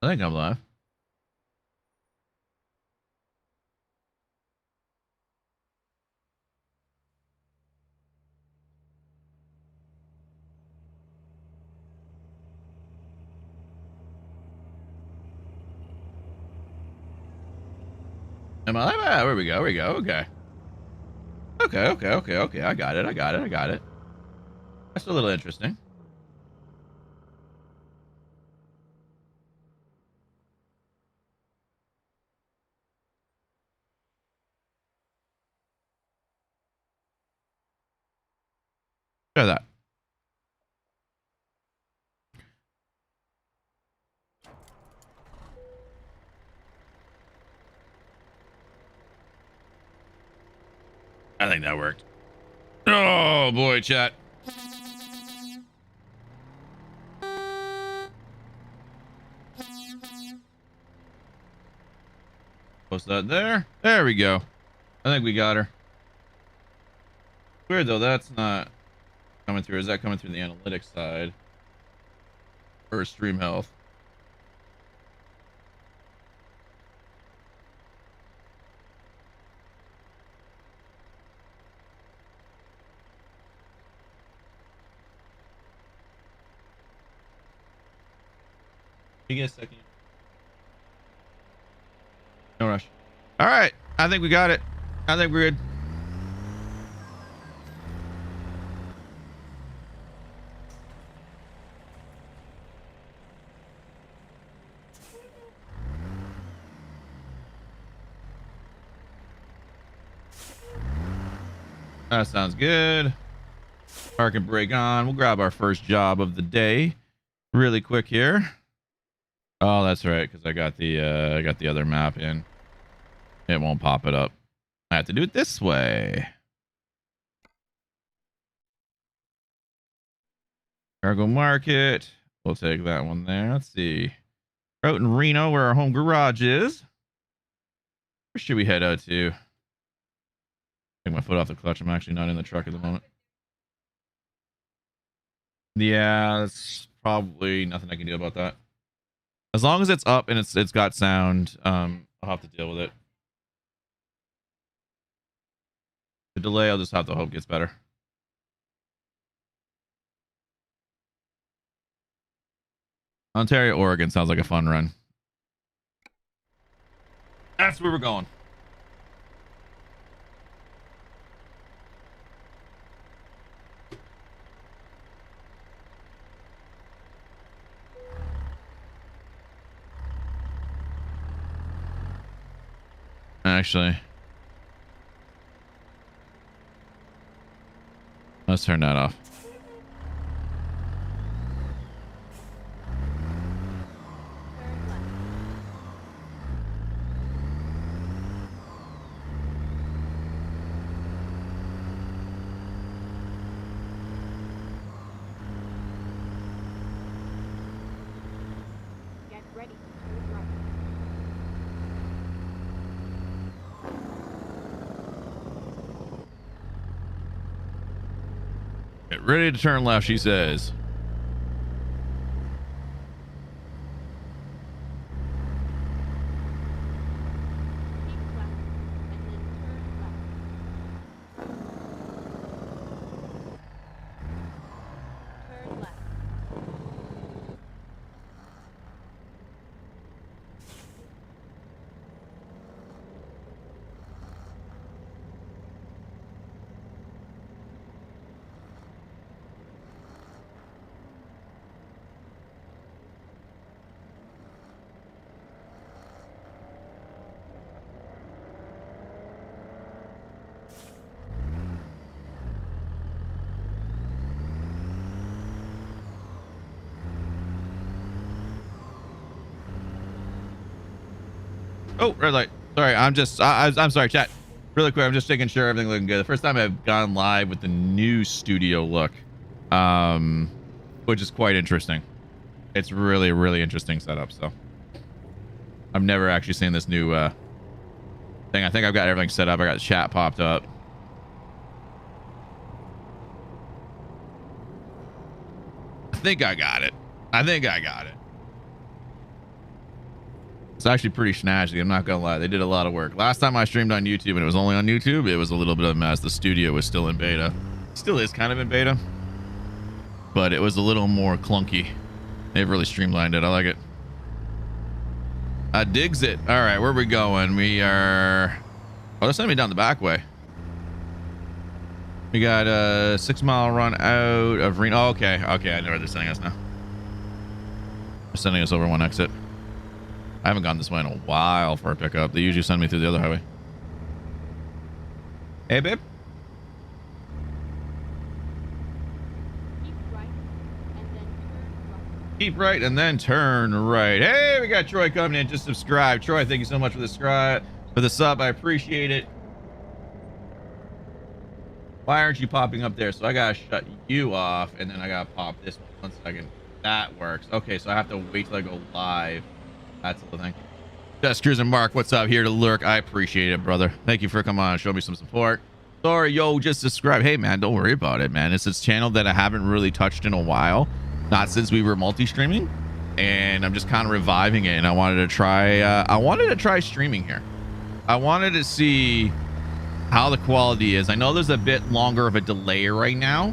I think I'm live. Am I live? Ah, where we go. Here we go. Okay. Okay. I got it. That's a little interesting. Try that. I think that worked. Oh boy, chat. Post that there. There we go. I think we got her. Weird though, that's not coming through. Is that coming through the analytics side? Or stream health? You get a second. No rush. All right. I think we got it. I think we're good. That sounds good. Park and break on. We'll grab our first job of the day really quick here. Oh, that's right, because I got the other map in. It won't pop it up. I have to do it this way. Cargo market. We'll take that one there. Let's see. Out in Reno, where our home garage is. Where should we head out to? Take my foot off the clutch. I'm actually not in the truck at the moment. Yeah, that's probably nothing I can do about that. As long as it's up and it's got sound, I'll have to deal with it. The delay, I'll just have to hope gets better. Ontario, Oregon sounds like a fun run. That's where we're going. Actually, let's turn that off. Get ready to turn left, she says. Oh, red light. Sorry, I'm sorry, chat. Really quick, I'm just making sure everything looking good. The first time I've gone live with the new studio look, which is quite interesting. It's really, really interesting setup. So I've never actually seen this new thing. I think I've got everything set up. I got the chat popped up. I think I got it. It's actually pretty snazzy. I'm not gonna lie. They did a lot of work. Last time I streamed on YouTube and it was only on YouTube, it was a little bit of a mess. The studio was still in beta. Still is kind of in beta, but it was a little more clunky. They've really streamlined it. I like it. Digs it. All right, where are we going? We are... Oh, they're sending me down the back way. We got a 6-mile run out of Reno. Oh, okay. Okay, I know where they're sending us now. They're sending us over one exit. I haven't gone this way in a while for a pickup. They usually send me through the other highway. Hey, babe. Keep right and then turn right. Hey, we got Troy coming in. Just subscribe. Troy, thank you so much for the sub. I appreciate it. Why aren't you popping up there? So I gotta shut you off and then I gotta pop this one. 1 second. That works. Okay, so I have to wait till I go live. That's the thing. Just Cruising Mark, what's up? Here to lurk. I appreciate it, brother. Thank you for coming on and showing me some support. Sorry, yo, just subscribe. Hey, man, don't worry about it, man. It's this channel that I haven't really touched in a while. Not since we were multi-streaming, and I'm just kind of reviving it. And I wanted to try streaming here. I wanted to see how the quality is. I know there's a bit longer of a delay right now.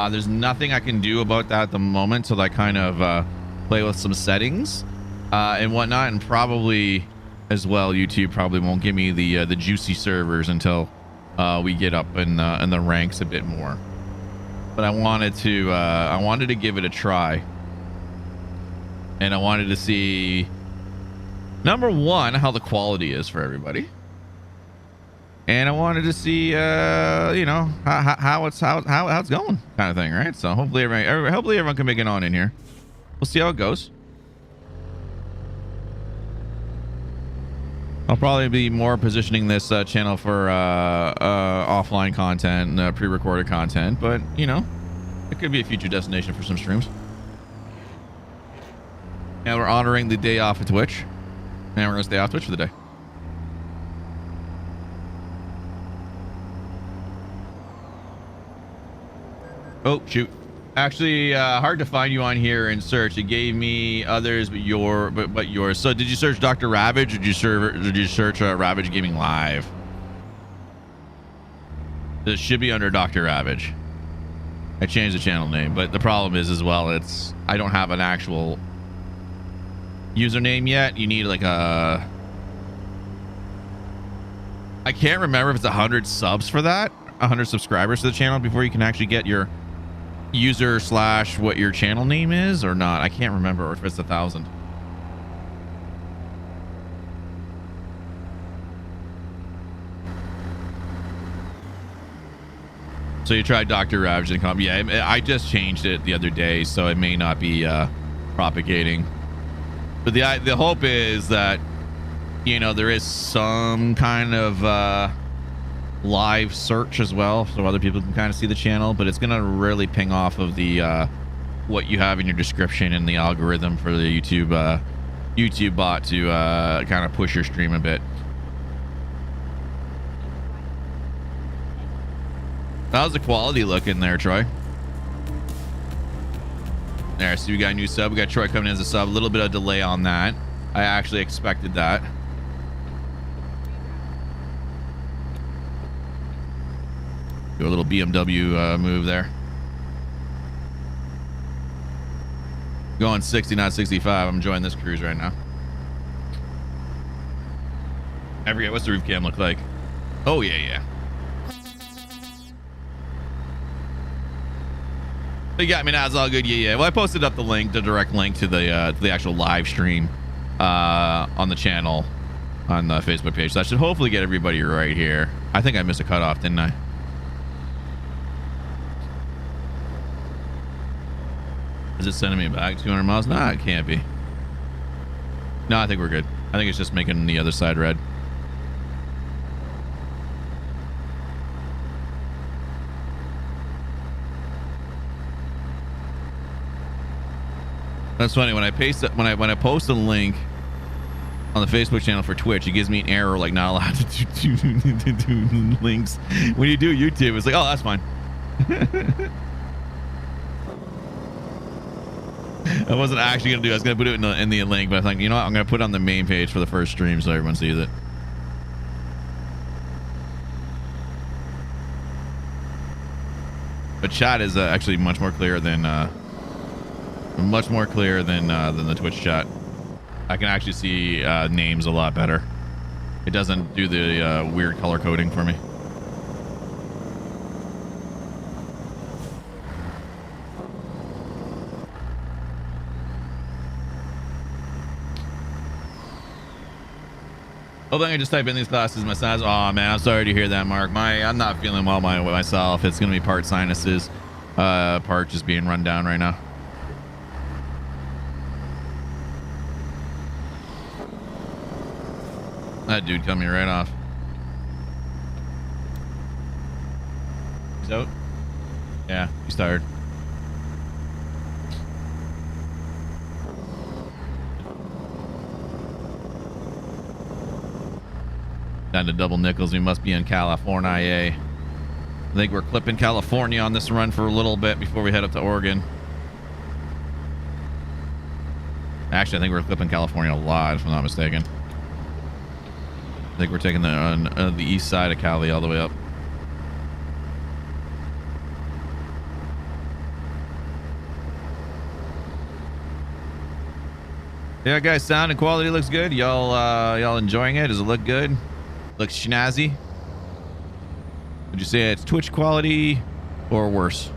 There's nothing I can do about that at the moment till I kind of play with some settings and whatnot, and probably as well YouTube probably won't give me the juicy servers until we get up in the ranks a bit more. But I wanted to give it a try, and I wanted to see, number one, how the quality is for everybody, and I wanted to see you know, how it's going, kind of thing, right? So hopefully everyone can make it on in here. We'll see how it goes. I'll probably be more positioning this channel for offline content and pre-recorded content, but you know, it could be a future destination for some streams. And we're honoring the day off of Twitch, and we're gonna stay off Twitch for the day. Oh shoot! Actually, hard to find you on here in search. It gave me others, but yours. So, did you search Dr. Ravage, or did you search Ravage Gaming Live? This should be under Dr. Ravage. I changed the channel name, but the problem is as well, I don't have an actual username yet. You need like I can't remember if it's 100 subs for that, 100 subscribers to the channel before you can actually get your user / what your channel name is or not. I can't remember, or if it's 1,000. So you tried Dr. Ravage and come. Yeah, I just changed it the other day, so it may not be propagating. But the hope is that, you know, there is some kind of live search as well, so other people can kind of see the channel, but it's gonna really ping off of the what you have in your description and the algorithm for the YouTube bot to kind of push your stream a bit. How's the quality looking there, Troy? There, so we got a new sub. We got Troy coming in as a sub. A little bit of delay on that. I actually expected that. Do a little BMW move there. Going 60, not 65. I'm enjoying this cruise right now. I forget, what's the roof cam look like? Oh, yeah. You got me now. It's all good. Yeah. Well, I posted up the direct link to the actual live stream on the channel on the Facebook page. So that should hopefully get everybody right here. I think I missed a cutoff, didn't I? Is it sending me back 200 miles? Nah, it can't be. No, I think we're good. I think it's just making the other side red. That's funny. When I paste it, when I post a link on the Facebook channel for Twitch, it gives me an error, like not allowed to do links. When you do YouTube, it's like, oh, that's fine. I wasn't actually gonna do. I was gonna put it in the link, but I think, you know what? I'm gonna put it on the main page for the first stream so everyone sees it. But chat is actually much more clear than the Twitch chat. I can actually see names a lot better. It doesn't do the weird color coding for me. Oh, then I just type in these classes myself. Oh man, I'm sorry to hear that, Mark. I'm not feeling well myself. It's gonna be part sinuses, part just being run down right now. That dude cut me right off. He's out? Yeah, he's tired. Down to double nickels. We must be in California. I think we're clipping California on this run for a little bit before we head up to Oregon. Actually, I think we're clipping California a lot, if I'm not mistaken. I think we're taking the east side of Cali all the way up. Yeah, guys, sound and quality looks good. Y'all enjoying it? Does it look good? Looks snazzy. Would you say it's Twitch quality or worse?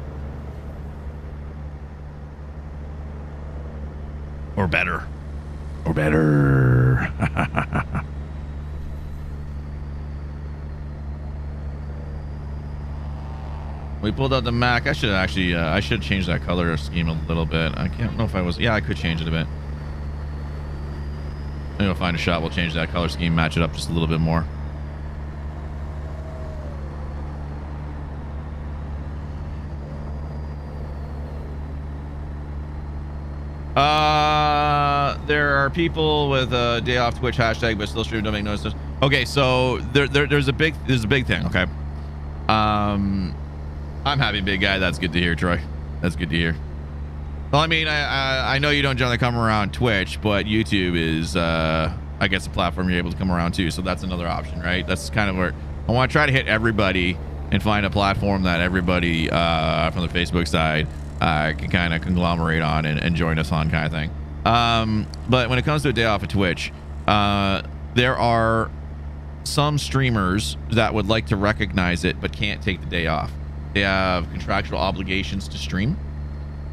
Or better? Or better? We pulled out the Mack. I should actually, I should change that color scheme a little bit. I can't know if I was, yeah, I could change it a bit. Maybe we'll find a shot. We'll change that color scheme, match it up just a little bit more. There are people with a day off Twitch hashtag, but still stream. Don't make notice. Okay, so there's a big thing. Okay, I'm happy, big guy. That's good to hear, Troy. That's good to hear. Well, I mean, I know you don't generally come around Twitch, but YouTube is, I guess, a platform you're able to come around too. So that's another option, right? That's kind of where I want to try to hit everybody and find a platform that everybody from the Facebook side can kind of conglomerate on and join us on, kind of thing. But when it comes to a day off of Twitch, there are some streamers that would like to recognize it but can't take the day off. They have contractual obligations to stream.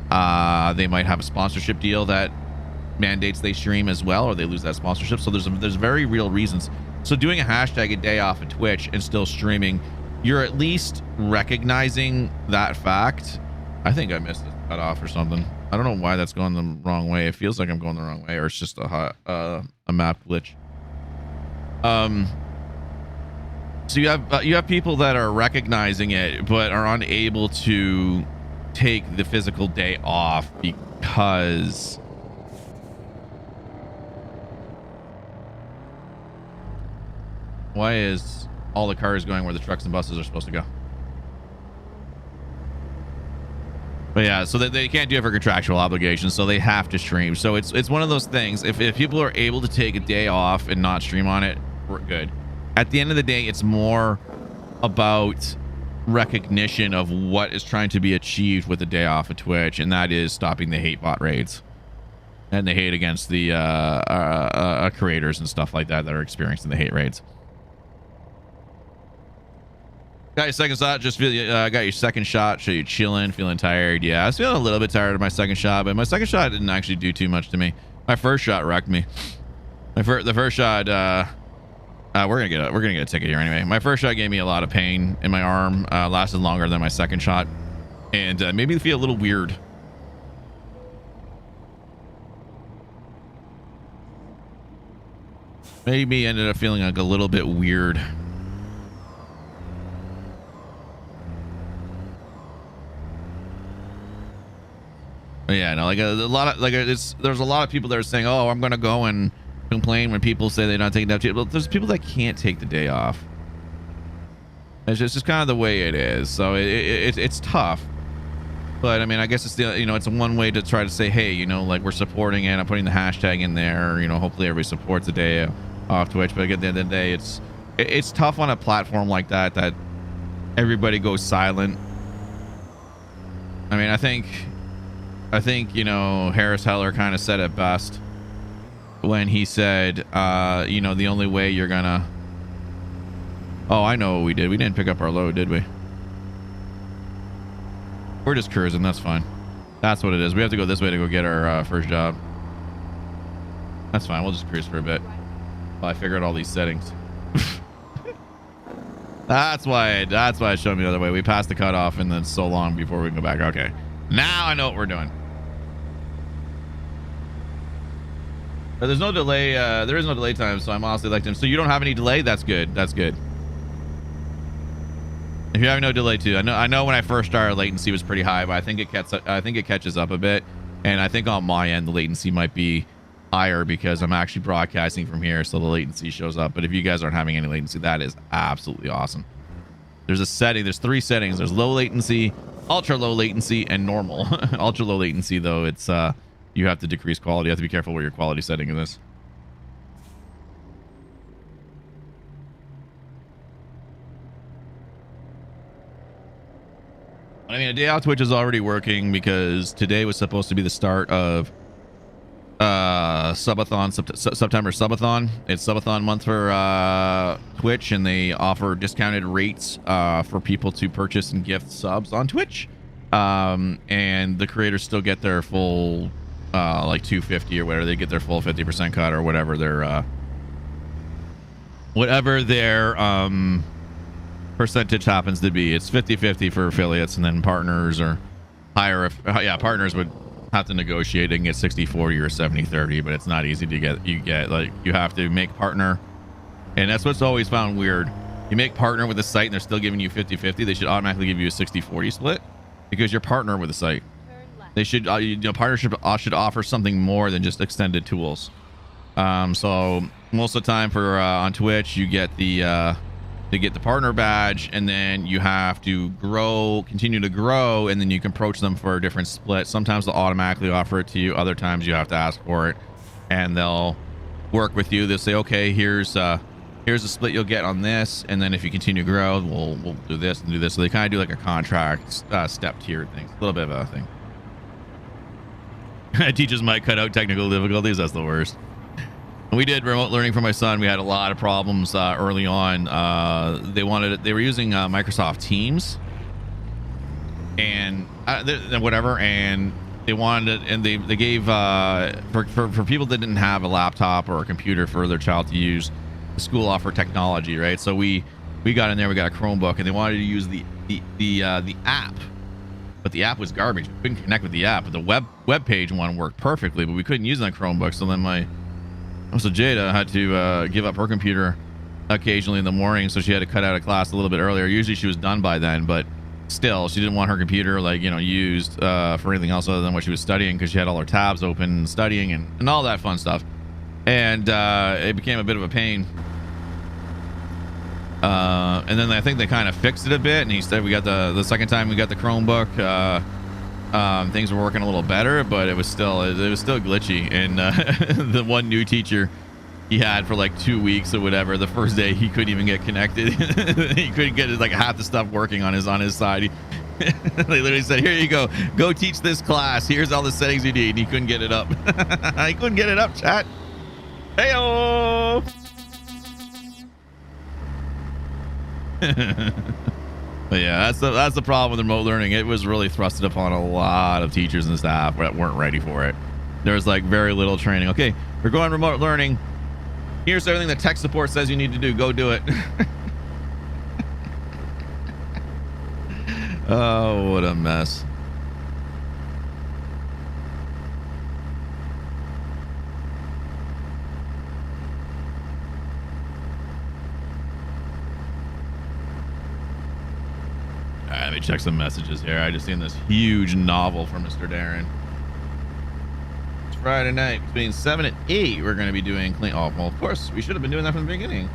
They might have a sponsorship deal that mandates they stream as well, or they lose that sponsorship. So there's very real reasons. So doing a hashtag a day off of Twitch and still streaming, you're at least recognizing that fact. I think I missed it cut off or something. I don't know why that's going the wrong way. It feels like I'm going the wrong way, or it's just a map glitch. So you have people that are recognizing it but are unable to take the physical day off because why is all the cars going where the trucks and buses are supposed to go? But yeah, so they can't do it for contractual obligations, so they have to stream. So it's one of those things. If people are able to take a day off and not stream on it, we're good. At the end of the day, it's more about recognition of what is trying to be achieved with the day off of Twitch, and that is stopping the hate bot raids and the hate against the creators and stuff like that are experiencing the hate raids. Got your second shot. Just feel got your second shot. So you're chilling, feeling tired. Yeah, I was feeling a little bit tired of my second shot, but my second shot didn't actually do too much to me. My first shot wrecked me. The first shot. We're gonna get a ticket here anyway. My first shot gave me a lot of pain in my arm. Lasted longer than my second shot, and made me feel a little weird. Made me ended up feeling like a little bit weird. But yeah, no, like a lot of there's a lot of people that are saying, "Oh, I'm gonna go and complain when people say they're not taking that." Well, there's people that can't take the day off. It's just kind of the way it is. So it's tough. But I mean, I guess it's the, you know, it's one way to try to say, hey, you know, like we're supporting it. I'm putting the hashtag in there. You know, hopefully everybody supports the day off Twitch. But at the end of the day, it's tough on a platform like that everybody goes silent. I mean, I think you know, Harris Heller kind of said it best when he said, you know, the only way you're gonna. Oh, I know what we did. We didn't pick up our load, did we? We're just cruising. That's fine. That's what it is. We have to go this way to go get our first job. That's fine. We'll just cruise for a bit while I figure out all these settings. That's why it showed me the other way. We passed the cutoff and then so long before we can go back. Okay. Now I know what we're doing. But there's no delay. There is no delay time, so I'm honestly like them. So you don't have any delay? That's good. That's good. If you have no delay too, I know when I first started, latency was pretty high, but I think it catches up a bit, and I think on my end the latency might be higher because I'm actually broadcasting from here, so the latency shows up. But if you guys aren't having any latency, that is absolutely awesome. There's a setting. There's 3 settings. There's low latency, ultra low latency, and normal. Ultra low latency though, it's you have to decrease quality. You have to be careful where your quality setting is. I mean, a day out Twitch is already working because today was supposed to be the start of subathon, September subathon. It's subathon month for Twitch, and they offer discounted rates for people to purchase and gift subs on Twitch. And the creators still get their full like 250 or whatever. They get their full 50% cut or whatever their percentage happens to be. It's 50-50 for affiliates, and then partners or higher. Yeah, partners would have to negotiate and get 60-40 or 70-30, but it's not easy to get. You have to make partner, and that's what's always found weird. You make partner with the site and they're still giving you 50-50. They should automatically give you a 60-40 split because you're partner with the site. They should, you know, partnership should offer something more than just extended tools. So most of the time for on Twitch, you get the partner badge, and then you have to continue to grow, and then you can approach them for a different split. Sometimes they'll automatically offer it to you. Other times you have to ask for it, and they'll work with you. They'll say, okay, here's a split you'll get on this, and then if you continue to grow, we'll do this and do this. So they kind of do like a contract step tier thing. A little bit of a thing. Teachers might cut out technical difficulties. That's the worst. We did remote learning for my son. We had a lot of problems early on. They were using Microsoft Teams and whatever, and they wanted it, and they gave for people that didn't have a laptop or a computer for their child to use. The school offered technology, right? So we got in there. We got a Chromebook, and they wanted to use the app, but the app was garbage. We couldn't connect with the app, but the web page one worked perfectly, but we couldn't use it on Chromebook. So then so Jada had to give up her computer occasionally in the morning, so she had to cut out of class a little bit earlier. Usually she was done by then, but still she didn't want her computer used for anything else other than what she was studying, because she had all her tabs open and studying and all that fun stuff. And it became a bit of a pain. And then I think they kind of fixed it a bit, and he said we got the second time we got the Chromebook, things were working a little better, but it was still glitchy. And the one new teacher he had for like 2 weeks or whatever, the first day he couldn't even get connected. He couldn't get like half the stuff working on his side. They literally said, here you go teach this class, here's all the settings you need, and he couldn't get it up. He couldn't get it up, chat. Hey-o. But yeah, that's the problem with remote learning. It was really thrusted upon a lot of teachers and staff that weren't ready for it. There was like very little training. Okay, we're going remote learning. Here's everything that tech support says you need to do. Go do it. Oh, what a mess. Let me check some messages here. I just seen this huge novel from Mr. Darren. It's Friday night between 7 and 8. We're going to be doing clean. Oh, well, of course, we should have been doing that from the beginning.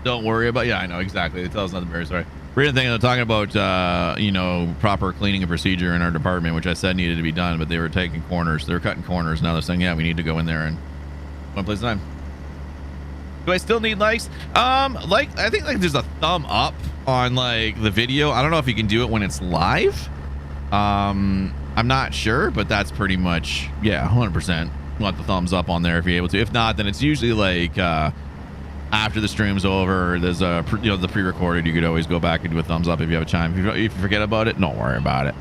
Don't worry about. Yeah, I know exactly. They tell us nothing very sorry. We're they're talking about you know, proper cleaning and procedure in our department, which I said needed to be done, but they were taking corners. They were cutting corners. Now they're saying, yeah, we need to go in there and one place at a time. Do I still need likes? Like I think like there's a thumb up on like the video. I don't know if you can do it when it's live. I'm not sure, but that's pretty much, yeah, 100%. Want the thumbs up on there if you're able to. If not, then it's usually like after the stream's over, there's a you know, the pre-recorded. You could always go back and do a thumbs up if you have a time. If you forget about it, don't worry about it.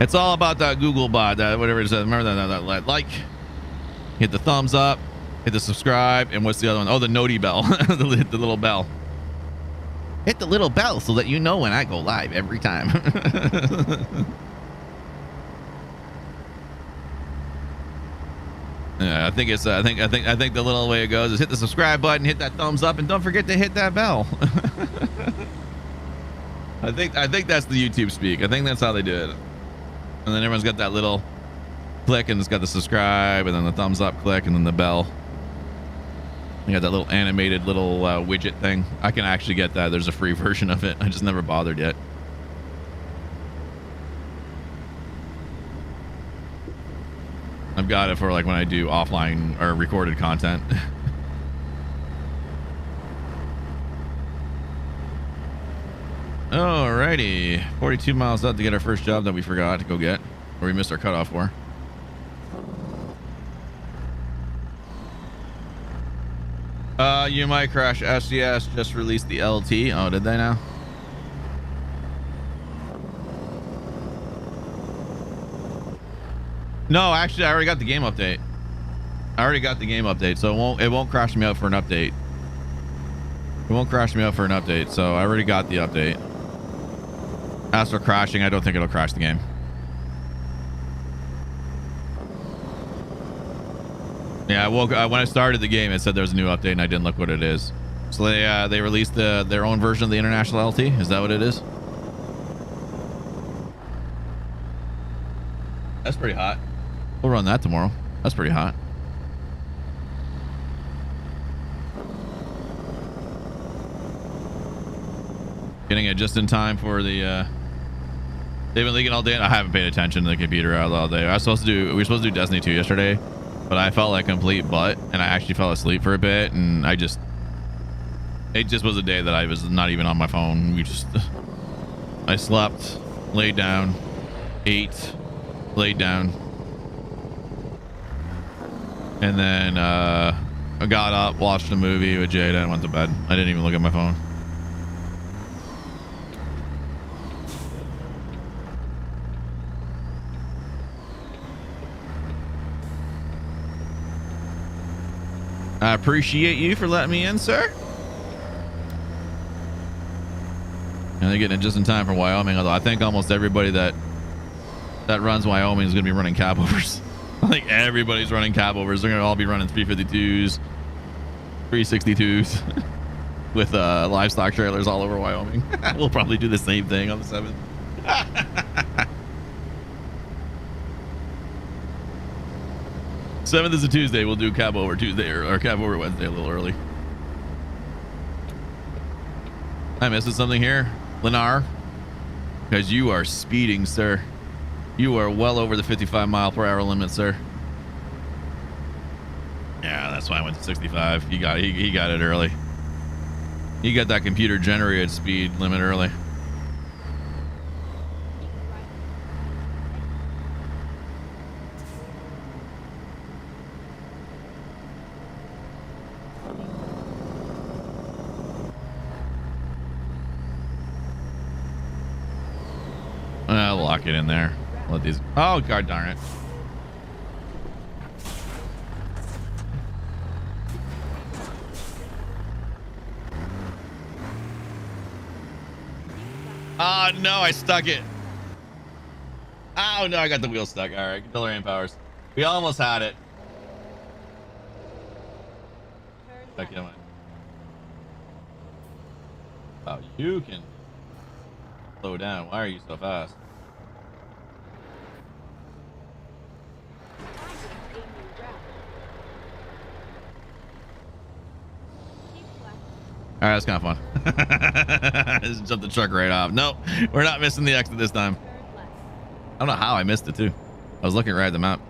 It's all about that Google bot, that whatever it says. Remember that like, hit the thumbs up, hit the subscribe, and what's the other one? Oh, the noti bell, the little bell. Hit the little bell so that you know when I go live every time. Yeah, I think it's I think the little way it goes is hit the subscribe button, hit that thumbs up, and don't forget to hit that bell. I think that's the YouTube speak. I think that's how they do it. And then everyone's got that little click, and it's got the subscribe, and then the thumbs up click, and then the bell. You got that little animated little widget thing. I can actually get that. There's a free version of it. I just never bothered yet. I've got it for like when I do offline or recorded content. Alrighty, 42 miles out to get our first job that we forgot to go get, or we missed our cutoff for. You might crash. SCS just released the LT. Oh, did they now? No, actually, I already got the game update. So it won't crash me out for an update. It won't crash me out for an update. So I already got the update. As for crashing, I don't think it'll crash the game. Yeah, when I started the game, it said there was a new update, and I didn't look what it is. So they released their own version of the international LT. Is that what it is? That's pretty hot. We'll run that tomorrow. That's pretty hot. Getting it just in time for the they've been leaking all day. I haven't paid attention to the computer all day. We were supposed to do Destiny 2 yesterday, but I felt like complete butt, and I actually fell asleep for a bit, and it just was a day that I was not even on my phone. I slept, laid down, ate, laid down, and then I got up, watched a movie with Jada, and went to bed. I didn't even look at my phone. I appreciate you for letting me in, sir. And they're getting it just in time for Wyoming, although I think almost everybody that runs Wyoming is going to be running cab overs. I think everybody's running cab overs. They're going to all be running 352s, 362s with livestock trailers all over Wyoming. We'll probably do the same thing on the 7th. 7th is a Tuesday. We'll do cab over Tuesday or cab over Wednesday a little early. I'm missing something here, Lennar, because you are speeding, sir. You are well over the 55-mile-per-hour limit, sir. Yeah, that's why I went to 65. He got it early. He got that computer-generated speed limit early. I'll lock it in there. Let these. Oh, god darn it. Oh no, I stuck it. Oh no, I got the wheel stuck. All right, DeLorean powers. We almost had it. Back in. Oh, you can slow down. Why are you so fast? All right, that's kind of fun. Just jump the truck right off. Nope, we're not missing the exit this time. I don't know how I missed it too. I was looking right at the map.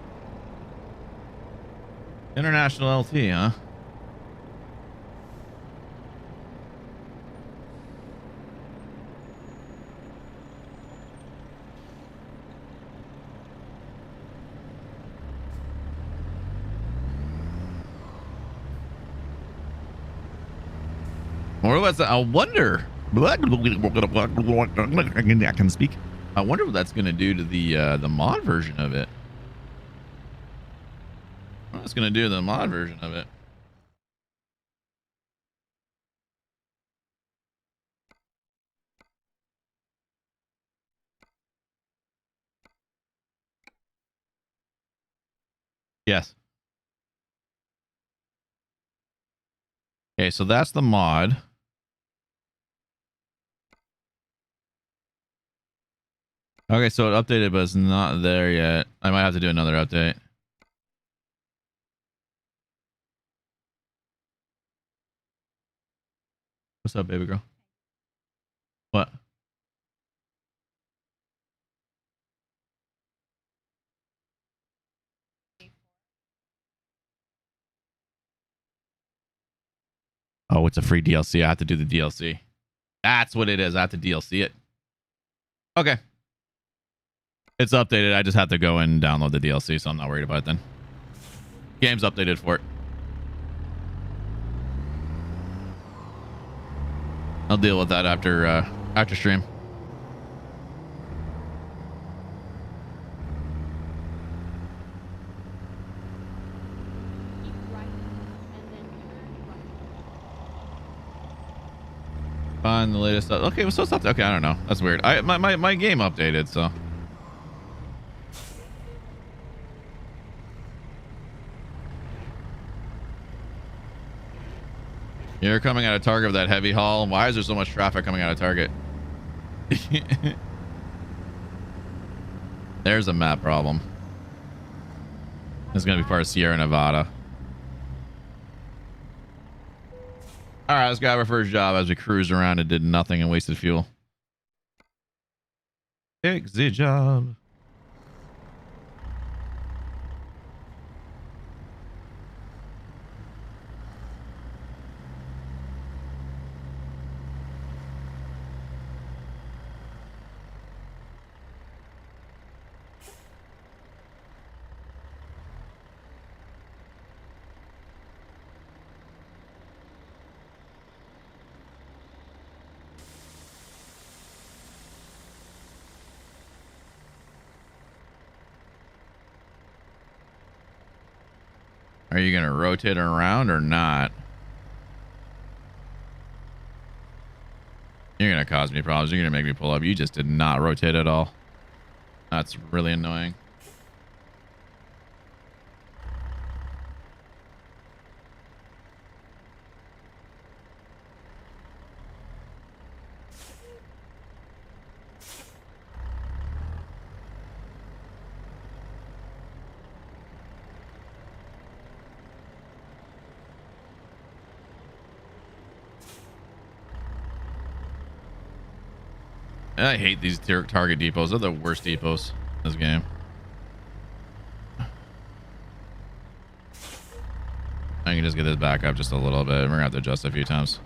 International LT, huh? Or what's that? I wonder. I can speak. I wonder what that's going to do to the mod version of it. What it's going to do to the mod version of it. Yes. Okay, so that's the mod. Okay, so it updated, but it's not there yet. I might have to do another update. What's up, baby girl? What? Oh, it's a free DLC. I have to do the DLC. That's what it is. I have to DLC it. Okay. It's updated. I just have to go and download the DLC, so I'm not worried about it then. Game's updated for it. I'll deal with that after stream. Find the latest stuff. Okay, so it's not. Okay, I don't know. That's weird. My game updated, so. You're coming out of Target with that heavy haul. Why is there so much traffic coming out of Target? There's a map problem. This is going to be part of Sierra Nevada. All right, let's grab our first job as we cruised around and did nothing and wasted fuel. Take the job. Are you going to rotate around or not? You're going to cause me problems. You're going to make me pull up. You just did not rotate at all. That's really annoying. I hate these Target depots. They're the worst depots in this game. I can just get this back up just a little bit. We're gonna have to adjust a few times.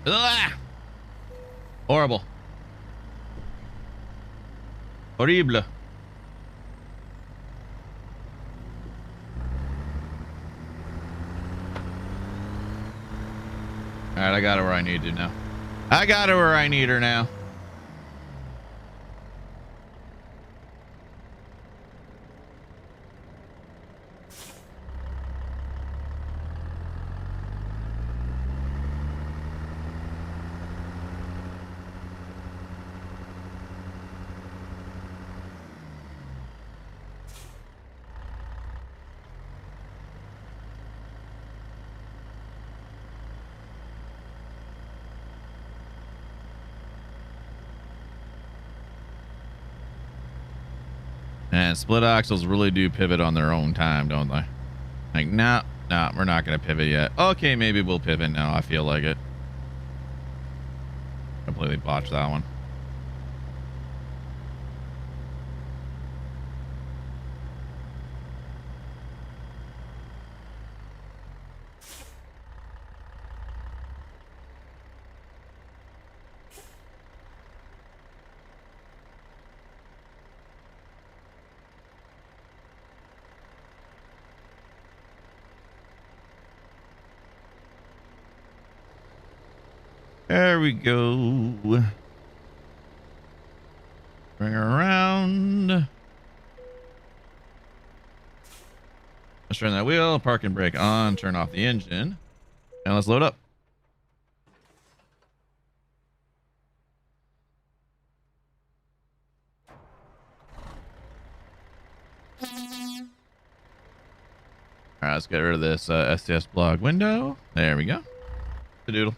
Ugh! Horrible. Horrible. All right, I got her where I need to now. I got her where I need her now. And split axles really do pivot on their own time, don't they? Like, nah, we're not going to pivot yet. Okay, maybe we'll pivot now. I feel like it. Completely botched that one. There we go. Bring her around. Let's turn that wheel, park and brake on, turn off the engine, and let's load up. All right, let's get rid of this STS blog window. There we go. Doodle.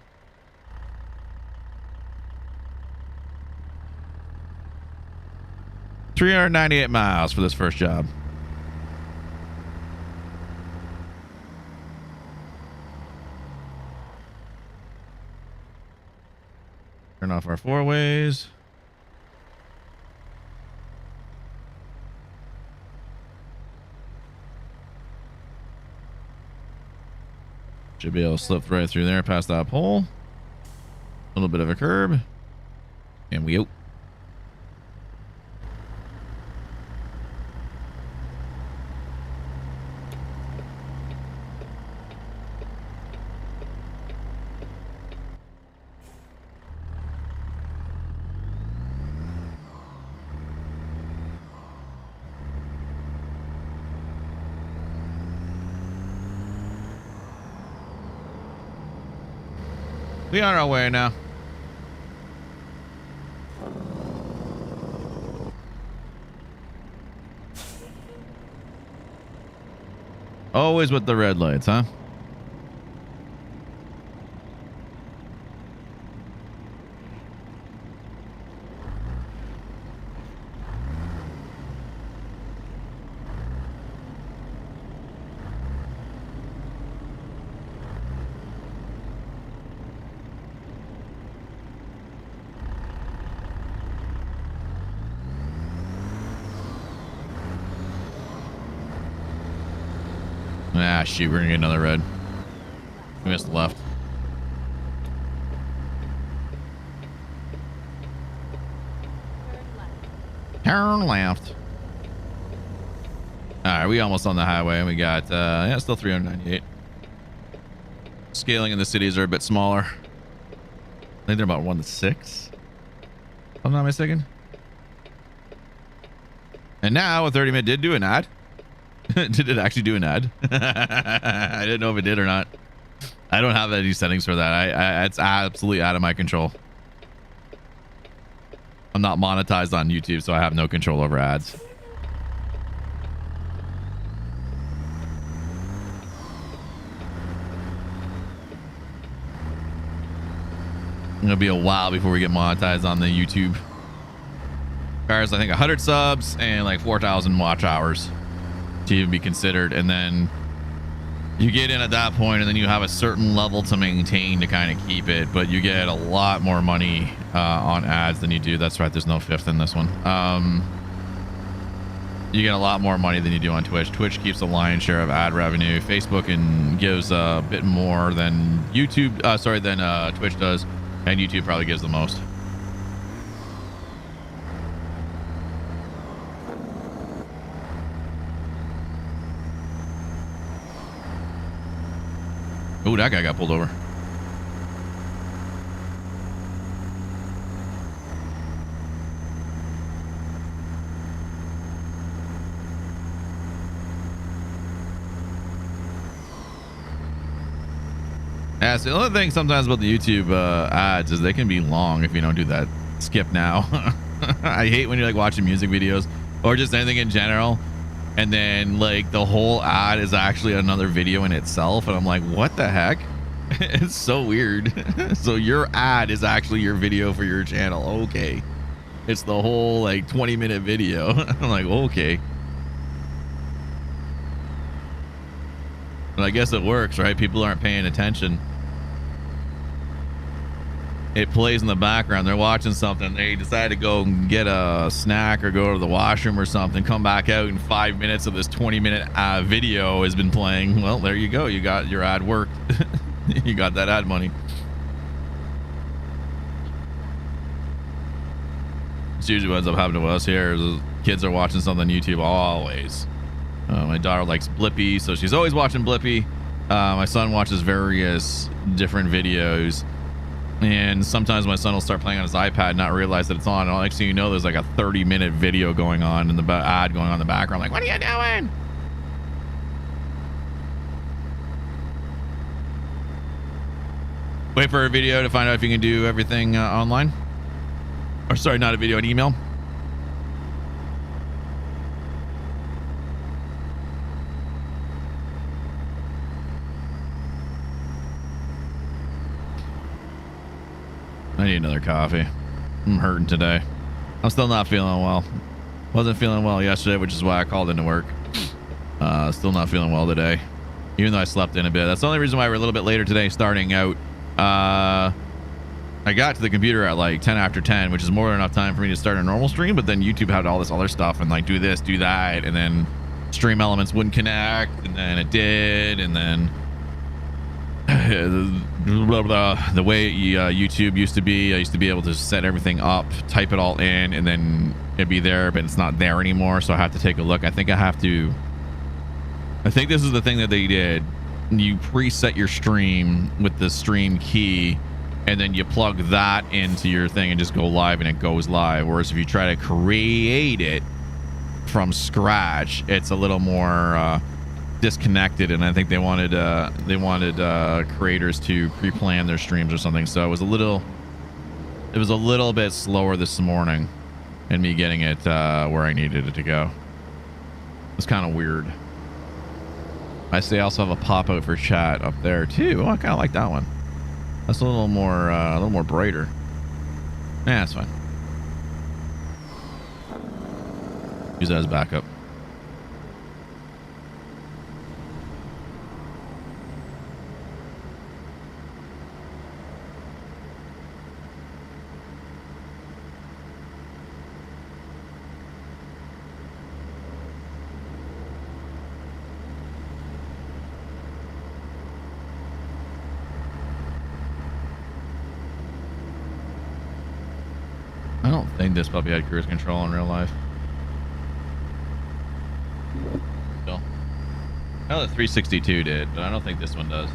$398 miles for this first job. Turn off our four ways. Should be able to slip right through there past that pole. A little bit of a curb. And we out. We on our way now. Always with the red lights, huh? Ah, shoot, we're gonna get another red. We missed the left. Turn left. All right, we almost on the highway, and we got yeah, still 398. Scaling in the cities are a bit smaller. I think they're about 1 to 6. If I'm not mistaken. And now a 30-minute did do an ad. Did it actually do an ad? I didn't know if it did or not. I don't have any settings for that. It's absolutely out of my control. I'm not monetized on YouTube, so I have no control over ads. It'll be a while before we get monetized on the YouTube. Requires, I think, 100 subs and like 4,000 watch hours to even be considered, and then you get in at that point, and then you have a certain level to maintain to kind of keep it, but you get a lot more money on ads than you do. That's right, there's no fifth in this one. You get a lot more money than you do on Twitch. Twitch keeps the lion's share of ad revenue. Facebook gives a bit more than YouTube, than Twitch does, and YouTube probably gives the most. Oh, that guy got pulled over. Yeah, so the other thing sometimes about the YouTube ads is they can be long if you don't do that skip now. I hate when you're like watching music videos or just anything in general, and then like the whole ad is actually another video in itself, and I'm like, what the heck? It's so weird. So your ad is actually your video for your channel. Okay, it's the whole like 20-minute video. I'm like, okay. And I guess it works, right? People aren't paying attention. It plays in the background. They're watching something. They decide to go and get a snack or go to the washroom or something. Come back out in 5 minutes of this 20-minute video has been playing. Well, there you go. You got your ad worked. You got that ad money. It's usually what ends up happening to us here. Is kids are watching something on YouTube always. My daughter likes Blippi, so she's always watching Blippi. My son watches various different videos. And sometimes my son will start playing on his iPad and not realize that it's on. And next thing you know, there's like a 30-minute video going on and the ad going on in the background. Like, what are you doing? Wait for a video to find out if you can do everything online. Or sorry, not a video, an email. I need another coffee. I'm hurting today. I'm still not feeling well. Wasn't feeling well yesterday, which is why I called into work. Still not feeling well today, even though I slept in a bit. That's the only reason why we're a little bit later today starting out. I got to the computer at like 10 after 10, which is more than enough time for me to start a normal stream, but then YouTube had all this other stuff and like do this, do that, and then Stream Elements wouldn't connect, and then it did, and then the way YouTube used to be, I used to be able to set everything up, type it all in, and then it'd be there, but it's not there anymore, so I have to take a look. I think this is the thing that they did. You preset your stream with the stream key, and then you plug that into your thing and just go live, and it goes live. Whereas if you try to create it from scratch, it's a little more disconnected, and I think they wanted creators to pre-plan their streams or something. So it was a little bit slower this morning in me getting it where I needed it to go. It's kind of weird. I see I also have a pop out for chat up there too. Oh, I kind of like that one. That's a little more brighter. Yeah, that's fine. Use that as backup. I don't think this puppy had cruise control in real life. Still. I know the 362 did, but I don't think this one does.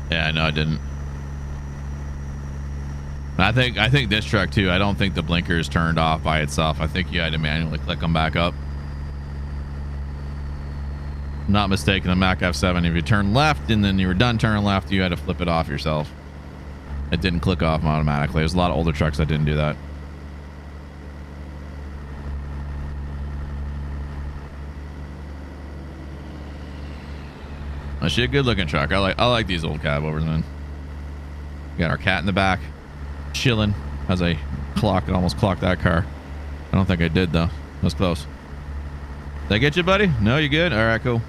Yeah, no, I didn't. I think this truck too. I don't think the blinker is turned off by itself. I think you had to manually click them back up. Not mistaken, the Mack F7, if you turn left and then you were done turning left, you had to flip it off yourself. It didn't click off automatically. There's a lot of older trucks that didn't do that. Actually, a good looking truck. I like these old cab overs, man. We got our cat in the back, chilling as I almost clocked that car. I don't think I did though. That was close. Did I get you, buddy? No, you good? All right, cool.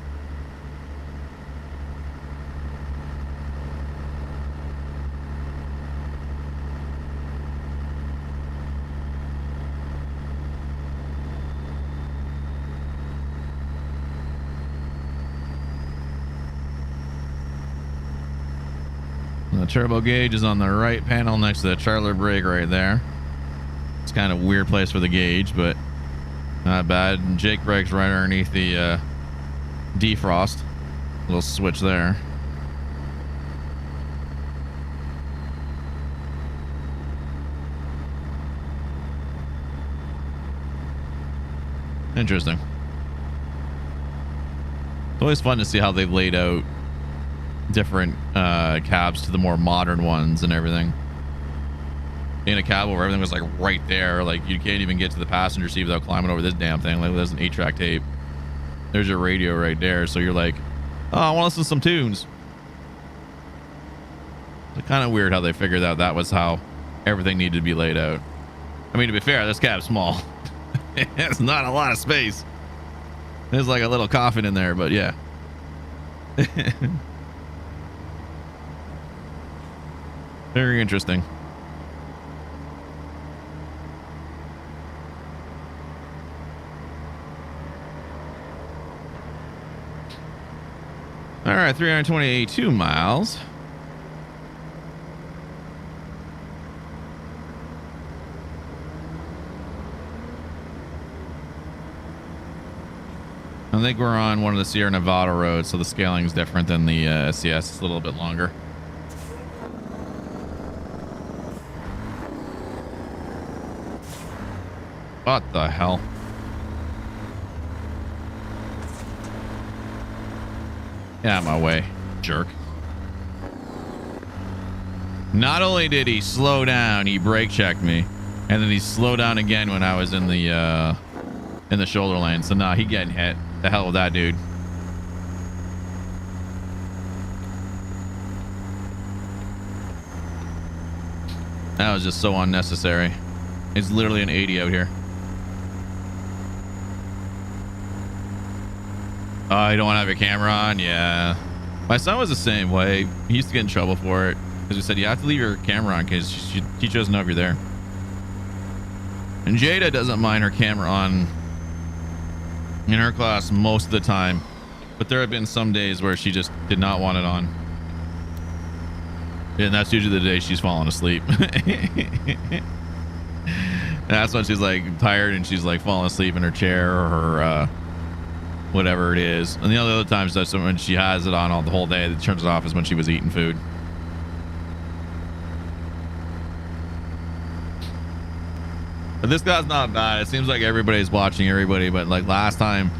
The turbo gauge is on the right panel next to the trailer brake right there. It's kind of a weird place for the gauge, but not bad. And Jake brake's right underneath the defrost. Little switch there. Interesting. It's always fun to see how they've laid out different cabs to the more modern ones and everything. In a cab where everything was like right there, like you can't even get to the passenger seat without climbing over this damn thing. Like there's an 8-track tape. There's your radio right there, so you're like, oh, I want to listen to some tunes. It's kind of weird how they figured out that was how everything needed to be laid out. I mean, to be fair, this cab's small. It's not a lot of space. There's like a little coffin in there, but yeah. Very interesting. All right, 322 miles. I think we're on one of the Sierra Nevada roads, so the scaling is different than the SCS. It's a little bit longer. What the hell? Get out of my way, jerk. Not only did he slow down, he brake checked me, and then he slowed down again when I was in the shoulder lane. So nah, he getting hit. The hell with that dude. That was just so unnecessary. It's literally an 80 out here. Oh, you don't want to have your camera on? Yeah. My son was the same way. He used to get in trouble for it because we said you have to leave your camera on because she doesn't know if you're there. And Jada doesn't mind her camera on in her class most of the time, but there have been some days where she just did not want it on. And that's usually the day she's falling asleep. That's when she's like tired and she's like falling asleep in her chair or her whatever it is. And the other times that's when she has it on all the whole day. That turns it off is when she was eating food. But this guy's not bad. It seems like everybody's watching everybody, but like last time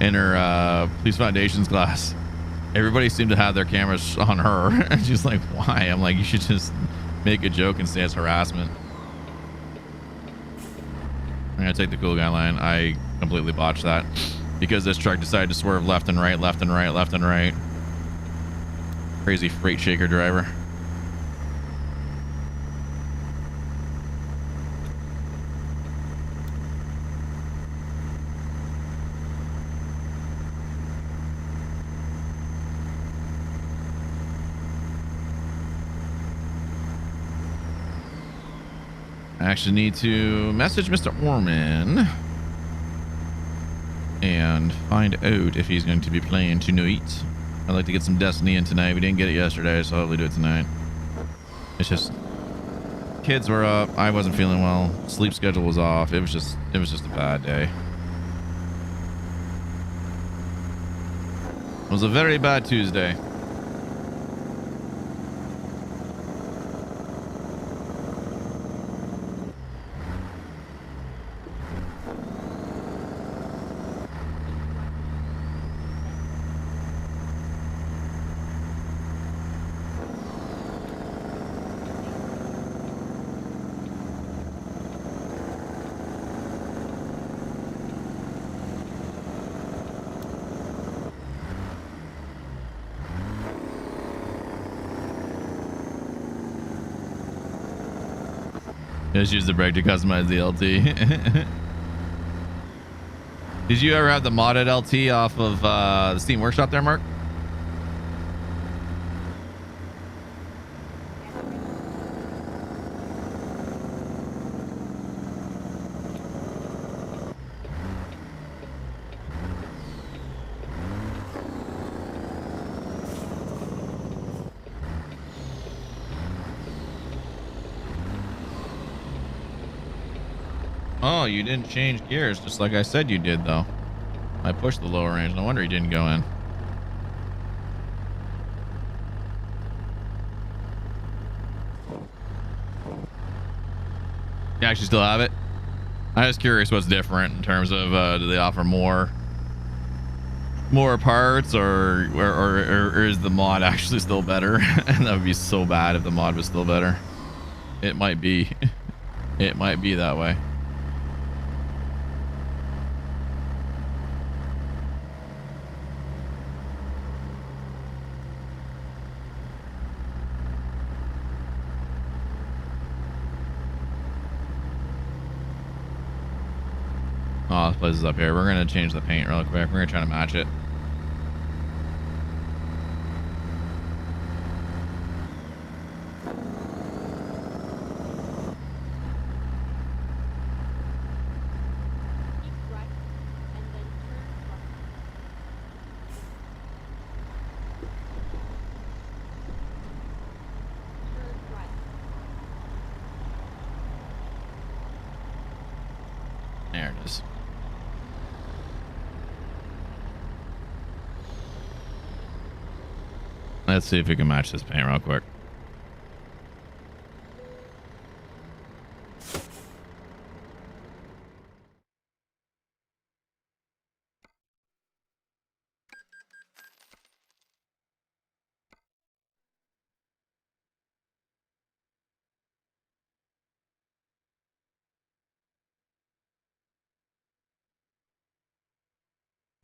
in her police foundations class, everybody seemed to have their cameras on her. And she's like, why? I'm like, you should just make a joke and say it's harassment. I'm gonna take the cool guy line. I completely botched that because this truck decided to swerve left and right, left and right, left and right. Crazy freight shaker driver. I actually need to message Mr. Orman and find out if he's going to be playing tonight. I'd like to get some Destiny in tonight. We didn't get it yesterday, so I'll hopefully do it tonight. It's just kids were up. I wasn't feeling well. Sleep schedule was off. It was just a bad day. It was a very bad Tuesday. Just use the brake to customize the LT. Did you ever have the modded LT off of the Steam Workshop there, Mark? Oh, you didn't change gears, just like I said you did, though. I pushed the lower range. No wonder he didn't go in. You actually still have it? I was curious what's different in terms of do they offer more parts or is the mod actually still better? And that would be so bad if the mod was still better. It might be. It might be that way. Oh, this place is up here. We're gonna change the paint real quick. We're gonna try to match it. There it is. Let's see if we can match this paint real quick.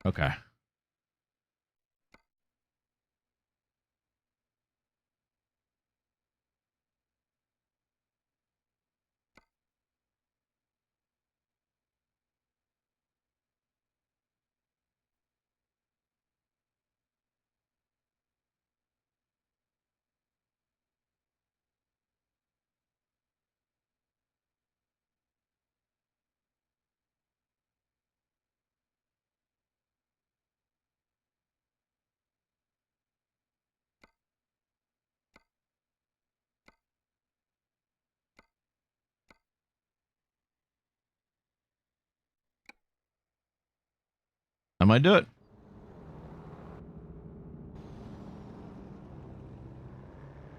Okay. I might do it.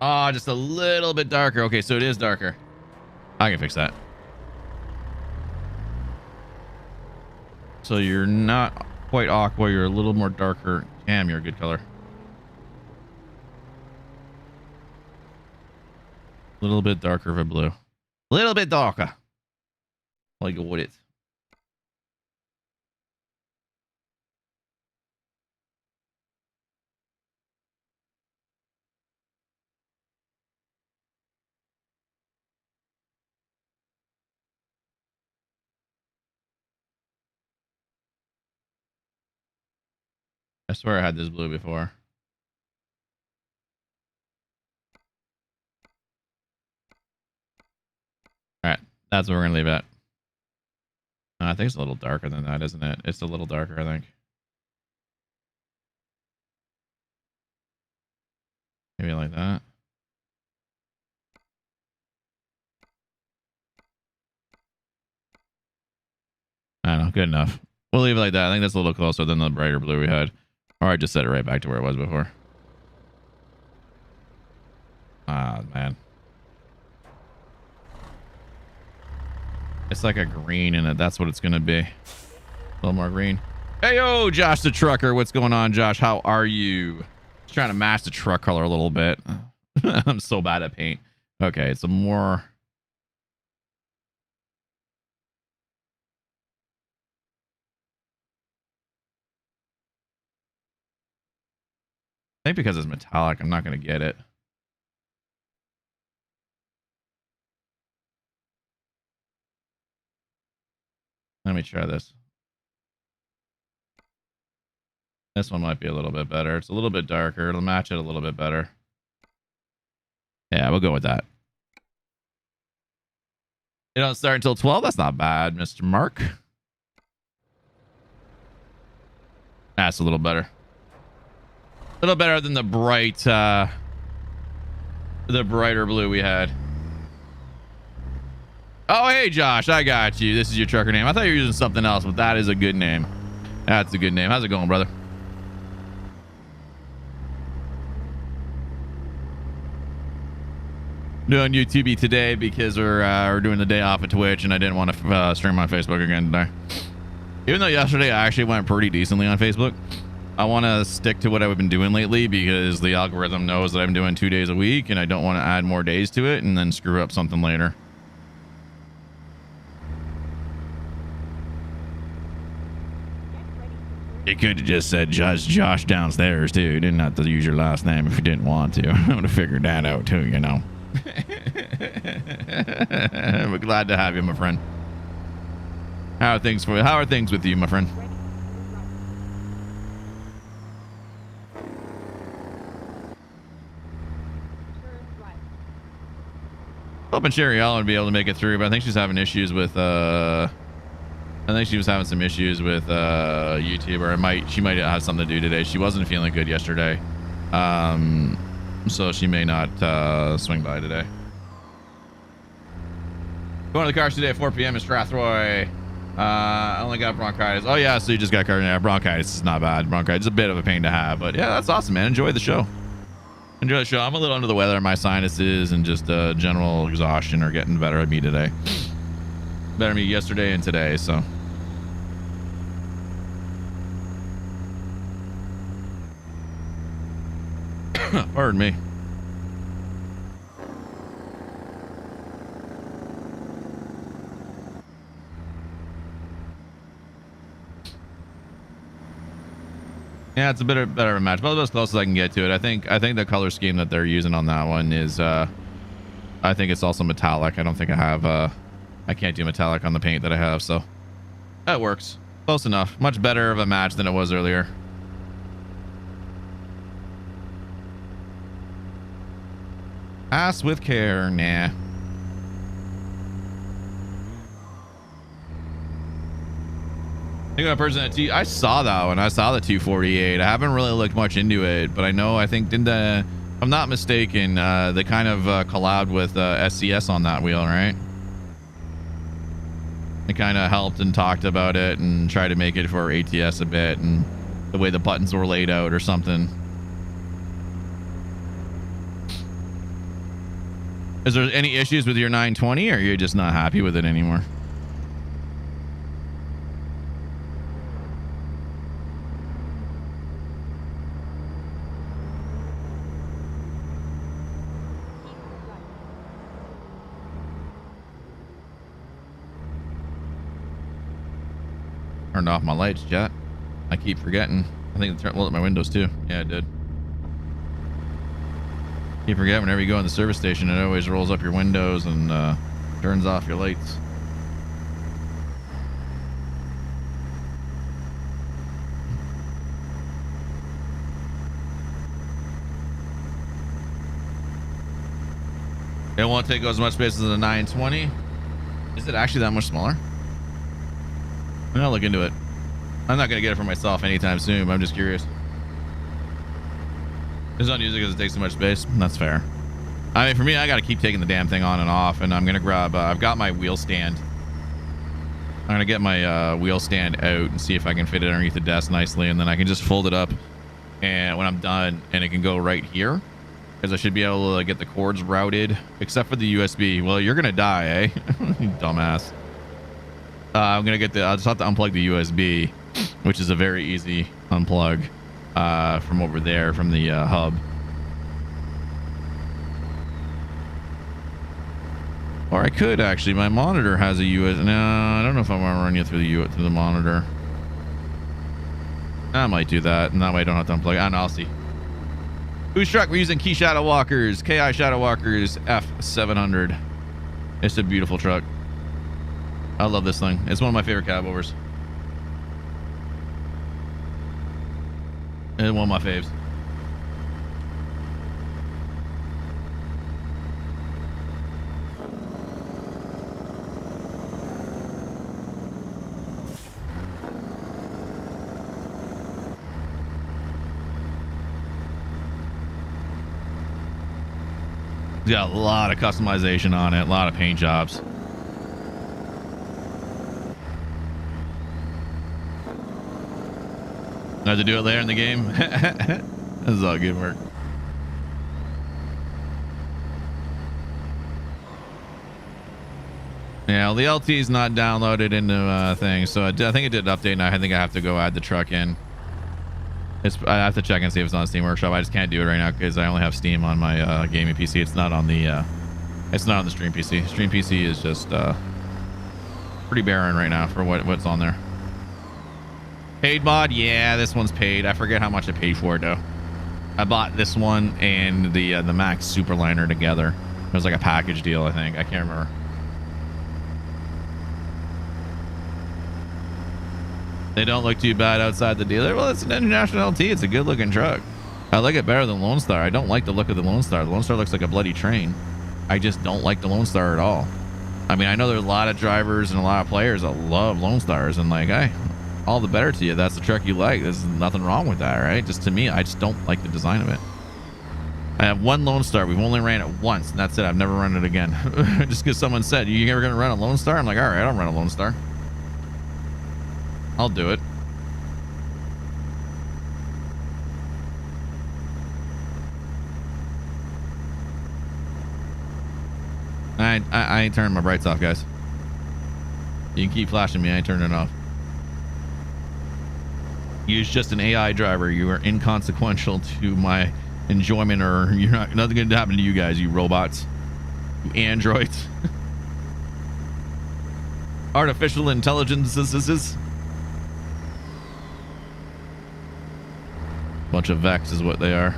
Oh, just a little bit darker. Okay, so it is darker. I can fix that. So you're not quite aqua. You're a little more darker. Damn, you're a good color. A little bit darker of a blue. A little bit darker. Like what it. I swear I had this blue before. All right, that's what we're gonna leave it. I think it's a little darker than that, isn't it? It's a little darker, I think. Maybe like that. I don't know, good enough. We'll leave it like that. I think that's a little closer than the brighter blue we had. Or I just set it right back to where it was before. Ah, man. It's like a green in it. That's what it's going to be. A little more green. Hey, yo, Josh the trucker. What's going on, Josh? How are you? Just trying to match the truck color a little bit. I'm so bad at paint. Okay, it's a more... I think because it's metallic, I'm not going to get it. Let me try this. This one might be a little bit better. It's a little bit darker. It'll match it a little bit better. Yeah, we'll go with that. It don't start until 12. That's not bad, Mr. Mark. That's a little better. A little better than the bright, the brighter blue we had. Oh, hey, Josh, I got you. This is your trucker name. I thought you were using something else, but that is a good name. That's a good name. How's it going, brother? Doing YouTube today because we're doing the day off of Twitch, and I didn't want to stream on Facebook again today. Even though yesterday I actually went pretty decently on Facebook, I want to stick to what I've been doing lately because the algorithm knows that I'm doing 2 days a week, and I don't want to add more days to it and then screw up something later. You could have just said Josh downstairs too. You didn't have to use your last name if you didn't want to. I would have figured that out too, you know. We're glad to have you, my friend. How are things with you, my friend? Hoping Sherry Ellen would be able to make it through, but I think she's having issues with I think she was having some issues with YouTube, or she might have something to do today. She wasn't feeling good yesterday. So she may not swing by today. Going to the cars today at 4 p.m. in Strathroy. I only got bronchitis. Oh yeah, so you just got bronchitis. Is not bad. Bronchitis is a bit of a pain to have, but yeah, that's awesome, man. Enjoy the show. Enjoy the show. I'm a little under the weather. My sinuses and just general exhaustion are getting better at me today. Better at me yesterday and today, so. Pardon me. Yeah, it's a bit better of a match, but as close as I can get to it. I think the color scheme that they're using on that one is I think it's also metallic. I don't think I have I can't do metallic on the paint that I have, so that works. Close enough. Much better of a match than it was earlier. Pass with care. Nah. I think I saw that one. I saw the 248. I haven't really looked much into it, but I think if I'm not mistaken, they kind of collabed with SCS on that wheel, right? They kind of helped and talked about it and tried to make it for ATS a bit, and the way the buttons were laid out or something. Is there any issues with your 920, or you're just not happy with it anymore? Turned off my lights, chat. I keep forgetting. I think it lit my windows too. Yeah, it did. You forget whenever you go in the service station, it always rolls up your windows and turns off your lights. It won't take as much space as the 920. Is it actually that much smaller? I'm gonna look into it. I'm not gonna get it for myself anytime soon, but I'm just curious. Just don't use it because it takes so much space. That's fair. I mean, for me, I gotta keep taking the damn thing on and off, and I'm gonna grab I've got my wheel stand. I'm gonna get my wheel stand out and see if I can fit it underneath the desk nicely, and then I can just fold it up, and when I'm done, and it can go right here, because I should be able to get the cords routed, except for the USB. Well, you're gonna die, eh? You dumbass. I'm gonna I'll just have to unplug the USB, which is a very easy unplug from over there from the hub. Or I could actually. My monitor has a USB. No, I don't know if I want to run you through the monitor. I might do that, and that way I don't have to unplug it. I don't know, I'll see. Whose truck? We're using KiShadowalker's KiShadowalker's F700. It's a beautiful truck. I love this thing. It's one of my favorite cab overs. It's one of my faves. It's got a lot of customization on it, a lot of paint jobs. I have to do it later in the game. This is all good work. Yeah, well, the LT is not downloaded into things, so I think it did update, and I think I have to go add the truck in. I have to check and see if it's on Steam Workshop. I just can't do it right now because I only have Steam on my gaming PC. It's not on the Stream PC. Stream PC is just pretty barren right now for what's on there. Paid mod? Yeah, this one's paid. I forget how much I paid for it though. I bought this one and the Max Superliner together. It was like a package deal, I think. I can't remember. They don't look too bad outside the dealer. Well, it's an international LT. It's a good looking truck. I like it better than Lone Star. I don't like the look of the Lone Star. The Lone Star looks like a bloody train. I just don't like the Lone Star at all. I mean, I know there's a lot of drivers and a lot of players that love Lone Stars, and like, hey, all the better to you. That's the truck you like. There's nothing wrong with that, right? Just to me, I just don't like the design of it. I have one Lone Star. We've only ran it once, and that's it. I've never run it again. Just because someone said, you ever gonna run a Lone Star? I'm like, all right, I'll run a Lone Star. I'll do it. I ain't turning my brights off, guys. You can keep flashing me. I ain't turning it off. You're just an AI driver. You are inconsequential to my enjoyment, or you're not. Nothing going to happen to you guys, you robots, you androids. Artificial intelligences. Bunch of Vex is what they are.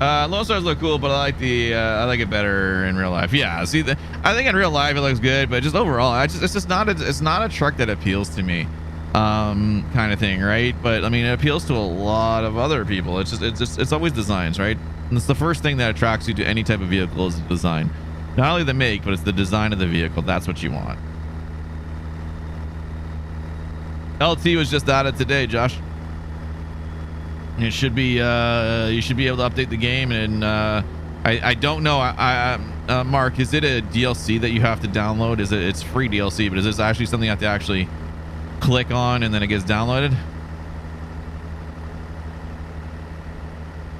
Lone Stars look cool, but I like it better in real life. Yeah, see, I think in real life it looks good, but just overall, it's just not a truck that appeals to me, kind of thing, right? But I mean, it appeals to a lot of other people. It's always designs, right? And it's the first thing that attracts you to any type of vehicle is the design, not only the make, but it's the design of the vehicle. That's what you want. LT was just added today, Josh. It should be you should be able to update the game, and I don't know. Mark, is it a DLC that you have to download? It's free DLC, but is this actually something you have to actually click on and then it gets downloaded?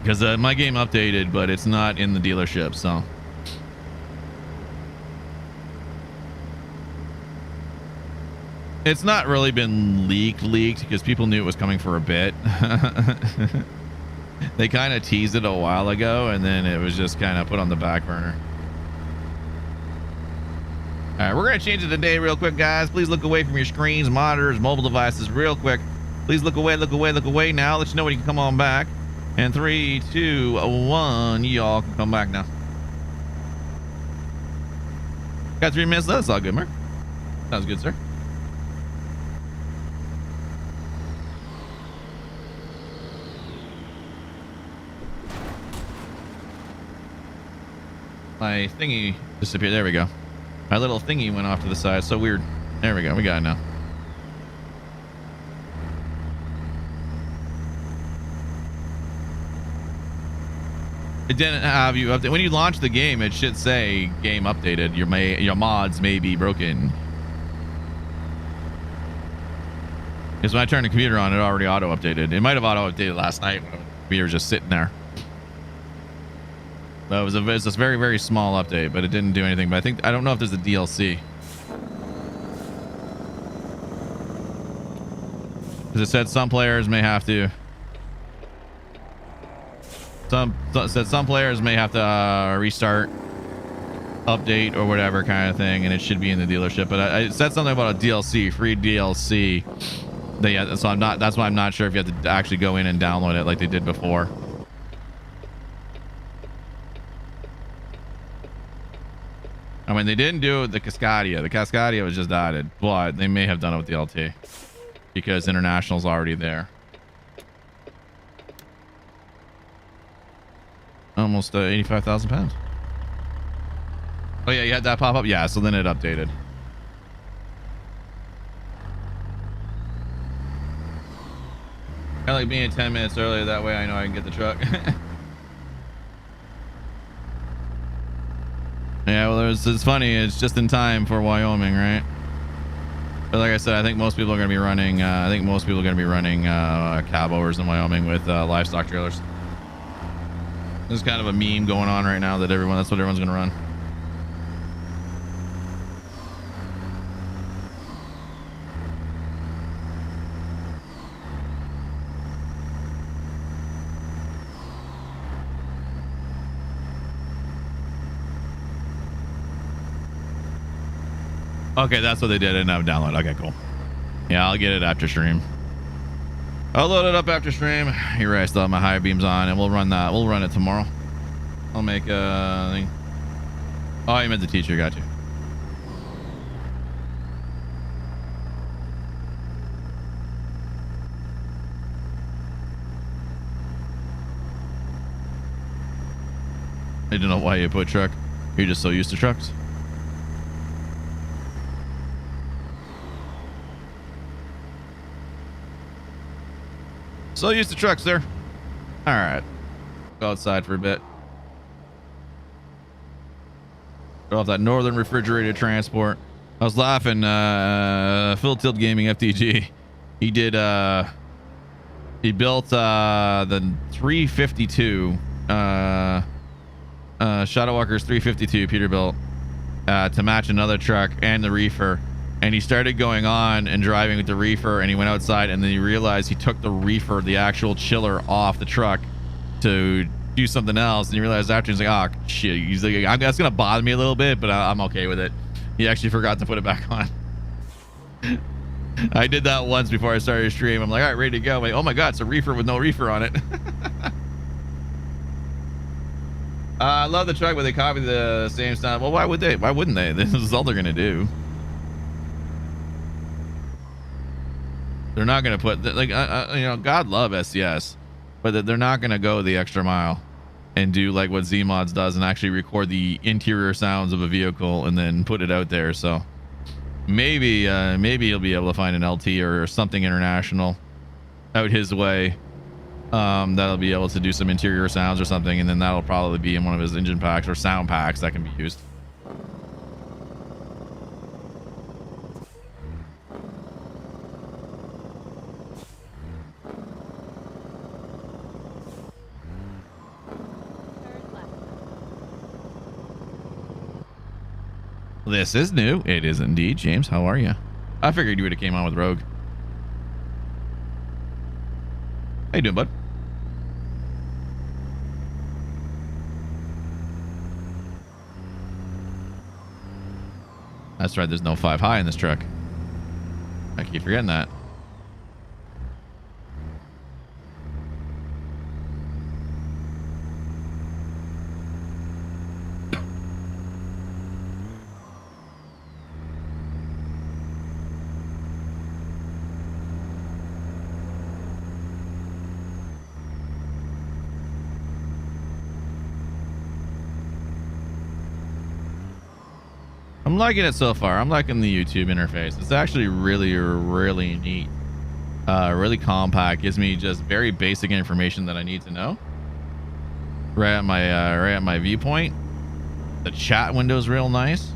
Because my game updated, but it's not in the dealership, so. It's not really been leaked because people knew it was coming for a bit. They kind of teased it a while ago, and then it was just kind of put on the back burner. All right, we're going to change it today real quick, guys. Please look away from your screens, monitors, mobile devices real quick. Please look away now. Let you know when you can come on back. And 3, 2, 1, y'all can come back now. Got 3 minutes left. That's all good, Mark. Sounds good, sir. My thingy disappeared. There we go. My little thingy went off to the side. So weird. There we go. We got it now. It didn't have you update. When you launch the game, it should say game updated. Your mods may be broken. Because when I turned the computer on, it already auto updated. It might have auto updated last night when the computer was just sitting there. It was a very, very small update, but it didn't do anything. But I don't know if there's a DLC. Because it said some players may have to. Some players may have to restart, update, or whatever kind of thing, and it should be in the dealership. But it said something about a DLC, free DLC. So that's why I'm not sure if you have to actually go in and download it like they did before. I mean, they didn't do the Cascadia. The Cascadia was just added, but they may have done it with the LT because International's already there. Almost 85,000 pounds. Oh yeah, you had that pop up. Yeah, so then it updated. I like being 10 minutes earlier. That way I know I can get the truck. Yeah, well, it's funny. It's just in time for Wyoming, right? But like I said, I think most people are going to be running. Cab overs in Wyoming with livestock trailers. There's kind of a meme going on right now that that's what everyone's going to run. Okay, that's what they did. I didn't have download. Okay, cool. Yeah, I'll get it after stream. I'll load it up after stream. You're right. I still have my high beams on, and we'll run that. We'll run it tomorrow. I'll make a thing. Oh, you meant the teacher. Got you. not why you put truck. You're just so used to trucks. So used to trucks there. All right. Go outside for a bit. Go off that northern refrigerated transport. I was laughing. Phil Tilt Gaming FTG. He did. He built the 352. Shadowwalker's 352 Peterbilt to match another truck and the reefer. And he started going on and driving with the reefer, and he went outside, and then he realized he took the reefer, the actual chiller, off the truck to do something else. And he realized after, he's like, oh shit, he's like, that's gonna bother me a little bit, but I'm okay with it. He actually forgot to put it back on. I did that once before I started stream. I'm like, all right, ready to go. I'm like, oh my god, it's a reefer with no reefer on it. I love the truck, but they copy the same style. Well, why would they? Why wouldn't they? This is all they're gonna do. They're not gonna put like you know, God love SCS, but they're not gonna go the extra mile and do like what Zeemods does and actually record the interior sounds of a vehicle and then put it out there. So maybe maybe you'll be able to find an LT or something international out his way that'll be able to do some interior sounds or something, and then that'll probably be in one of his engine packs or sound packs that can be used. This is new. It is indeed. James, how are you? I figured you would have came on with Rogue. How you doing, bud? That's right. There's no 5 high in this truck. I keep forgetting that. I'm liking it so far. I'm liking the YouTube interface. It's actually really, really neat. Really compact. Gives me just very basic information that I need to know. Right at my viewpoint. The chat window's real nice.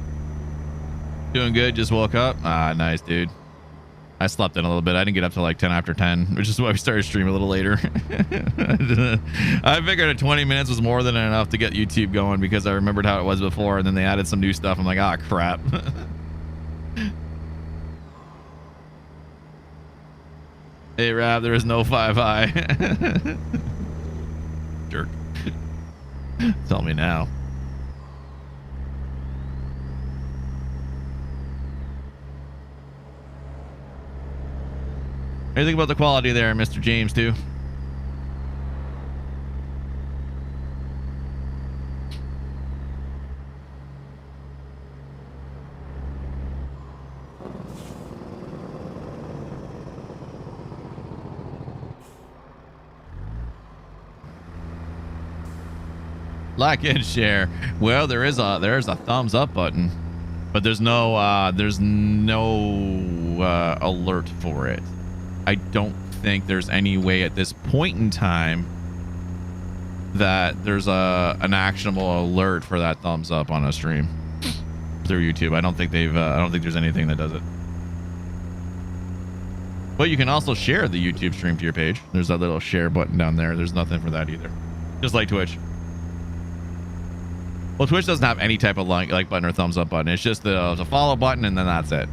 Doing good. Just woke up. Ah, nice, dude. I slept in a little bit. I didn't get up till like 10 after 10, which is why we started streaming a little later. I figured 20 minutes was more than enough to get YouTube going because I remembered how it was before, and then they added some new stuff. I'm like, ah, crap. Hey, Rab, there is no 5 high. Jerk. Tell me now. What do you think about the quality there, Mr. James, too? Like and share. Well, there's a thumbs up button, but there's no alert for it. I don't think there's any way at this point in time that there's an actionable alert for that thumbs up on a stream through YouTube. I don't think there's anything that does it. But you can also share the YouTube stream to your page. There's that little share button down there. There's nothing for that either. Just like Twitch. Well, Twitch doesn't have any type of like button or thumbs up button. It's just the follow button, and then that's it.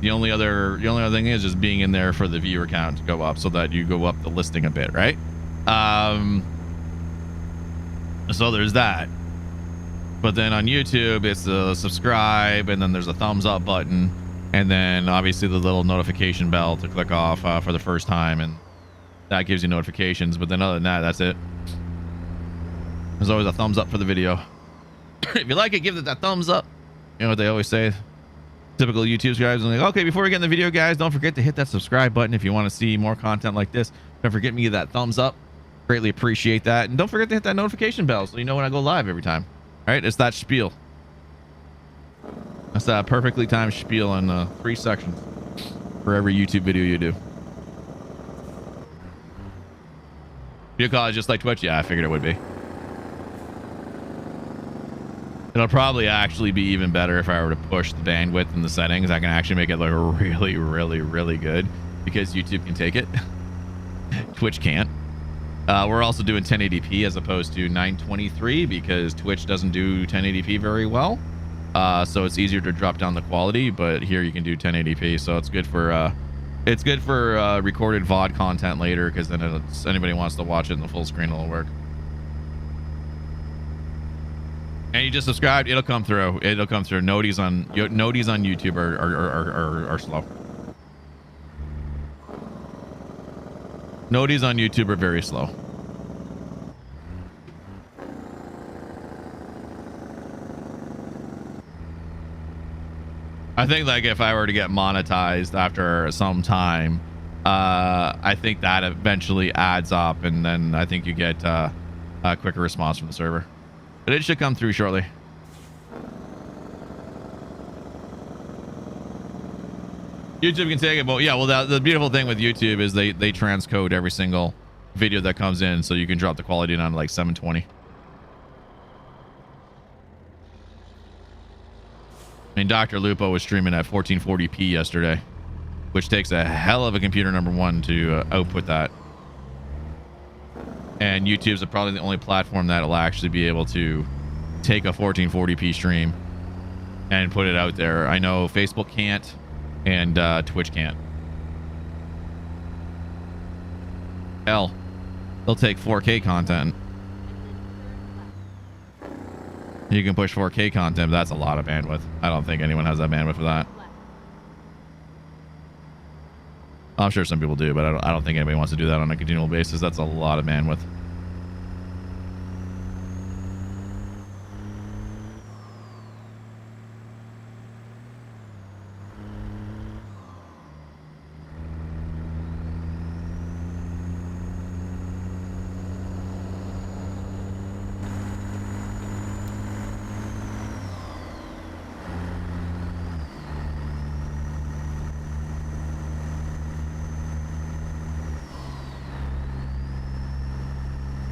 The only other thing is just being in there for the viewer count to go up so that you go up the listing a bit, right? So there's that. But then on YouTube, it's the subscribe, and then there's a thumbs up button, and then obviously the little notification bell to click off for the first time, and that gives you notifications. But then other than that, that's it. There's always a thumbs up for the video. If you like it, give it that thumbs up. You know what they always say? Typical YouTube guys are like, okay, before we get in the video, guys, don't forget to hit that subscribe button if you want to see more content like this. Don't forget to give that thumbs up. Greatly appreciate that. And don't forget to hit that notification bell so you know when I go live every time. All right, it's that spiel. That's that perfectly timed spiel in 3 sections for every YouTube video you do. You call it just like Twitch? Yeah, I figured it would be. It'll probably actually be even better if I were to push the bandwidth in the settings. I can actually make it look really, really, really good because YouTube can take it. Twitch can't. We're also doing 1080p as opposed to 923 because Twitch doesn't do 1080p very well. So it's easier to drop down the quality, but here you can do 1080p. So it's good for recorded VOD content later because then if anybody wants to watch it in the full screen, it'll work. And you just subscribed, it'll come through. It'll come through. Noties on YouTube are slow. Noties on YouTube are very slow. I think like if I were to get monetized after some time, I think that eventually adds up, and then I think you get a quicker response from the server. But it should come through shortly. YouTube can take it, but yeah, well, the beautiful thing with YouTube is they transcode every single video that comes in, so you can drop the quality down to like 720. I mean, Dr. Lupo was streaming at 1440p yesterday, which takes a hell of a computer, number one, to output that. And YouTube's probably the only platform that'll actually be able to take a 1440p stream and put it out there. I know Facebook can't, and Twitch can't. Hell, they'll take 4K content. You can push 4K content, but that's a lot of bandwidth. I don't think anyone has that bandwidth for that. I'm sure some people do, but I don't think anybody wants to do that on a continual basis. That's a lot of bandwidth.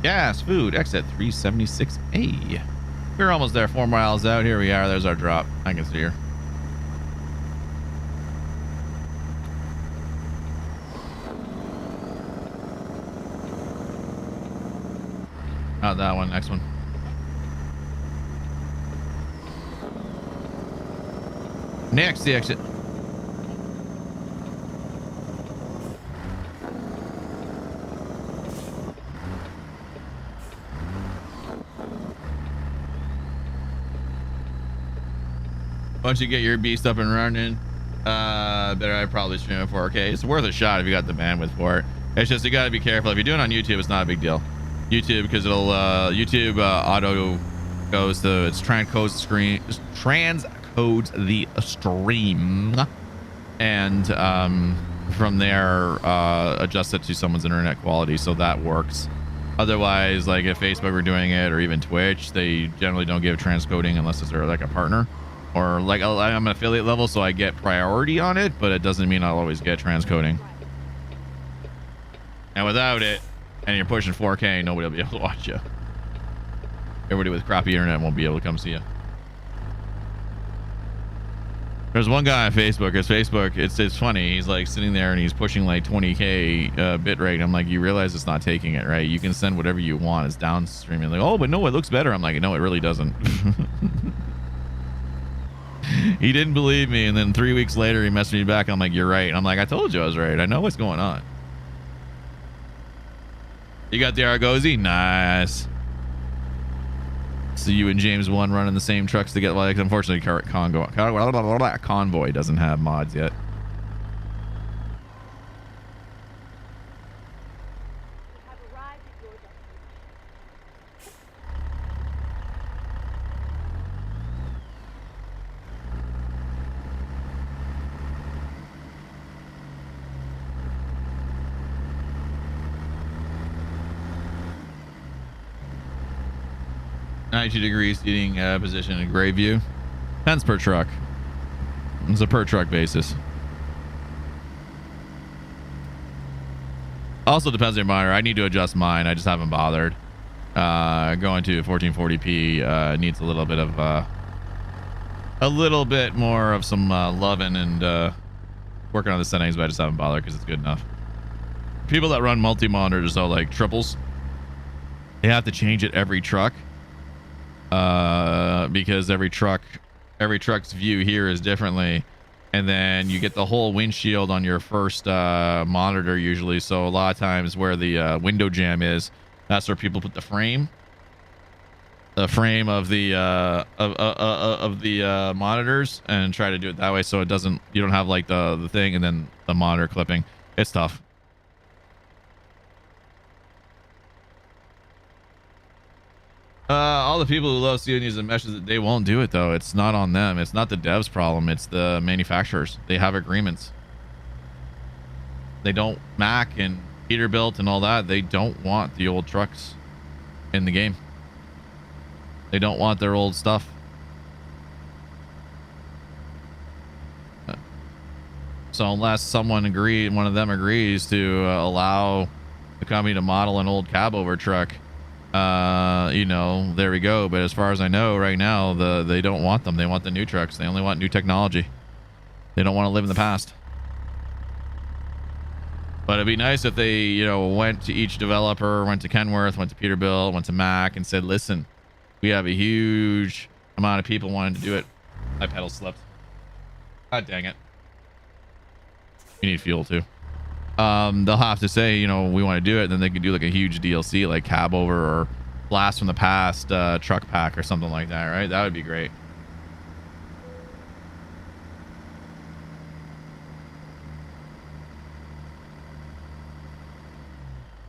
Gas, food, exit 376A. We're almost there, 4 miles out. Here we are. There's our drop. I can see her. Not that one, next one. Next, the exit. Once you get your beast up and running, better I probably stream at 4K. It's worth a shot if you got the bandwidth for it. It's just you got to be careful. If you're doing it on YouTube, it's not a big deal. YouTube, because it'll YouTube auto goes to transcodes the stream, and from there adjust it to someone's internet quality, so that works. Otherwise, like if Facebook were doing it, or even Twitch, they generally don't give transcoding unless it's like a partner. Or like I'm an affiliate level, so I get priority on it, but it doesn't mean I'll always get transcoding. And without it, and you're pushing 4K, nobody will be able to watch you. Everybody with crappy internet won't be able to come see you. There's one guy on Facebook. It's funny. He's like sitting there and he's pushing like 20K bitrate. I'm like, you realize it's not taking it, right? You can send whatever you want. It's downstreaming. Like, oh, but no, it looks better. I'm like, no, it really doesn't. He didn't believe me, and then 3 weeks later he messaged me back. I'm like, you're right. I'm like, I told you I was right. I know what's going on. You got the Argosy? Nice. So you and James one running the same trucks to get, like, unfortunately Convoy doesn't have mods yet. 90 degree seating position in gray view. Pence per truck. It's a per truck basis. Also depends on your monitor. I need to adjust mine. I just haven't bothered. Going to 1440p needs a little bit more of some loving and working on the settings, but I just haven't bothered because it's good enough. People that run multi monitors, though, like triples, they have to change it every truck because every truck's view here is differently, and then you get the whole windshield on your first monitor usually. So a lot of times where the window jam is, that's where people put the frame of the monitors and try to do it that way, so it doesn't, you don't have like the thing and then the monitor clipping. It's tough. All the people who love CNUs and meshes, they won't do it though. It's not on them. It's not the devs problem. It's the manufacturers. They have agreements. They don't, Mack and Peterbilt and all that, they don't want the old trucks in the game. They don't want their old stuff. So unless one of them agrees to allow the company to model an old cab over truck, you know, there we go. But as far as I know right now, they don't want them. They want the new trucks. They only want new technology. They don't want to live in the past. But it'd be nice if they, you know, went to each developer, went to Kenworth, went to Peterbilt, went to Mack, and said, listen, we have a huge amount of people wanting to do it. My pedal slipped. God dang it. You need fuel too. They'll have to say, you know, we want to do it, and then they could do like a huge DLC like cab over or blast from the past truck pack or something like that, right? That would be great.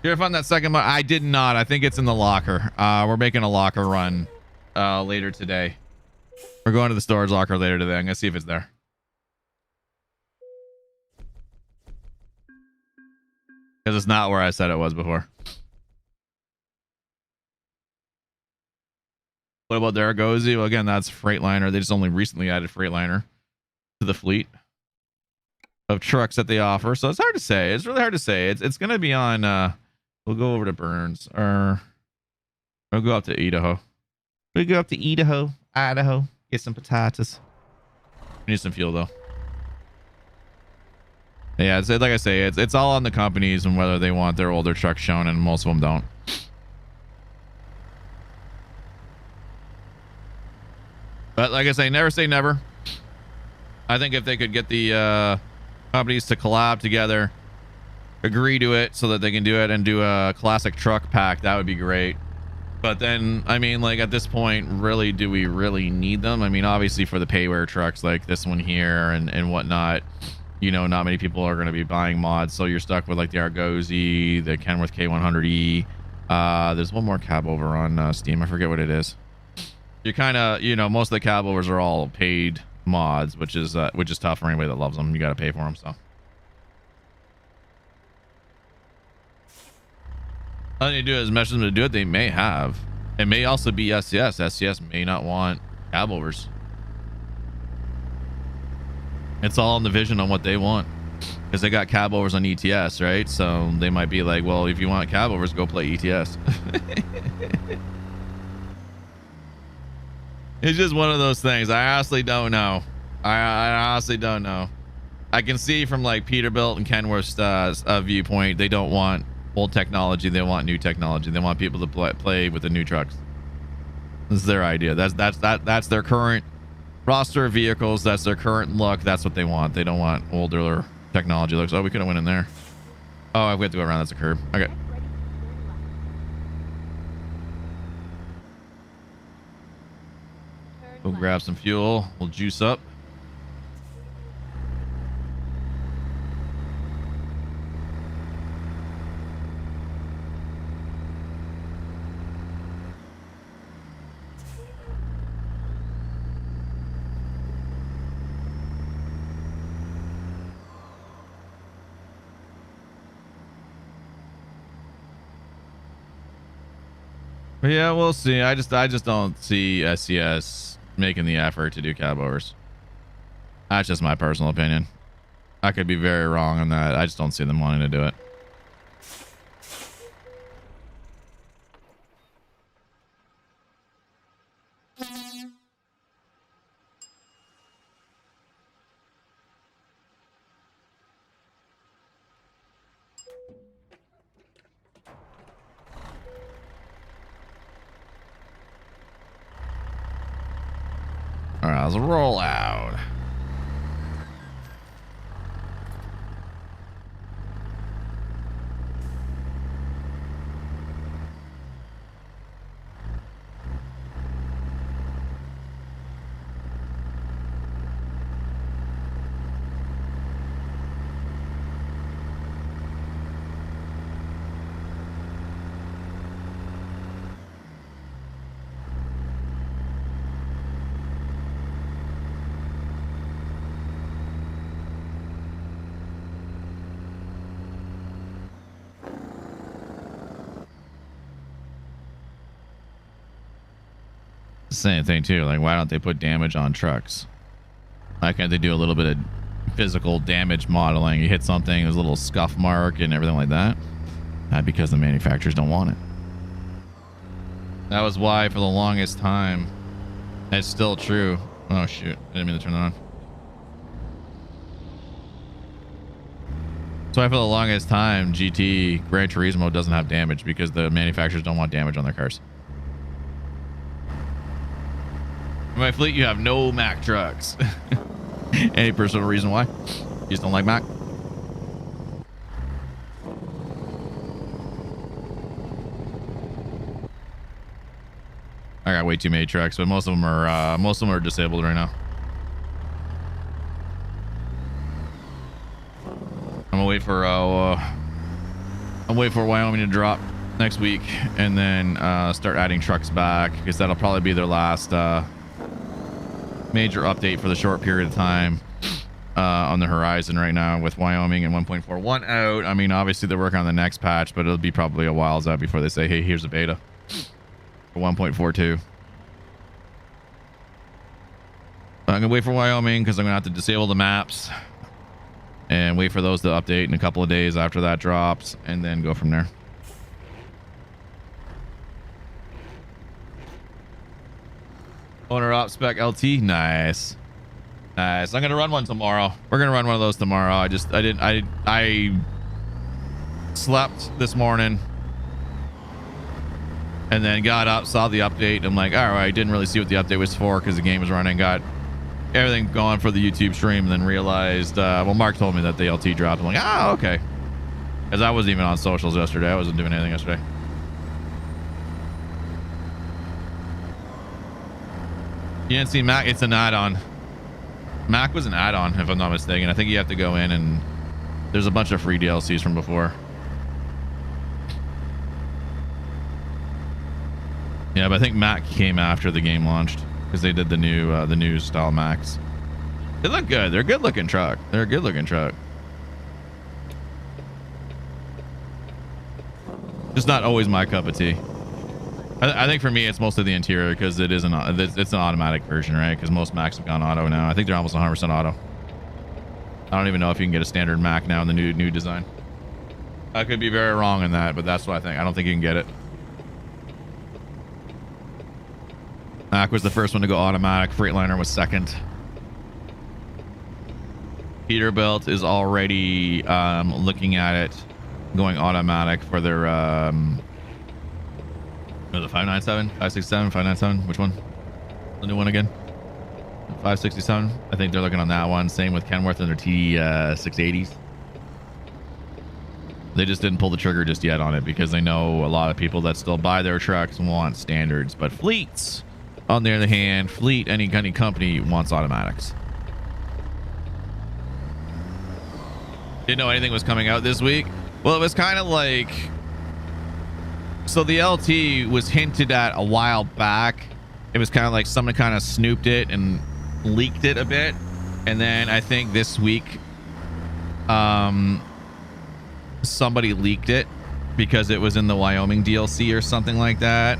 You ever find that second one? I did not. I think it's in the locker. We're making a locker run later today. We're going to the storage locker later today. I'm gonna see if it's there. Because it's not where I said it was before. What about the Argosy? Well, again, that's Freightliner. They just only recently added Freightliner to the fleet of trucks that they offer. So it's hard to say. It's really hard to say. It's going to be on... we'll go over to Burns. Or we'll go up to Idaho. We'll go up to Idaho. Get some potatoes. We need some fuel, though. Yeah, it's like I say, it's all on the companies and whether they want their older trucks shown, and most of them don't. But like I say never. I think if they could get the companies to collab together, agree to it so that they can do it and do a classic truck pack, that would be great. But then, I mean, like at this point, really, do we really need them? I mean, obviously for the payware trucks like this one here and whatnot, you know, not many people are going to be buying mods, so you're stuck with like the Argosy, the Kenworth K100E. There's one more cab over on Steam. I forget what it is. You're kind of, you know, most of the cab overs are all paid mods, which is tough for anybody that loves them. You got to pay for them, so. All you do is message them to do it. They may have. It may also be SCS. SCS may not want cab overs. It's all in the vision on what they want, because they got cab overs on ETS, right? So they might be like, well, if you want cab overs, go play ETS. It's just one of those things. I honestly don't know. I honestly don't know. I can see from like Peterbilt and Kenworth's viewpoint, they don't want old technology. They want new technology. They want people to play with the new trucks. This is their idea. That's their current roster of vehicles. That's their current look. That's what they want. They don't want older technology looks. Oh, we could have went in there. Oh, we have to go around. That's a curb. Okay. We'll grab some fuel. We'll juice up. Yeah, we'll see. I just don't see SCS making the effort to do cab overs. That's just my personal opinion. I could be very wrong on that. I just don't see them wanting to do it. All right, let's roll out. Same thing too. Like, why don't they put damage on trucks? Why can't they do a little bit of physical damage modeling? You hit something, there's a little scuff mark and everything like that. Because the manufacturers don't want it. That was why for the longest time, it's still true. Oh shoot, I didn't mean to turn that on. So why for the longest time, GT Gran Turismo doesn't have damage because the manufacturers don't want damage on their cars. In my fleet, you have no Mack trucks. Any personal reason why? You just don't like Mack? I got way too many trucks, but most of them are disabled right now. I'm gonna wait for Wyoming to drop next week, and then start adding trucks back, because that'll probably be their last major update for the short period of time on the horizon right now with Wyoming and 1.41 out. I mean, obviously they're working on the next patch, but it'll be probably a while out before they say, hey, here's a beta for 1.42. I'm gonna wait for Wyoming because I'm gonna have to disable the maps and wait for those to update in a couple of days after that drops, and then go from there. Owner op spec LT, nice. I'm gonna run one tomorrow. We're gonna run one of those tomorrow. I slept this morning and then got up, saw the update. I'm like, all right, didn't really see what the update was for because the game was running. Got everything going for the YouTube stream, and then realized, well, Mark told me that the LT dropped. I'm like, oh, okay. Because I wasn't even on socials yesterday. I wasn't doing anything yesterday. You didn't see Mack? It's an add-on. Mack was an add-on, if I'm not mistaken. I think you have to go in and there's a bunch of free DLCs from before. Yeah, but I think Mack came after the game launched because they did the new style Macks. They look good. They're a good-looking truck. They're a good-looking truck. Just not always my cup of tea. I think for me, it's mostly the interior because it's an automatic version, right? Because most Macks have gone auto now. I think they're almost 100% auto. I don't even know if you can get a standard Mack now in the new design. I could be very wrong in that, but that's what I think. I don't think you can get it. Mack was the first one to go automatic. Freightliner was second. Peterbilt is already looking at it going automatic for their the 597, 567, 597. Which one? The new one again? 567. I think they're looking on that one. Same with Kenworth and their T680s. They just didn't pull the trigger just yet on it because they know a lot of people that still buy their trucks want standards. But fleets, on the other hand, any company wants automatics. Didn't know anything was coming out this week. Well, it was kind of like, so the LT was hinted at a while back. It was kind of like someone kind of snooped it and leaked it a bit, and then I think this week somebody leaked it because it was in the Wyoming DLC or something like that,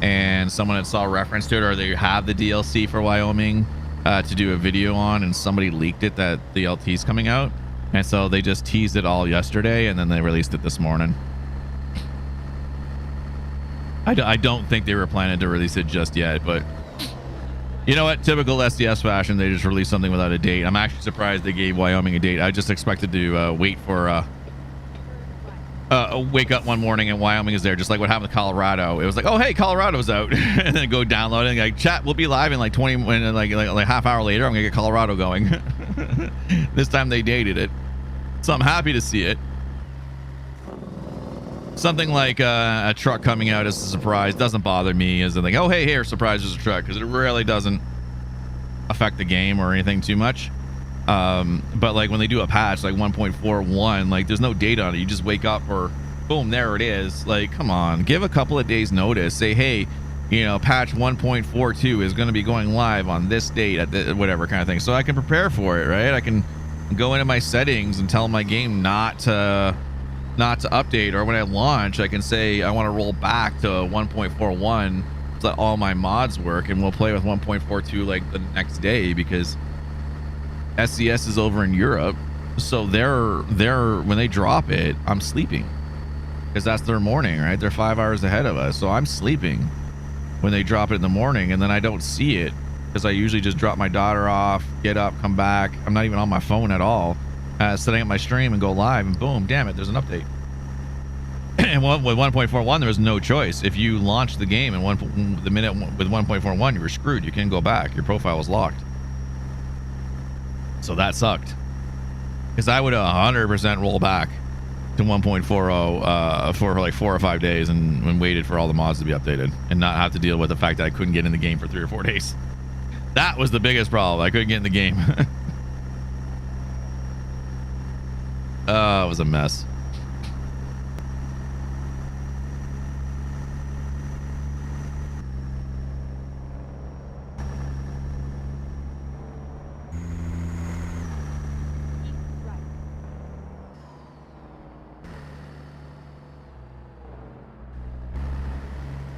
and someone had saw reference to it, or they have the DLC for Wyoming to do a video on, and somebody leaked it that the LT is coming out, and so they just teased it all yesterday, and then they released it this morning. I don't think they were planning to release it just yet, but you know what? Typical SDS fashion, they just released something without a date. I'm actually surprised they gave Wyoming a date. I just expected to wait for wake up one morning and Wyoming is there, just like what happened to Colorado. It was like, oh hey, Colorado's out, and then go download it and like, chat, we'll be live in like 20 and like half hour later I'm gonna get Colorado going. This time they dated it, so I'm happy to see it. Something like a truck coming out as a surprise doesn't bother me, as in like, oh hey, here, surprise, there's a truck, because it really doesn't affect the game or anything too much. But like when they do a patch like 1.41, like there's no date on it, you just wake up or boom, there it is. Like, come on, give a couple of days notice, say hey, you know, patch 1.42 is going to be going live on this date at the, whatever kind of thing, so I can prepare for it, right? I can go into my settings and tell my game not to update, or when I launch I can say I want to roll back to 1.41 so that all my mods work, and we'll play with 1.42 like the next day, because SCS is over in Europe, so they're when they drop it, I'm sleeping, because that's their morning, right? They're 5 hours ahead of us, so I'm sleeping when they drop it in the morning, and then I don't see it because I usually just drop my daughter off, get up, come back. I'm not even on my phone at all, setting up my stream and go live, and boom, damn it, there's an update. And with 1.41 there was no choice. If you launch the game and the minute with 1.41 you were screwed. You couldn't go back, your profile was locked. So that sucked, because I would 100% roll back to 1.40 for like 4 or 5 days and waited for all the mods to be updated and not have to deal with the fact that I couldn't get in the game for 3 or 4 days. That was the biggest problem. I couldn't get in the game. It was a mess.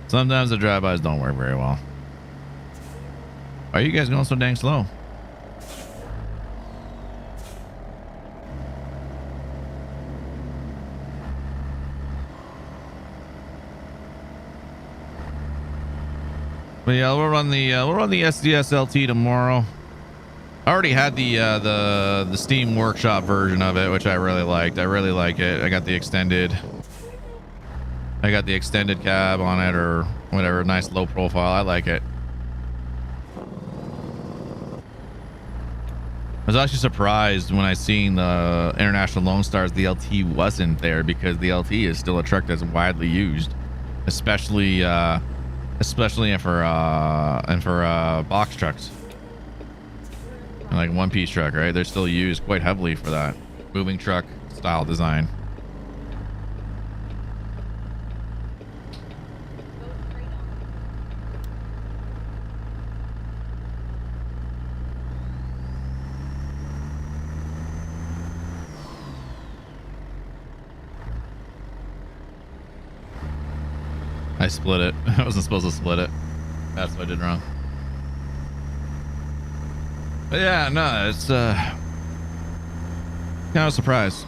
Sometimes the drive-bys don't work very well. Why are you guys going so dang slow? But yeah, we'll run the SDS LT tomorrow. I already had the Steam Workshop version of it, which I really liked. I really like it. I got the extended cab on it, or whatever, nice low profile. I like it. I was actually surprised when I seen the International Lone Stars, the LT wasn't there, because the LT is still a truck that's widely used, especially for box trucks, and like one-piece truck, right? They're still used quite heavily for that moving truck style design. I split it. I wasn't supposed to split it. That's what I did wrong. But yeah, no, it's kind of a surprise.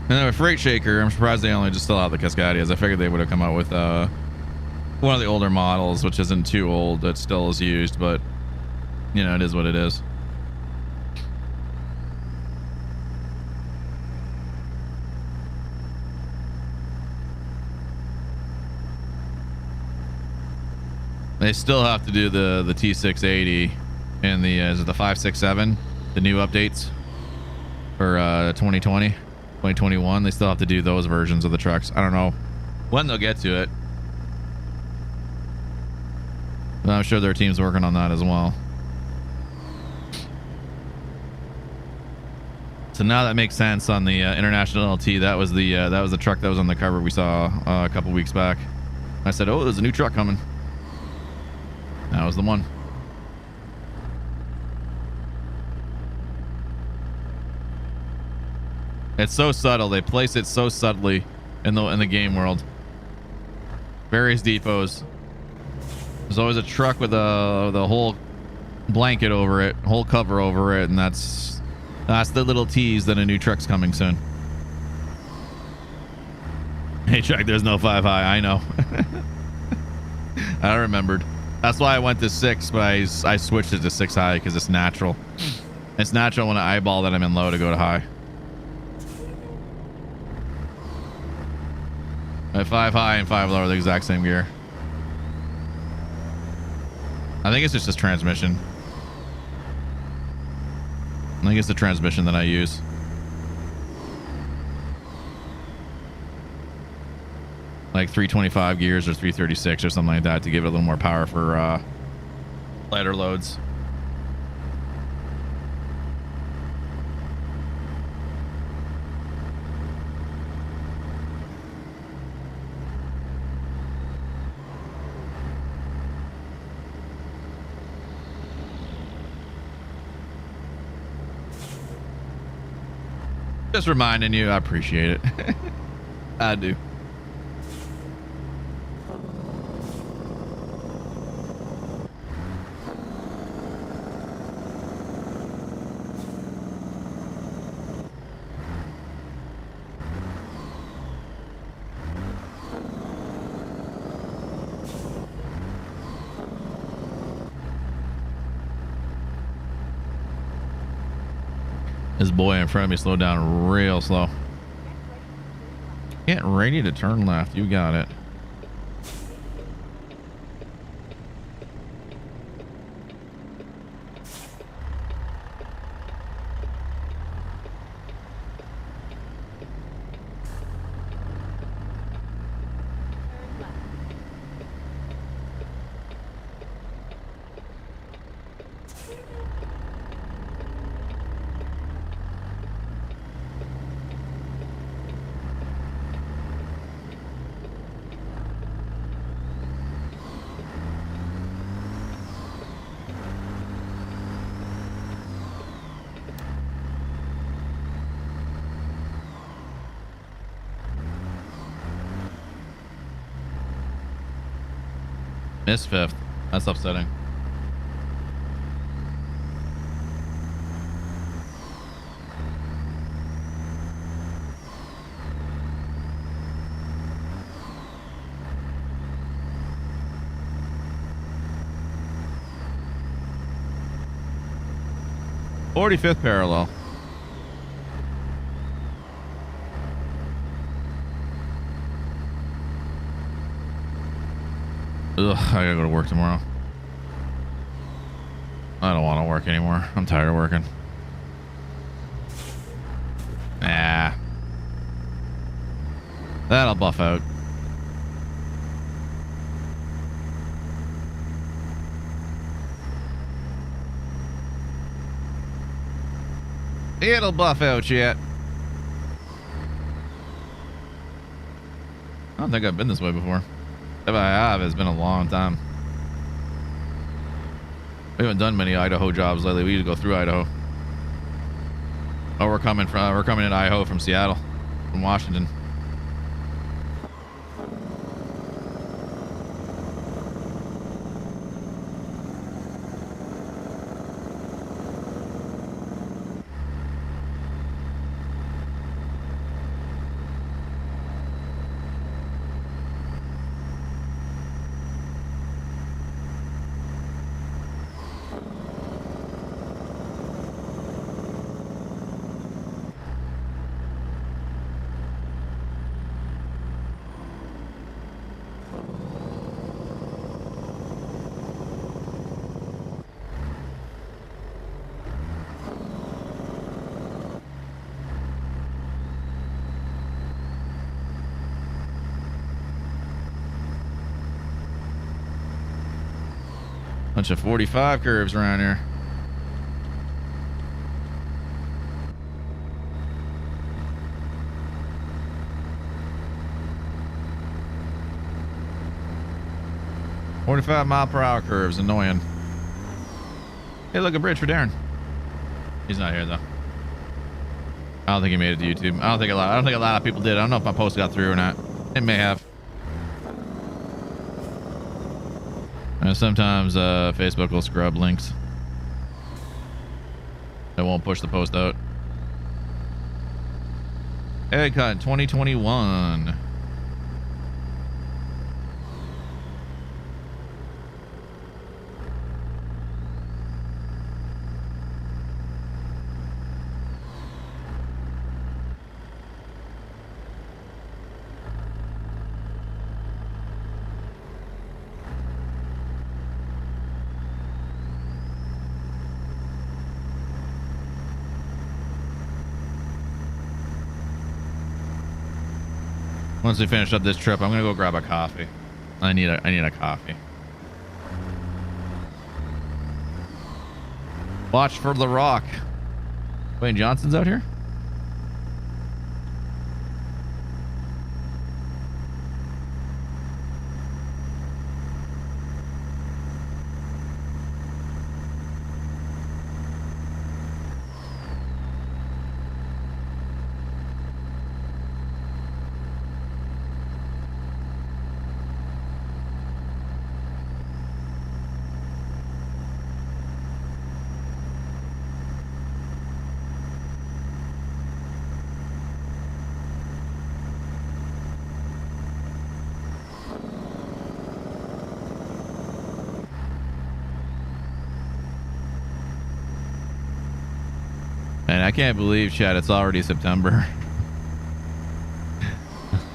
And then with Freight Shaker, I'm surprised they only just still out the Cascadias. I figured they would have come out with one of the older models, which isn't too old, that still is used, but you know, it is what it is. They still have to do the T680 and the is it the 567, the new updates for 2020, 2021. They still have to do those versions of the trucks. I don't know when they'll get to it, but I'm sure their team's working on that as well. So now that makes sense on the International LT. That was the truck that was on the cover we saw a couple weeks back. I said, oh, there's a new truck coming. That was the one. It's so subtle. They place it so subtly in the game world. Various depots. There's always a truck with the whole blanket over it, whole cover over it, and that's the little tease that a new truck's coming soon. Hey, Chuck, there's no 5 high. I know. I remembered. That's why I went to 6, but I switched it to 6 high because it's natural. It's natural when I eyeball that I'm in low to go to high. At 5 high and 5 low are the exact same gear. I think it's just this transmission. I think it's the transmission that I use. Like 325 gears or 336 or something like that to give it a little more power for lighter loads. Just reminding you, I appreciate it. I do. This boy in front of me slowed down real slow. Getting ready to turn left. You got it. Missed 5th. That's upsetting. "45th parallel." Ugh, I gotta go to work tomorrow. I don't want to work anymore. I'm tired of working. Nah. That'll buff out. It'll buff out yet. I don't think I've been this way before. If I have, it's been a long time. We haven't done many Idaho jobs lately. We need to go through Idaho. Oh, we're coming into Idaho from Seattle, from Washington. Bunch of 45 curves around here. "45-mile-per-hour curves, annoying." Hey, look, a bridge for Darren. He's not here though. I don't think he made it to YouTube. I don't think a lot of people did. I don't know if my post got through or not. It may have. Sometimes Facebook will scrub links. It won't push the post out. Haircut 2021. Once we finish up this trip, I'm gonna go grab a coffee. I need a coffee. Watch for the Rock. Wayne Johnson's out here? And I can't believe, Chad, it's already September.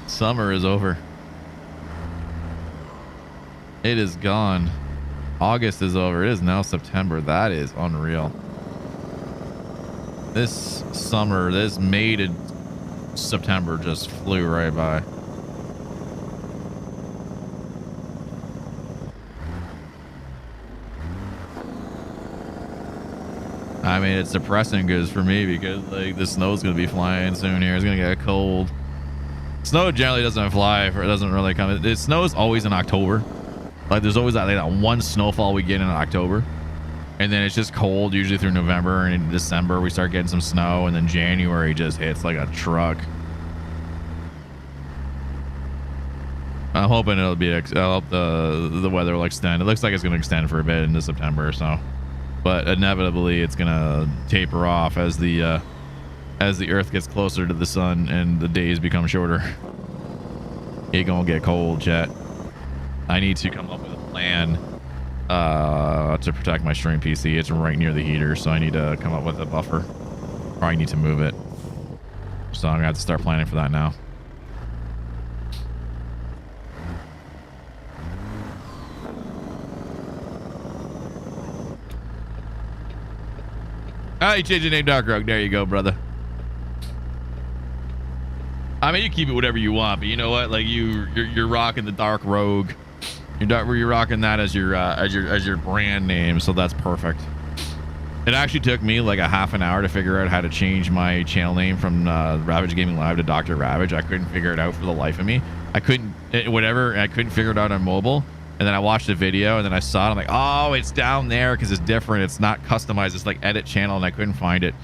Summer is over. It is gone. August is over. It is now September. That is unreal. This summer, this May to September just flew right by. I mean, it's depressing because for me, because like the snow's gonna be flying soon here. It's gonna get cold. Snow generally doesn't fly, it doesn't really come. It snows always in October. Like there's always that one snowfall we get in October, and then it's just cold usually through November, and in December we start getting some snow, and then January just hits like a truck. I'm hoping it'll be. I hope the weather will extend. It looks like it's gonna extend for a bit into September or so. But inevitably it's gonna taper off as the earth gets closer to the sun and the days become shorter. It gonna get cold, chat. I need to come up with a plan to protect my stream PC. It's right near the heater, so I need to come up with a buffer. Probably need to move it. So I'm gonna have to start planning for that now. Oh, you changed your name, Dark Rogue. There you go, brother. I mean, you keep it whatever you want, but you know what? Like you're rocking the Dark Rogue. You're rocking that as your brand name, so that's perfect. It actually took me like a half an hour to figure out how to change my channel name from Ravage Gaming Live to Dr. Ravage. I couldn't figure it out for the life of me. I couldn't figure it out on mobile. And then I watched the video and then I saw it. I'm like, oh, it's down there because it's different. It's not customized. It's like edit channel, and I couldn't find it.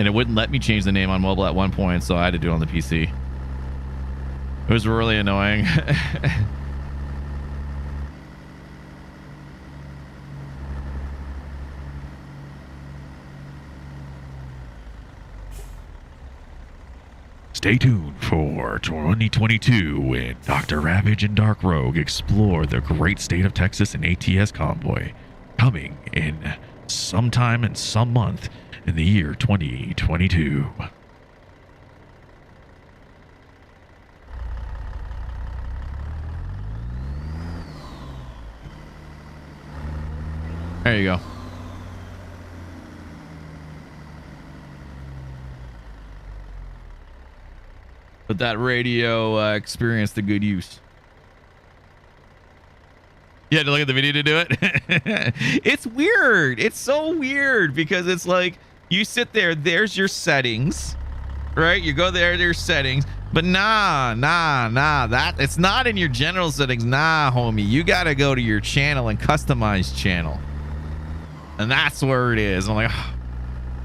And it wouldn't let me change the name on mobile at one point, so I had to do it on the PC. It was really annoying. Stay tuned for 2022 when Dr. Ravage and Dark Rogue explore the great state of Texas in ATS Convoy, coming in sometime in some month in the year 2022. There you go. But that radio experienced the good use. You had to look at the video to do it. It's weird. It's so weird because it's like you sit there, there's your settings, right? You go there, there's settings, but nah, that it's not in your general settings. Nah, homie, you got to go to your channel and customize channel. And that's where it is. I'm like,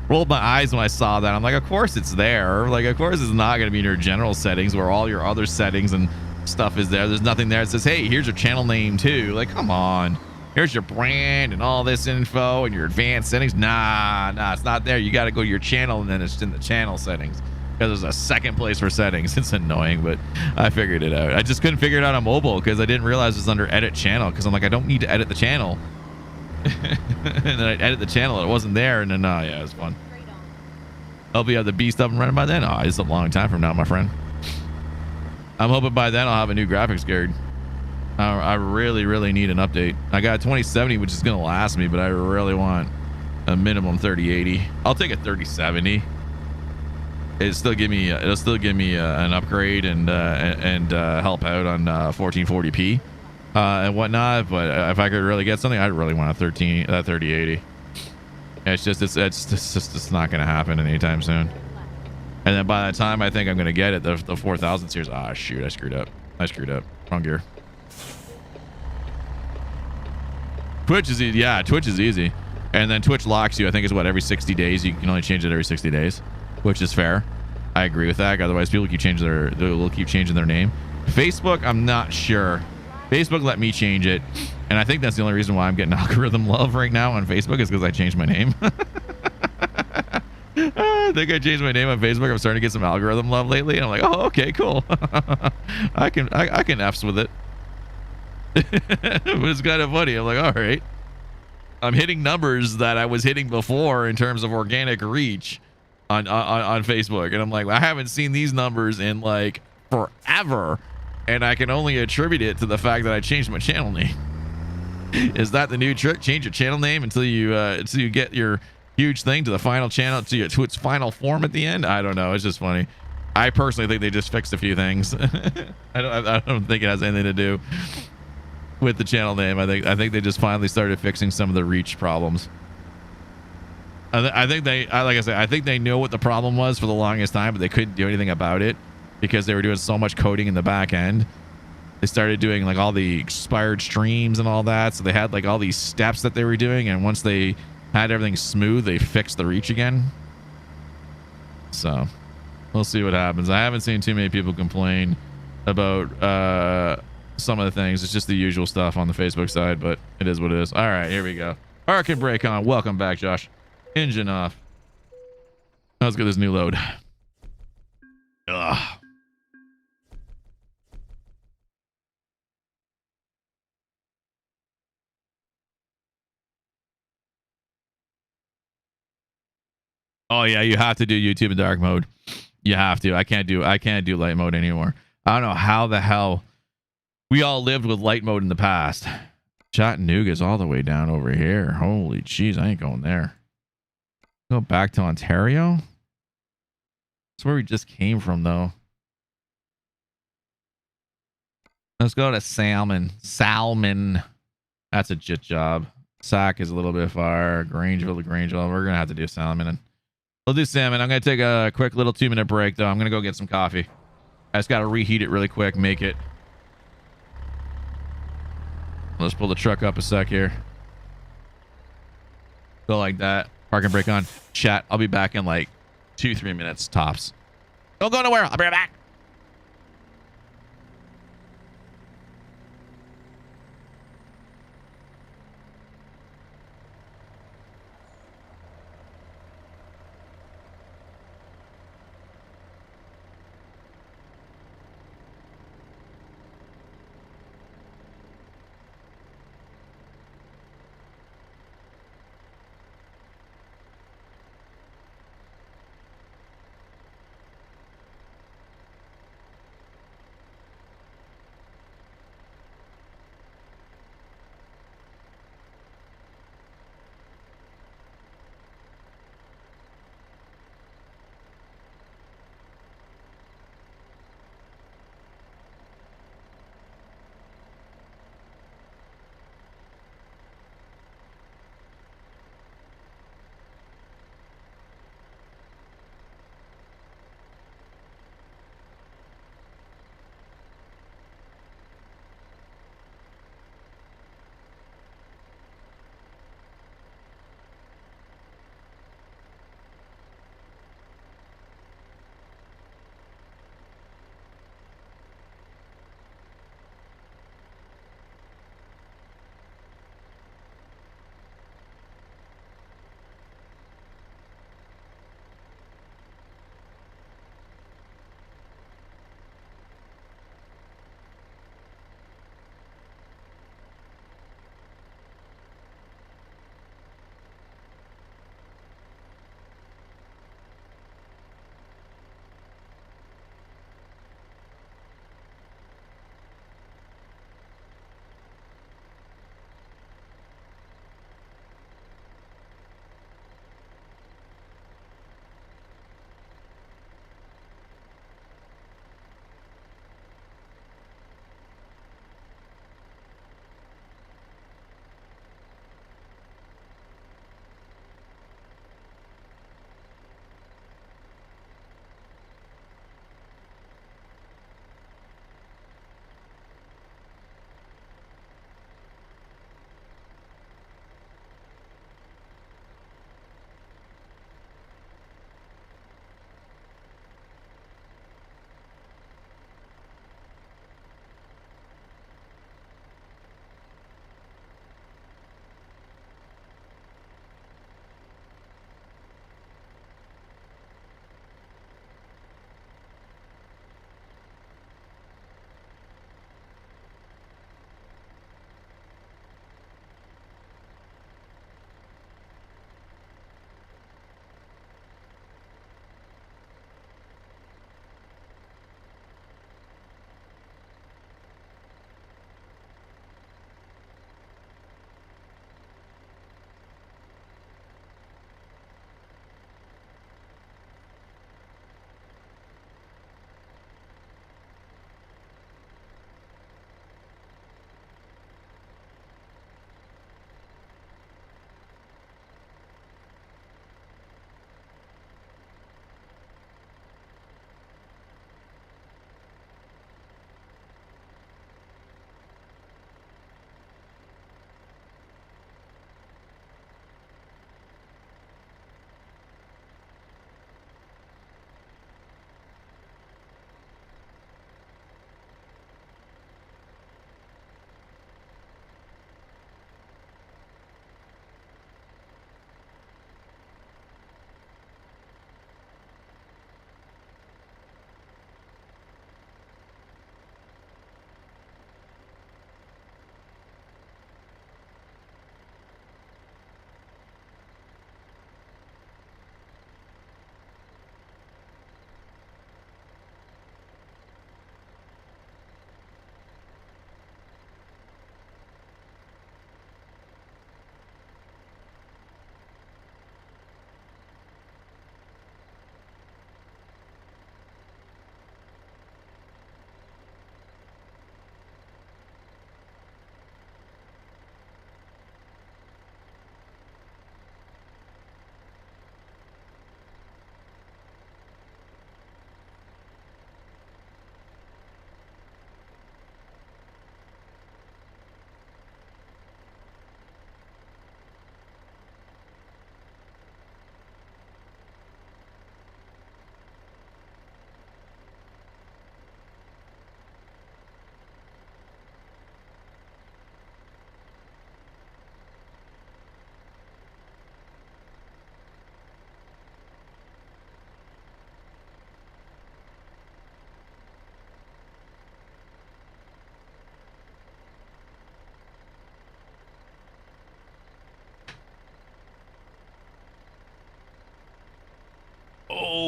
rolled my eyes when I saw that. I'm like, of course it's there. Like, of course it's not going to be in your general settings where all your other settings and stuff is there. There's nothing there that says, hey, here's your channel name too. Like, come on. Here's your brand and all this info and your advanced settings. Nah, it's not there. You got to go to your channel and then it's in the channel settings because there's a second place for settings. It's annoying, but I figured it out. I just couldn't figure it out on mobile because I didn't realize it was under edit channel because I'm like, I don't need to edit the channel. And then I edit the channel. It wasn't there. And then, yeah, it was fun. Hope you have the beast up and running by then. Oh, it's a long time from now, my friend. I'm hoping by then I'll have a new graphics card. I really need an update. I got a 2070, which is going to last me, but I really want a minimum 3080. I'll take a 3070. It'll still give me an upgrade and help out on 1440p and whatnot. But if I could really get something, I'd really want a 3080. It's just not going to happen anytime soon. And then by the time I think I'm going to get it, the 4000 series. Ah, shoot, I screwed up. Wrong gear. Twitch is easy. Yeah, Twitch is easy. And then Twitch locks you. I think it's what, every 60 days. You can only change it every 60 days, which is fair. I agree with that. Otherwise, people keep changing their name. Facebook, I'm not sure. Facebook let me change it, and I think that's the only reason why I'm getting algorithm love right now on Facebook is because I changed my name. I think I changed my name on Facebook. I'm starting to get some algorithm love lately, and I'm like, oh, okay, cool. I can F's with it. But it's kind of funny. I'm like, all right, I'm hitting numbers that I was hitting before in terms of organic reach on Facebook, and I'm like, I haven't seen these numbers in like forever, and I can only attribute it to the fact that I changed my channel name. Is that the new trick? Change your channel name until you get your huge thing to the final channel to its final form at the end. I don't know. It's just funny. I personally think they just fixed a few things. I don't think it has anything to do with the channel name. I think they just finally started fixing some of the reach problems. I think they know what the problem was for the longest time, but they couldn't do anything about it because they were doing so much coding in the back end. They started doing like all the expired streams and all that, so they had like all these steps that they were doing, and once they had everything smooth, they fixed the reach again. So we'll see what happens. I haven't seen too many people complain about some of the things. It's just the usual stuff on the Facebook side, but it is what it is. All right, here we go. Arcade break on. Welcome back, Josh. Engine off. Let's get this new load. Ugh. Oh yeah, you have to do YouTube in dark mode. You have to. I can't do light mode anymore. I don't know how the hell we all lived with light mode in the past. Chattanooga's all the way down over here. Holy jeez, I ain't going there. Go back to Ontario. That's where we just came from, though. Let's go to Salmon. That's a jit job. Sac is a little bit far. Grangeville to Grangeville. We're gonna have to do Salmon. We'll do salmon. I'm going to take a quick little 2-minute break, though. I'm going to go get some coffee. I just got to reheat it really quick, make it. Let's pull the truck up a sec here. Go like that. Park and brake on. Chat. I'll be back in like 2-3 minutes tops. Don't go nowhere. I'll be right back.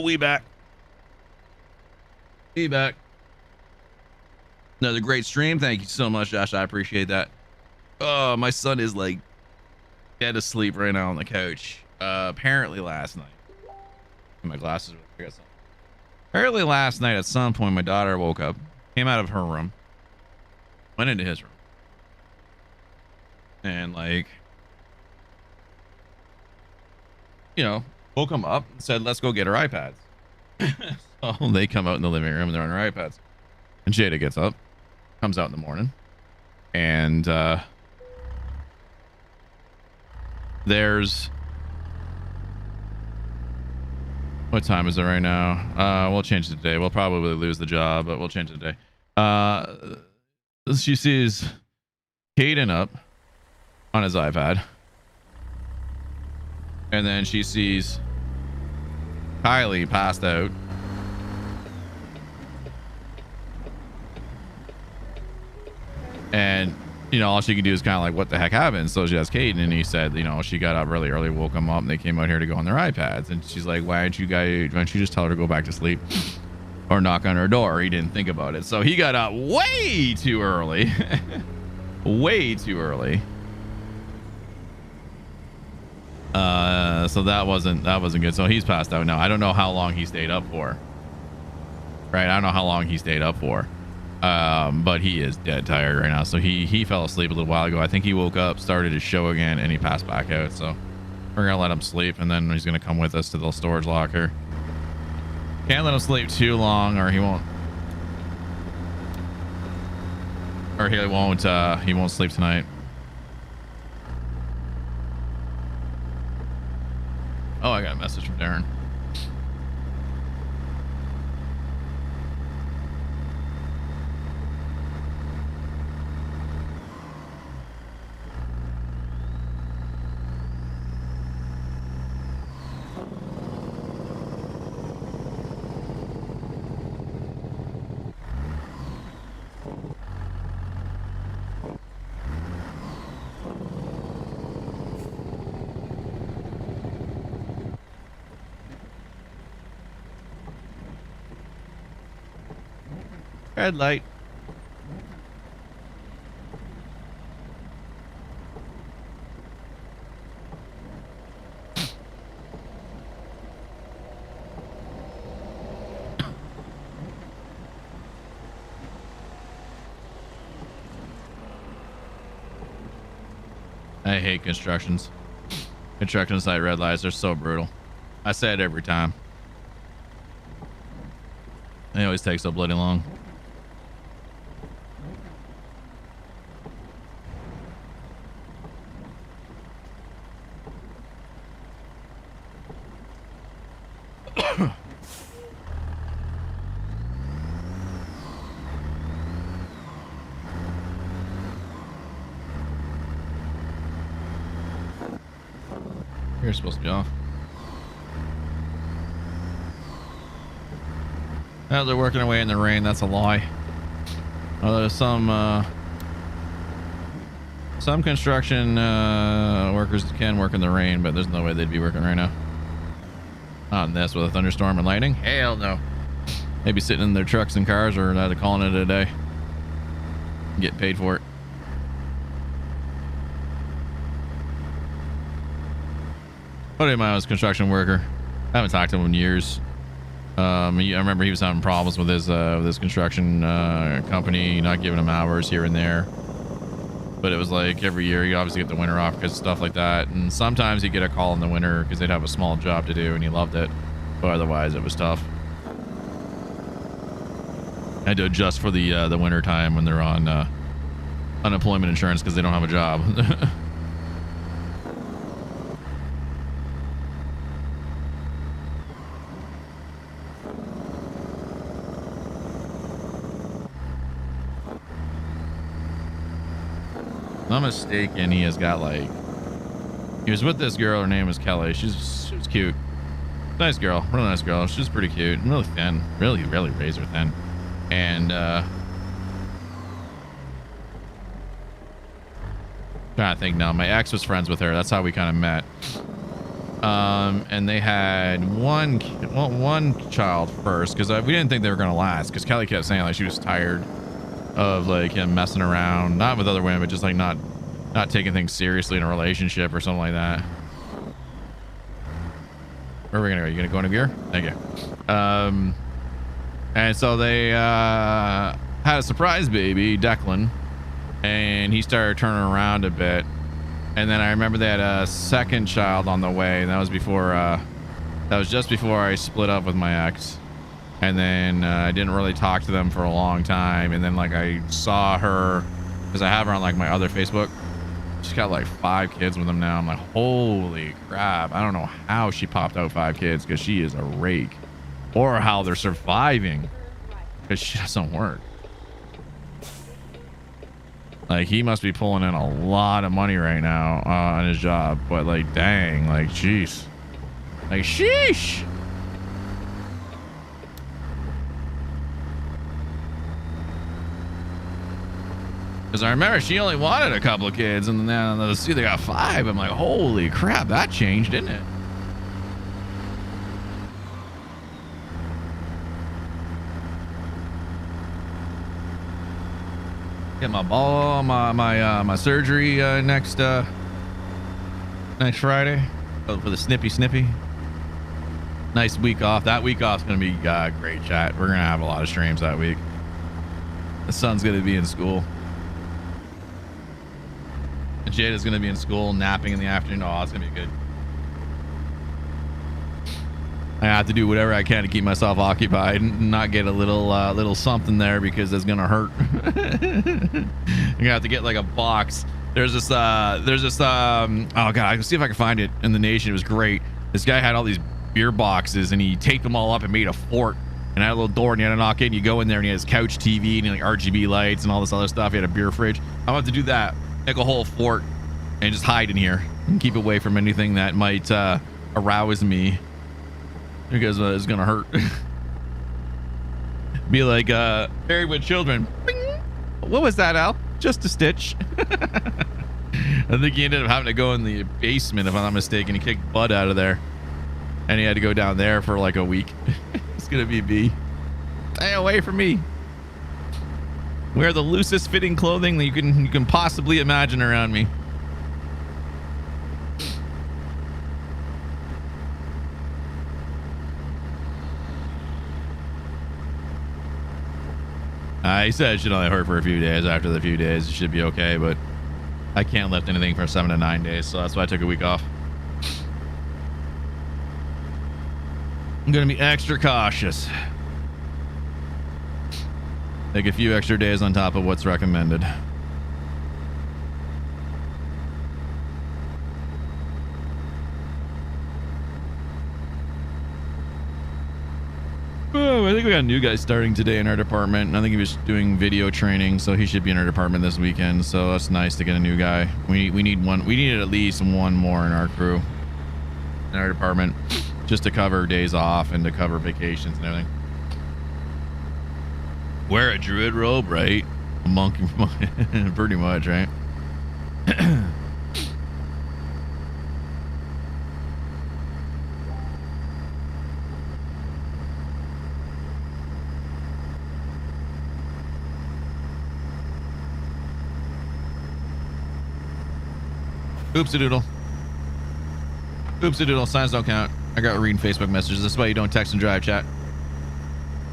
we back. We back. Another great stream. Thank you so much, Josh. I appreciate that. Oh, my son is like dead asleep right now on the couch. Apparently last night. My glasses. Apparently last night at some point, my daughter woke up, came out of her room, went into his room, and like, you know, woke him up and said, "Let's go get our iPads." So they come out in the living room and they're on their iPads. And Jada gets up, comes out in the morning, and there's, what time is it right now? We'll change it today. We'll probably lose the job, but we'll change it today. She sees Caden up on his iPad, and then she sees Kylie passed out. And, you know, all she can do is kind of like, what the heck happened? So she asked Caden, and he said, you know, she got up really early, woke them up, and they came out here to go on their iPads. And she's like, why don't you just tell her to go back to sleep or knock on her door? He didn't think about it. So he got up way too early. Way too early. So that wasn't good. So he's passed out now. I don't know how long he stayed up for. Right? I don't know how long he stayed up for. But he is dead tired right now. So he fell asleep a little while ago. I think he woke up, started his show again, and he passed back out. So we're gonna let him sleep, and then he's gonna come with us to the storage locker. Can't let him sleep too long, or he won't sleep tonight. Oh, I got a message from Darren. Red light. I hate construction site red lights. They're so brutal. I say it every time. They always take so bloody long. You're supposed to be off. Now they're working away in the rain. That's a lie. There's some construction workers can work in the rain, but there's no way they'd be working right now. Not in this with a thunderstorm and lightning. Hell no. They'd be sitting in their trucks and cars, or they're calling it a day. Getting paid for it. Buddy of mine was a construction worker. I haven't talked to him in years. I remember he was having problems with his construction company, not giving him hours here and there. But it was like every year you obviously get the winter off because of stuff like that. And sometimes he'd get a call in the winter because they'd have a small job to do, and he loved it. But otherwise, it was tough. I had to adjust for the winter time when they're on unemployment insurance because they don't have a job. If I'm not mistaken, he has got like, he was with this girl, her name was Kelly. She was cute. Nice girl, really nice girl. She's pretty cute and really thin, really razor thin. And trying to think now, my ex was friends with her. That's how we kind of met. And they had one child first because we didn't think they were gonna last because Kelly kept saying like she was tired of like him messing around, not with other women, but just like not taking things seriously in a relationship or something like that. Where are we gonna go? You gonna go into gear? Thank you. And so they had a surprise baby, Declan, and he started turning around a bit. And then I remember they had a second child on the way, and that was just before I split up with my ex. And then I didn't really talk to them for a long time. And then like I saw her, because I have her on like my other Facebook. She's got like 5 kids with them now. I'm like, holy crap. I don't know how she popped out 5 kids because she is a rake. Or how they're surviving because she doesn't work. Like he must be pulling in a lot of money right now on his job, but like dang, like jeez, like sheesh. Because I remember she only wanted a couple of kids, and then let's see, they got 5. I'm like, holy crap, that changed, didn't it? Get my ball, my surgery next Friday for the snippy. Nice week off. That week off's gonna be great, chat. We're gonna have a lot of streams that week. The son's gonna be in school. And Jada's gonna be in school, napping in the afternoon. Oh, it's gonna be good. I have to do whatever I can to keep myself occupied and not get a little something there because it's gonna hurt. I'm gonna have to get like a box. There's this oh god, I can see if I can find it in the nation. It was great. This guy had all these beer boxes and he taped them all up and made a fort and had a little door and you had to knock in. You go in there and he has couch TV and like RGB lights and all this other stuff. He had a beer fridge. I'm about to do that. Make a whole fort and just hide in here and keep away from anything that might arouse me. Because it's gonna hurt. Be like Married with Children. Bing. What was that, Al? Just a stitch. I think he ended up having to go in the basement, if I'm not mistaken. He kicked Bud out of there, and he had to go down there for like a week. It's gonna be B. Stay away from me. Wear the loosest fitting clothing that you can possibly imagine around me. He said it should only hurt for a few days. After the few days, it should be okay, but I can't lift anything for 7 to 9 days, so that's why I took a week off. I'm going to be extra cautious. Take a few extra days on top of what's recommended. Oh, I think we got a new guy starting today in our department. I think he was doing video training, so he should be in our department this weekend. So that's nice to get a new guy. We need one. We needed at least one more in our crew, in our department, just to cover days off and to cover vacations and everything. Wear a druid robe, right? A monk, pretty much, right? Oopsie-doodle. Oopsie-doodle. Signs don't count. I got reading Facebook messages. That's why you don't text and drive, chat.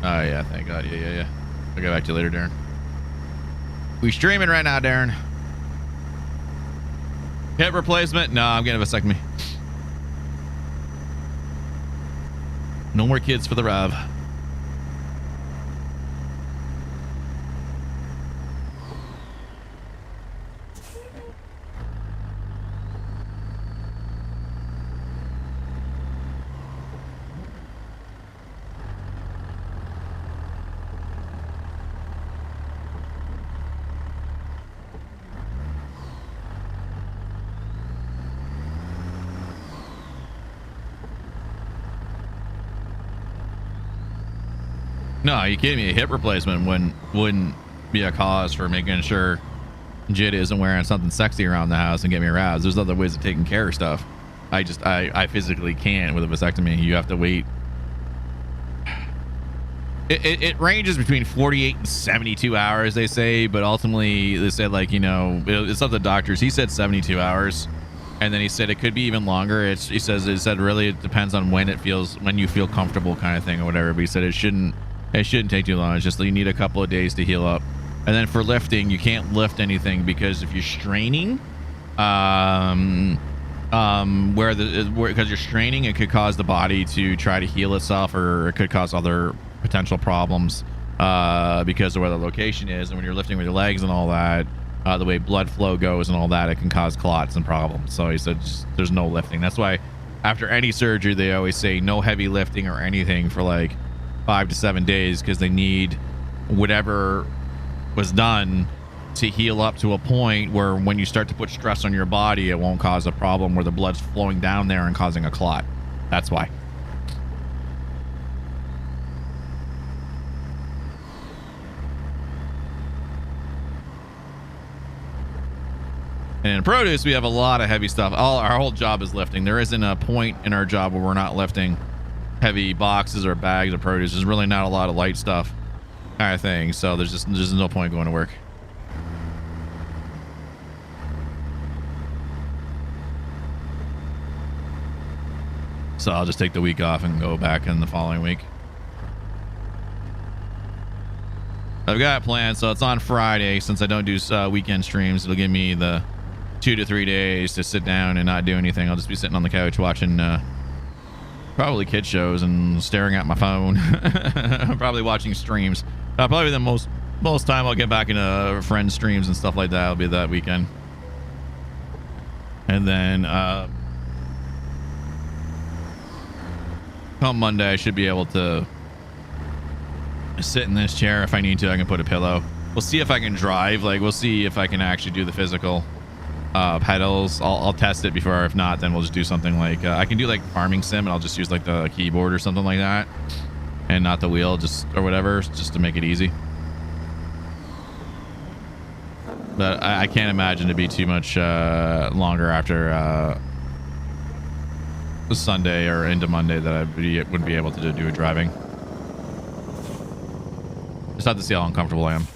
Oh, yeah. Thank God. Yeah. I'll get back to you later, Darren. We streaming right now, Darren. Hip replacement? No, I'm getting a vasectomy. No more kids for the Rav. No, you kidding me? A hip replacement wouldn't be a cause for making sure Jada isn't wearing something sexy around the house and get me aroused. There's other ways of taking care of stuff. I physically can't with a vasectomy. You have to wait. It ranges between 48 and 72 hours, they say, but ultimately they said, like, you know, it's up to doctors. He said 72 hours, and then he said it could be even longer. He said really it depends on when you feel comfortable, kind of thing, or whatever. But he said it shouldn't take too long. It's just that you need a couple of days to heal up. And then for lifting, you can't lift anything because if you're straining, because you're straining, it could cause the body to try to heal itself, or it could cause other potential problems because of where the location is. And when you're lifting with your legs and all that, the way blood flow goes and all that, it can cause clots and problems. So he said there's no lifting. That's why after any surgery they always say no heavy lifting or anything for like 5 to 7 days, because they need whatever was done to heal up to a point where when you start to put stress on your body, it won't cause a problem where the blood's flowing down there and causing a clot. That's why. And in produce, we have a lot of heavy stuff. Our whole job is lifting. There isn't a point in our job where we're not lifting heavy boxes or bags of produce. There's really not a lot of light stuff kind of thing. So there's no point going to work. So I'll just take the week off and go back in the following week. I've got it planned, so it's on Friday. Since I don't do weekend streams, it'll give me the 2 to 3 days to sit down and not do anything. I'll just be sitting on the couch watching probably kid shows and staring at my phone. Probably watching streams. Probably the most time I'll get back into friends streams and stuff like that will be that weekend. And then come Monday, I should be able to sit in this chair. If I need to, I can put a pillow. We'll see if I can drive. Like, we'll see if I can actually do the physical pedals. I'll test it before. If not, then we'll just do something like I can do like farming sim, and I'll just use like the keyboard or something like that, and not the wheel, just or whatever, just to make it easy. But I can't imagine to be too much longer after Sunday or into Monday that I wouldn't be able to do driving. Just have to see how uncomfortable I am.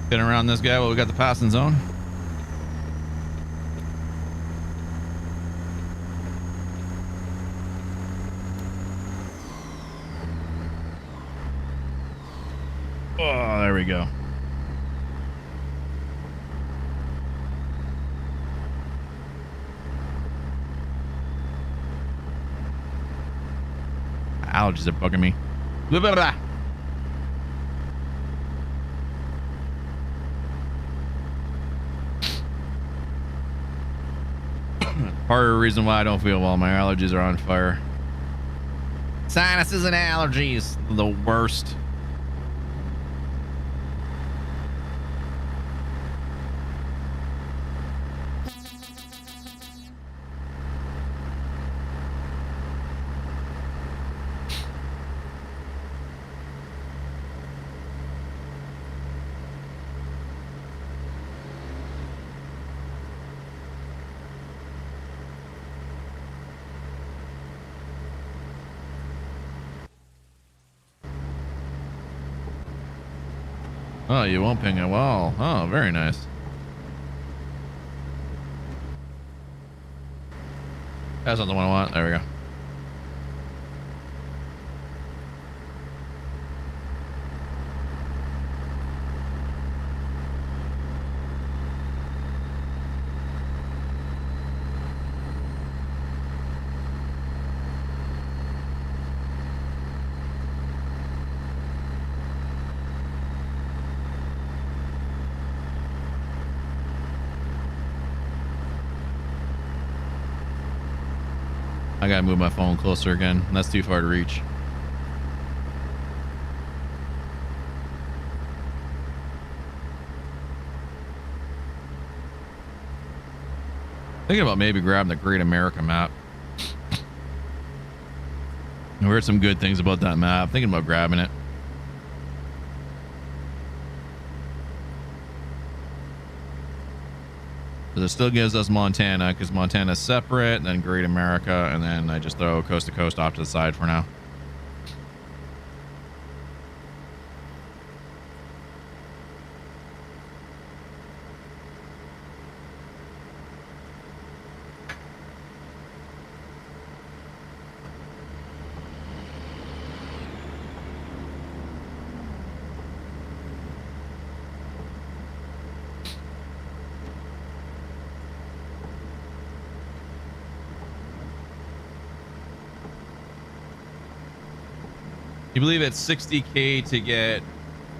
Getting around this guy while we got the passing zone. Oh, there we go. Allergies are bugging me. Blah, blah, blah. Part of the reason why I don't feel well, my allergies are on fire. Sinuses and allergies, the worst. Oh, you won't ping a wall. Oh, very nice. That's not the one I want. There we go. I gotta move my phone closer again. That's too far to reach. Thinking about maybe grabbing the Great America map. I heard some good things about that map. Thinking about grabbing it. But it still gives us Montana, because Montana's separate, and then Great America, and then I just throw coast to coast off to the side for now. You believe it's 60K to get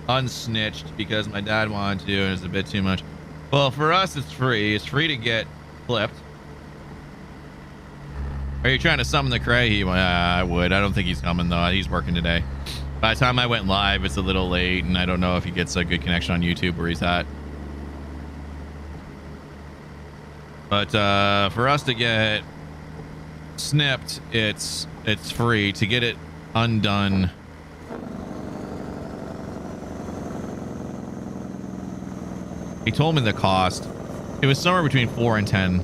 unsnitched because my dad wanted to do it. It's a bit too much. Well, for us, it's free. It's free to get flipped. Are you trying to summon the Cray? I would. I don't think he's coming, though. He's working today. By the time I went live, it's a little late, and I don't know if he gets a good connection on YouTube where he's at. But for us to get snipped, it's free. To get it undone, he told me the cost. It was somewhere between 4 and 10.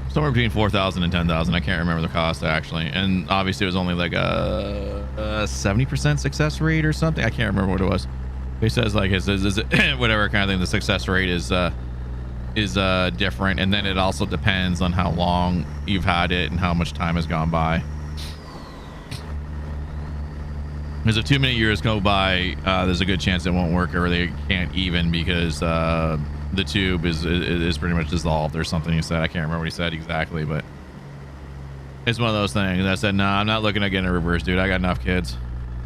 Somewhere between 4,000 and 10,000. I can't remember the cost actually. And obviously it was only like a 70% success rate or something. I can't remember what it was. He says like his whatever kind of thing. The success rate is different, and then it also depends on how long you've had it and how much time has gone by. Because if too many years go by, there's a good chance it won't work, or they can't even, because the tube is pretty much dissolved or something. He said, I can't remember what he said exactly, but it's one of those things. I said, no, I'm not looking at getting a reverse, dude. I got enough kids.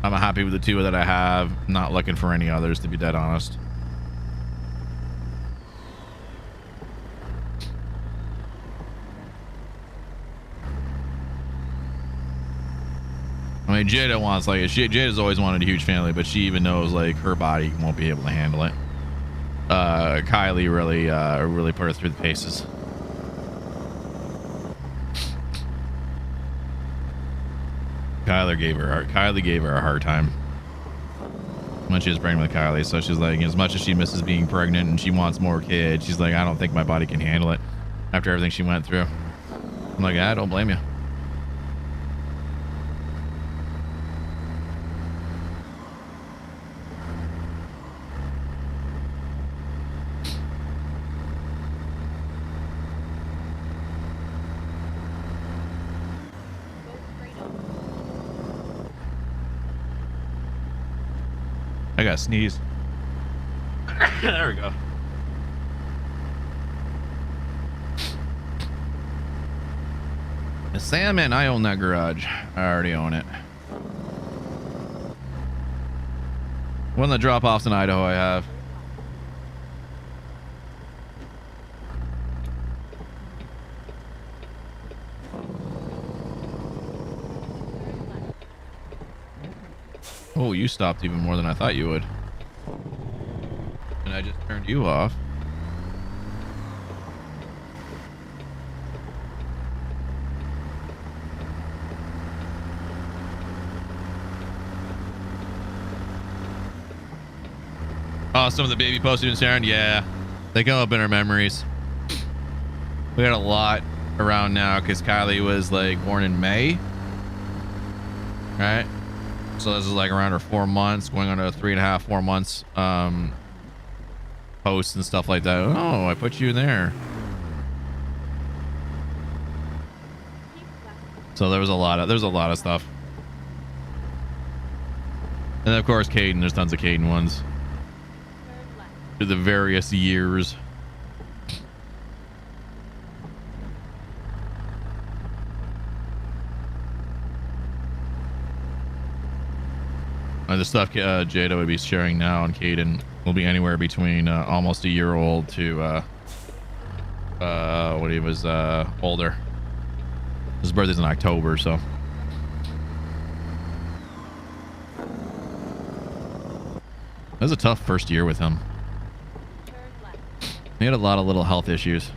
I'm happy with the two that I have. Not looking for any others, to be dead honest. I mean, Jada wants, like, Jada's always wanted a huge family, but she even knows, like, her body won't be able to handle it. Kylie really put her through the paces. Kylie gave her a hard time when she was pregnant with Kylie. So she's like, as much as she misses being pregnant and she wants more kids, she's like, I don't think my body can handle it after everything she went through. I'm like, I don't blame you. I gotta sneeze. There we go. The salmon, I own that garage. I already own it. One of the drop-offs in Idaho I have. Oh, you stopped even more than I thought you would. And I just turned you off. Oh, some of the baby posted in Sharon? Yeah. They come up in our memories. We got a lot around now because Kylie was like born in May. Right? So this is like around her 4 months, going on to 3.5, 4 months posts and stuff like that. Oh, I put you there. So there's a lot of stuff. And of course Caden, there's tons of Caden ones. Through the various years. The stuff Jada would be sharing now on Caden will be anywhere between almost a year old to when he was older. His birthday's in October, so. That was a tough first year with him. He had a lot of little health issues.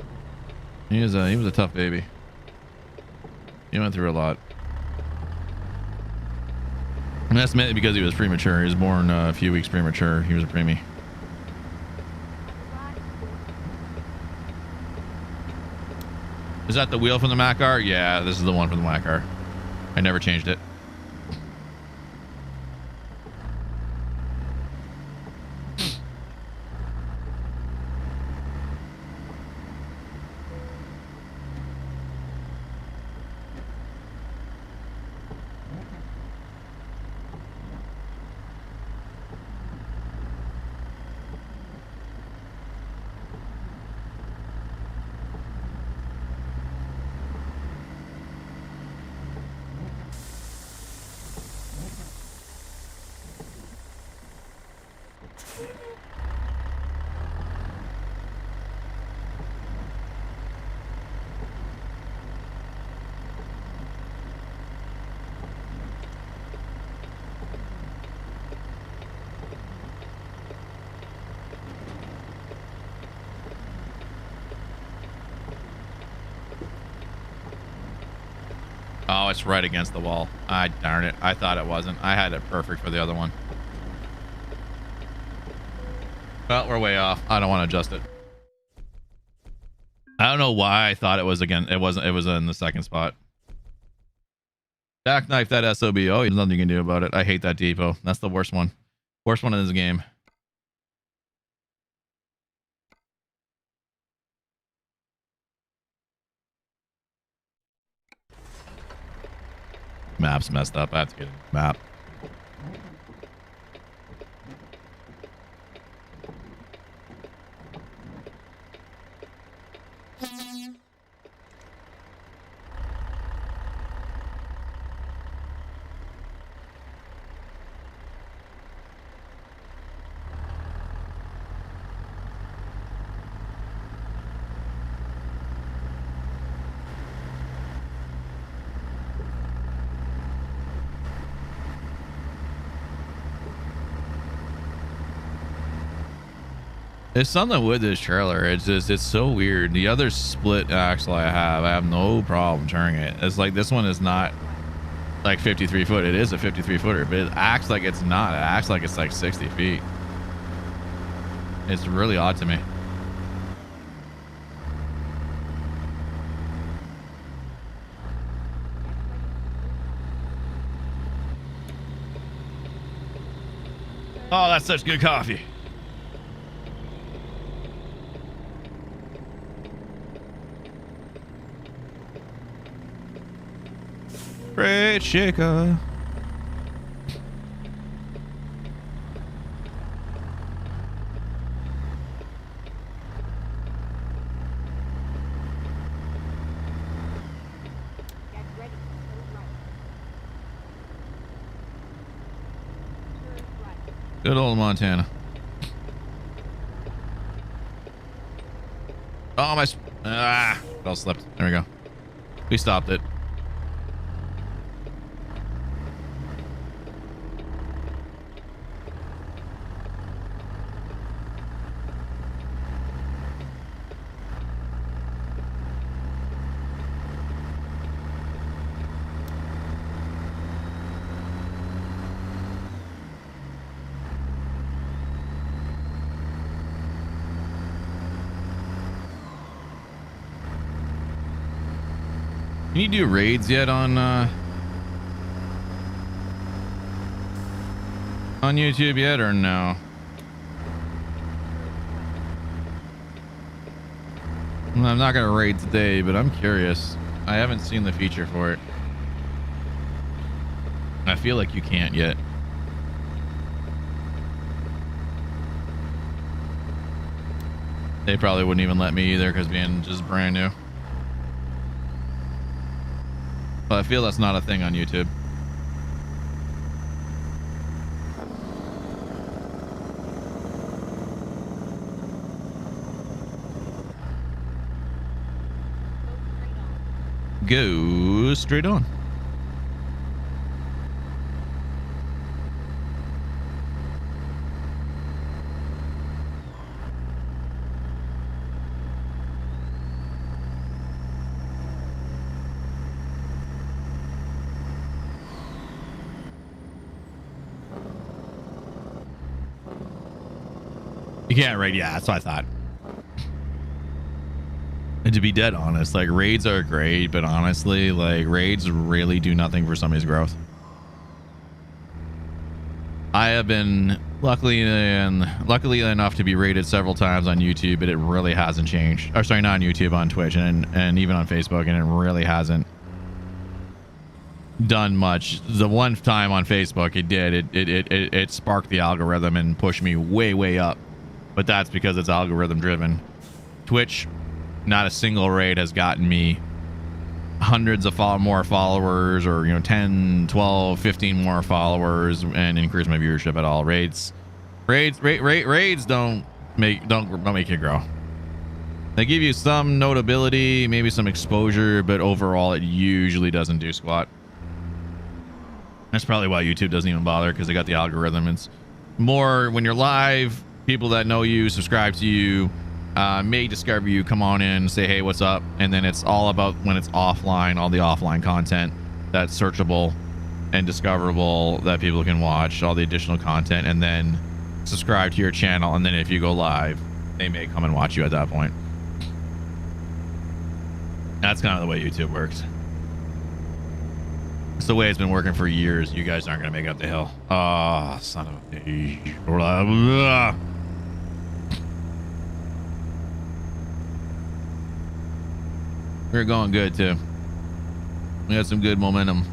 He was a tough baby. He went through a lot. And that's mainly because he was premature. He was born a few weeks premature. He was a preemie. Is that the wheel from the Mack car? Yeah, this is the one from the Mack car. I never changed it. Oh, it's right against the wall. Ah, darn it. I thought it wasn't. I had it perfect for the other one. Well, we're way off. I don't want to adjust it. I don't know why I thought it was again. It wasn't. It was in the second spot. Jackknife that SOB. Oh, there's nothing you can do about it. I hate that depot. That's the worst one. Worst one in this game. Map's messed up. I have to get a map. There's something with this trailer. It's just, it's so weird. The other split axle I have no problem turning it. It's like this one is not like 53 foot. It is a 53 footer, but it acts like it's not. It acts like it's like 60 feet. It's really odd to me. Oh, that's such good coffee. Great shaker. Good old Montana. Oh, my... Bell slipped. There we go. We stopped it. Can you do raids yet on YouTube yet or no? Well, I'm not gonna raid today, but I'm curious. I haven't seen the feature for it. I feel like you can't yet. They probably wouldn't even let me either because being just brand new. But I feel that's not a thing on YouTube. go straight on. You can't raid. Yeah, that's what I thought. And to be dead honest, like raids are great, but honestly, like raids really do nothing for somebody's growth. I have been luckily enough to be raided several times on YouTube, but it really hasn't changed. Or sorry, not on YouTube, on Twitch and even on Facebook, and it really hasn't done much. The one time on Facebook it did, it sparked the algorithm and pushed me way up. But that's because it's algorithm driven. Twitch, not a single raid has gotten me hundreds of more followers, or 10, 12, 15 more followers and increase my viewership at all. Raids don't make you grow. They give you some notability, maybe some exposure, but overall it usually doesn't do squat. That's probably why YouTube doesn't even bother, because they got the algorithm. It's more when you're live, people that know you, subscribe to you, may discover you, come on in, say hey, what's up, and then it's all about when it's offline, all the offline content that's searchable and discoverable that people can watch, all the additional content, and then subscribe to your channel, and then if you go live, they may come and watch you at that point. That's kind of the way YouTube works. It's the way it's been working for years. You guys aren't gonna make it up the hill. Oh, son of a bitch. We're going good too. We got some good momentum.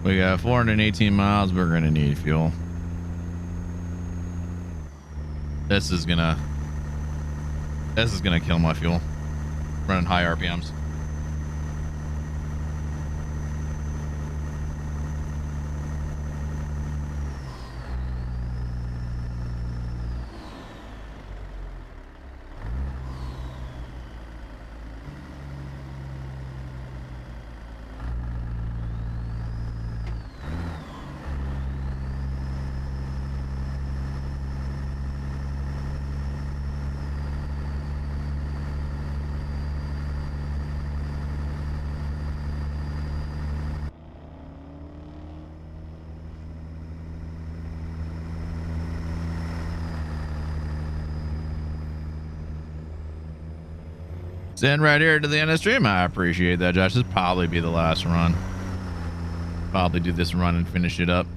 We got 418 miles. We're gonna need fuel. This is gonna kill my fuel. Running high RPMs. Send right here to the end of the stream. I appreciate that, Josh. This will probably be the last run. Probably do this run and finish it up.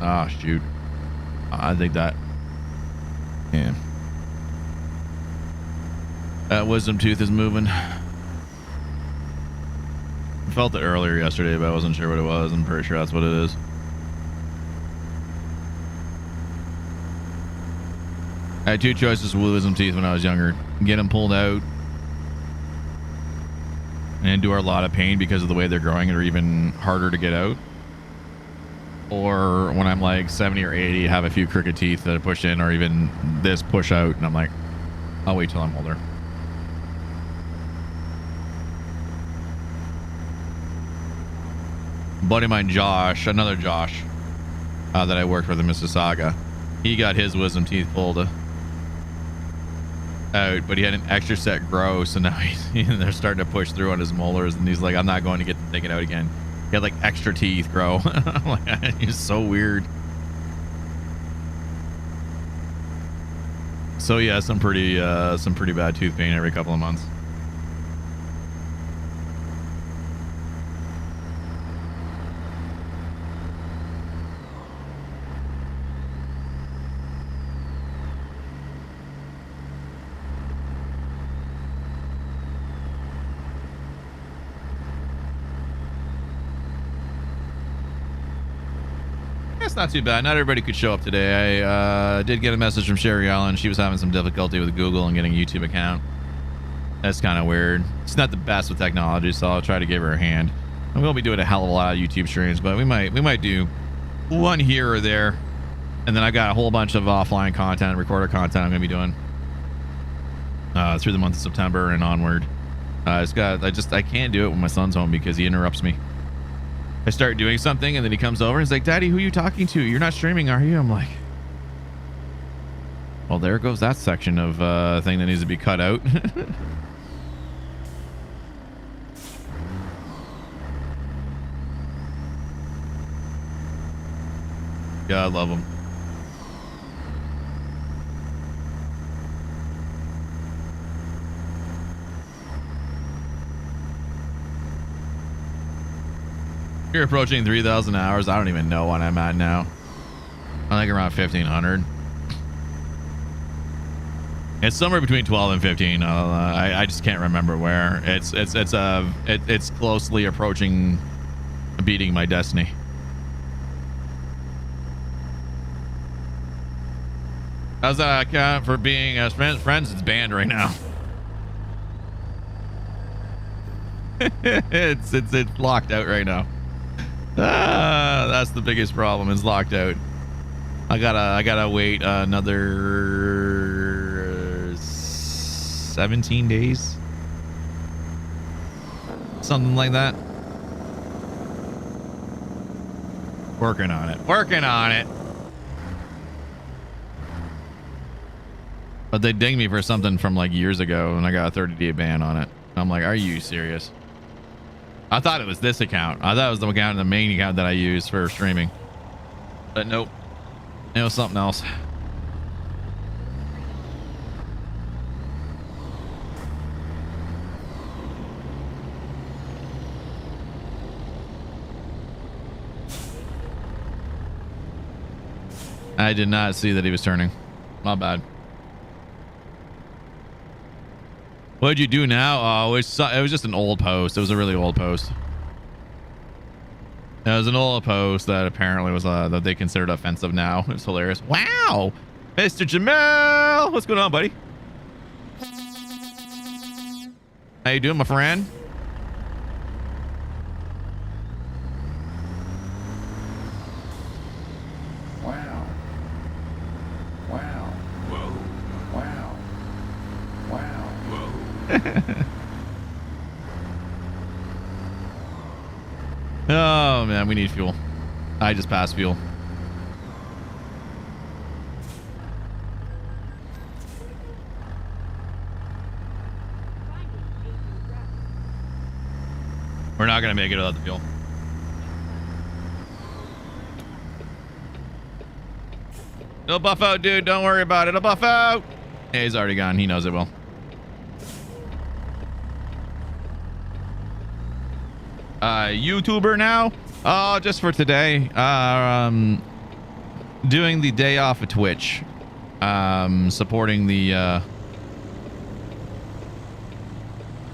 Ah, shoot. I think that. Yeah. That wisdom tooth is moving. I felt it earlier yesterday, but I wasn't sure what it was. I'm pretty sure that's what it is. I had two choices with wisdom teeth when I was younger. Get them pulled out and endure a lot of pain because of the way they're growing, or even harder to get out. Or when I'm like 70 or 80, have a few crooked teeth that are pushed in, or even this push out, and I'm like, I'll wait till I'm older. Buddy of mine, Josh, another Josh that I worked with in Mississauga, he got his wisdom teeth pulled out, but he had an extra set grow, so now they're starting to push through on his molars, and he's like, I'm not going to get them taken out again. He had like extra teeth grow. I'm like, he's so weird. So yeah, some pretty bad tooth pain every couple of months. It's not too bad. Not everybody could show up today. I did get a message from Sherry Allen. She was having some difficulty with Google and getting a YouTube account. That's kind of weird. It's not the best with technology, so I'll try to give her a hand. And we'll be doing a hell of a lot of YouTube streams, but we might do one here or there. And then I've got a whole bunch of offline content, recorded content I'm gonna be doing through the month of September and onward. I can't do it when my son's home because he interrupts me. I start doing something and then he comes over and he's like, Daddy, who are you talking to? You're not streaming, are you? I'm like, well, there goes that section of thing that needs to be cut out. God love him. You're approaching 3,000 hours. I don't even know what I'm at now. I think around 1,500. It's somewhere between 12 and 15. I just can't remember where. It's closely approaching beating my destiny. How's that account for being friends? It's banned right now. it's locked out right now. That's the biggest problem. It's locked out. I gotta wait another 17 days, something like that. Working on it. But they dinged me for something from like years ago, and I got a 30-day ban on it. I'm like, are you serious? I thought it was this account. I thought it was the main account that I use for streaming. But nope. It was something else. I did not see that he was turning. My bad. What'd you do now? Oh, it was just an old post. It was a really old post. It was an old post that apparently was that they considered offensive now. It's hilarious. Wow, Mr. Jamel, what's going on, buddy? How you doing, my friend? Wow. Wow. Whoa. Wow. Wow. Oh man, we need fuel. I just passed fuel. We're not gonna make it without the fuel. It'll buff out, dude. Don't worry about it. It'll buff out. Yeah, he's already gone. He knows it will. YouTuber now? Oh, just for today. Doing the day off of Twitch. Supporting the